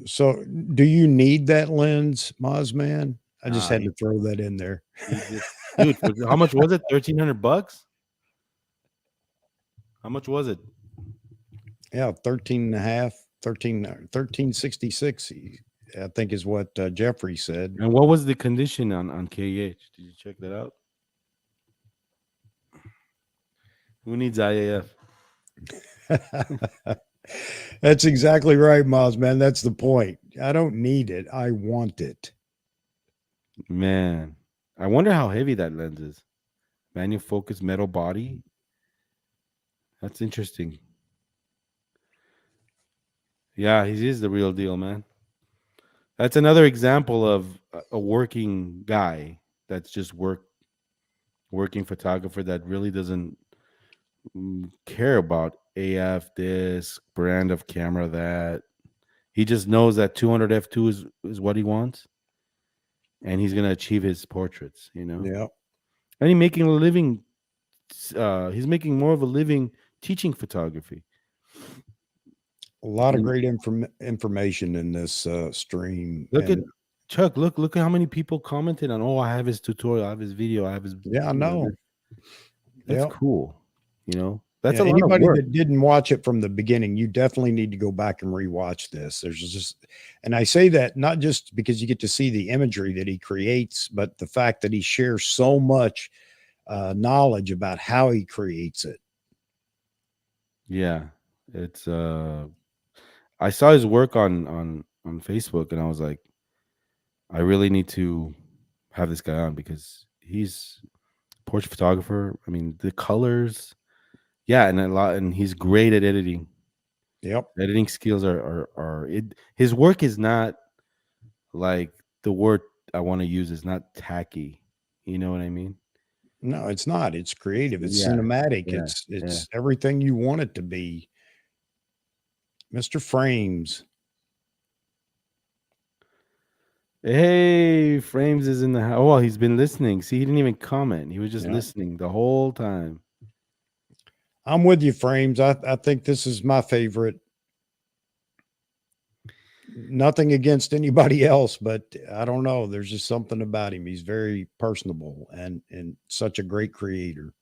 So, do you need that lens, Mozman? I just Nah, had to throw that in there. Dude, how much was it? $1,300? How much was it? Yeah, 13 and a half, 1366, I think is what Jeffrey said. And what was the condition on KH? Did you check that out? Who needs IAF? That's exactly right, Mozman. That's the point. I don't need it. I want it. Man, I wonder how heavy that lens is. Manual focus metal body. That's interesting. Yeah, he is the real deal, man. That's another example of a working guy that's just working photographer that really doesn't care about AF this brand of camera that. He just knows that 200 f2 is what he wants, and he's gonna achieve his portraits. Yeah. And he's making a living. He's making more of a living teaching photography. A lot of great information in this stream. Look at Chuck. Look at how many people commented on. Oh, I have his tutorial. I have his video. I have his. Yeah, I know. That's cool. That's a lot of anybody work. that didn't watch it from the beginning, you definitely need to go back and rewatch this. There's just, and I say that not just because you get to see the imagery that he creates, but the fact that he shares so much knowledge about how he creates it. Yeah, it's. I saw his work on Facebook, and I was like, I really need to have this guy on because he's a portrait photographer. I mean, the colors. Yeah, and he's great at editing. Yep. Editing skills are his work is not like the word I want to use is not tacky. You know what I mean? No, it's not. It's creative. It's Yeah, cinematic. yeah, It's everything you want it to be. Mr. Frames. Hey, Frames is in the house. Oh, well, he's been listening. See, he didn't even comment. He was just listening the whole time. I'm with you, Frames. I think this is my favorite. Nothing against anybody else, but I don't know. There's just something about him. He's very personable and such a great creator.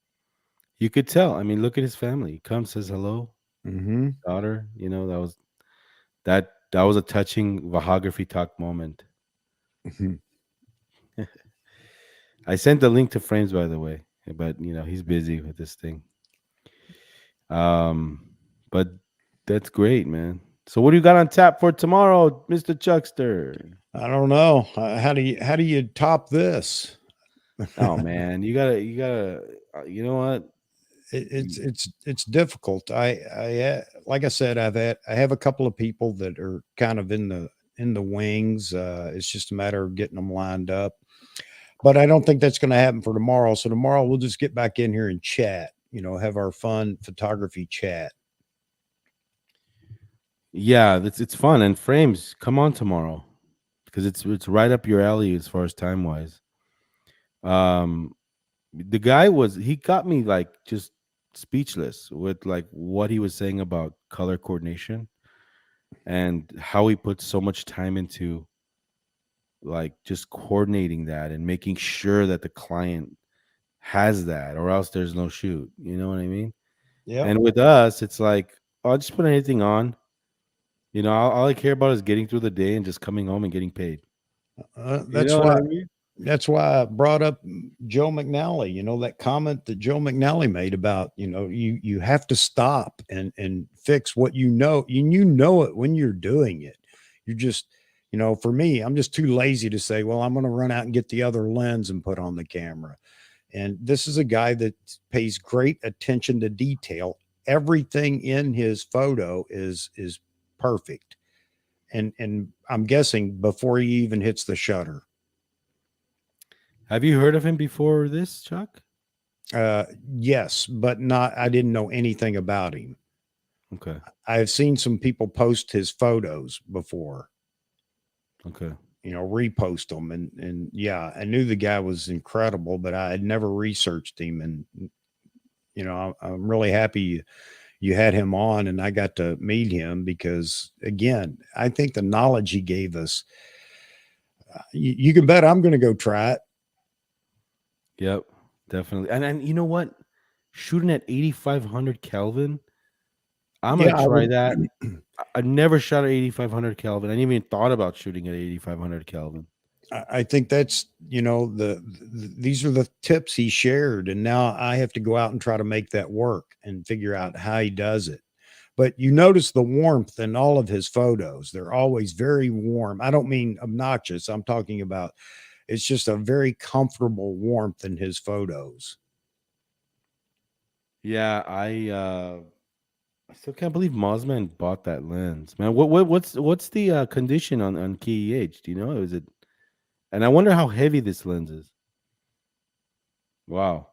You could tell. I mean, look at his family. He comes, says hello. Mm-hmm. Daughter, that was a touching Vahagraphy Talk moment. Mm-hmm. I sent the link to Frames, by the way, but he's busy with this thing. But that's great, man. So what do you got on tap for tomorrow, Mr. Chuckster? I don't know. How do you top this? Oh man, you gotta. You know what? It's difficult. I like I said, I have a couple of people that are kind of in the wings. It's just a matter of getting them lined up. But I don't think that's going to happen for tomorrow. So tomorrow we'll just get back in here and chat. Have our fun photography chat. Yeah, it's fun. And Frames, come on tomorrow because it's right up your alley as far as time wise. The guy he got me like just speechless with like what he was saying about color coordination and how he puts so much time into like just coordinating that and making sure that the client has that or else there's no shoot. You know what I mean? Yeah. And with us, it's like, I'll just put anything on. You know, all I care about is getting through the day and just coming home and getting paid. You That's know what why I mean? that's why I brought up Joe McNally. You know, that comment that Joe McNally made about, you have to stop and fix what you know. You know it when you're doing it. You're just, for me, I'm just too lazy to say, well, I'm going to run out and get the other lens and put on the camera. And this is a guy that pays great attention to detail. Everything in his photo is perfect. And I'm guessing before he even hits the shutter. Have you heard of him before this, Chuck? Yes, but not, I didn't know anything about him. Okay. I've seen some people post his photos before, Okay. repost them. And yeah, I knew the guy was incredible, but I had never researched him. And, I'm really happy you had him on and I got to meet him because, again, I think the knowledge he gave us, you can bet I'm going to go try it. Yep. Definitely. And you know what? Shooting at 8,500 Kelvin, I'm Yeah, gonna I try would. that. I never shot at 8,500 Kelvin. I didn't even thought about shooting at 8,500 Kelvin. I think that's, these are the tips he shared. And now I have to go out and try to make that work and figure out how he does it. But you notice the warmth in all of his photos. They're always very warm. I don't mean obnoxious. I'm talking about it's just a very comfortable warmth in his photos. Yeah, I still can't believe Mosman bought that lens, man. What's the condition on KEH? Do you know? Is it? And I wonder how heavy this lens is. Wow,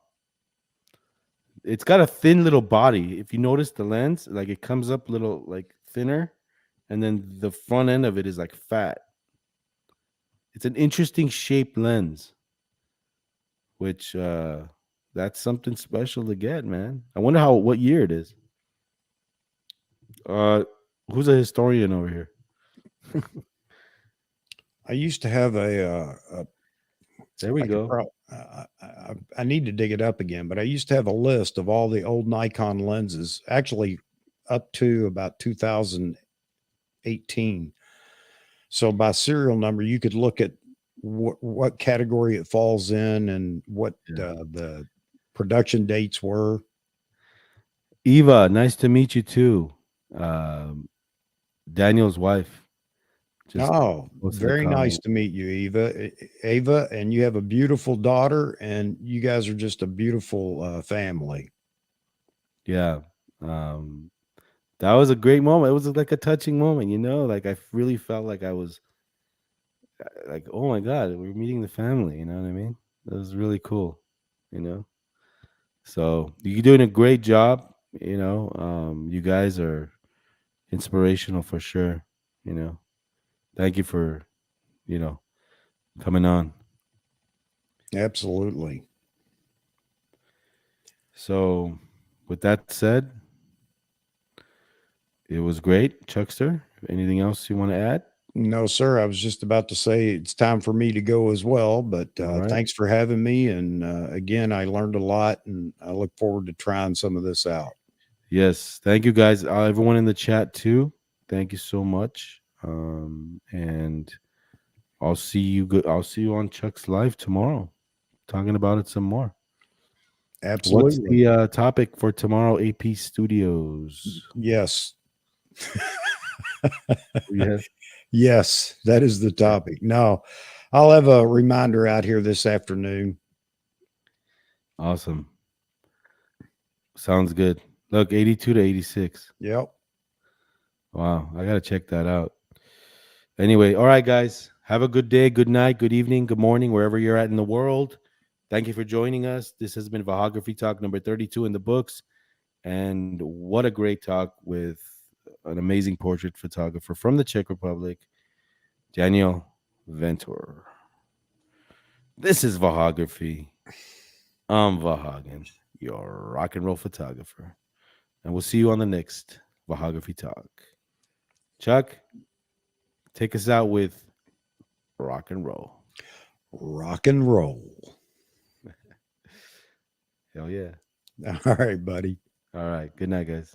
it's got a thin little body. If you notice the lens, like it comes up a little like thinner, and then the front end of it is like fat. It's an interesting shaped lens, which that's something special to get, man. I wonder what year it is. Uh, who's a historian over here? I used to have There we I could go. probably, I need to dig it up again, but I used to have a list of all the old Nikon lenses, actually up to about 2018. So by serial number, you could look at what category it falls in and what Yeah. the production dates were. Eva, nice to meet you too. Um, Daniel's wife just Oh, posted a very nice comment. to meet you, Ava, and you have a beautiful daughter, and you guys are just a beautiful family. Yeah. Um, that was a great moment. It was like a touching moment, you know? Like I really felt like I was like, oh my God, we're meeting the family, you know what I mean? That was really cool, you know? So you're doing a great job, you know. You guys are inspirational for sure, you know. Thank you for, you know, coming on. Absolutely. So with that said, it was great, Chuckster. Anything else you want to add? No, sir. I was just about to say it's time for me to go as well, but All right. thanks for having me. And again, I learned a lot and I look forward to trying some of this out. Yes. Thank you guys. Everyone in the chat too. Thank you so much. And I'll see you I'll see you on Chuck's live tomorrow, talking about it some more. What's Absolutely. the topic for tomorrow, AP Studios? Yes. Yeah. Yes, that is the topic. No, I'll have a reminder out here this afternoon. Awesome. Sounds good. Look, 82 to 86. Yep. Wow. I got to check that out. Anyway, all right, guys. Have a good day, good night, good evening, good morning, wherever you're at in the world. Thank you for joining us. This has been Vahagraphy Talk number 32 in the books. And what a great talk with an amazing portrait photographer from the Czech Republic, Daniel Ventur. This is Vahagraphy. I'm Vahagan, your rock and roll photographer. And we'll see you on the next Vahagraphy Talk. Chuck, take us out with rock and roll. Rock and roll. Hell yeah. All right, buddy. All right. Good night, guys.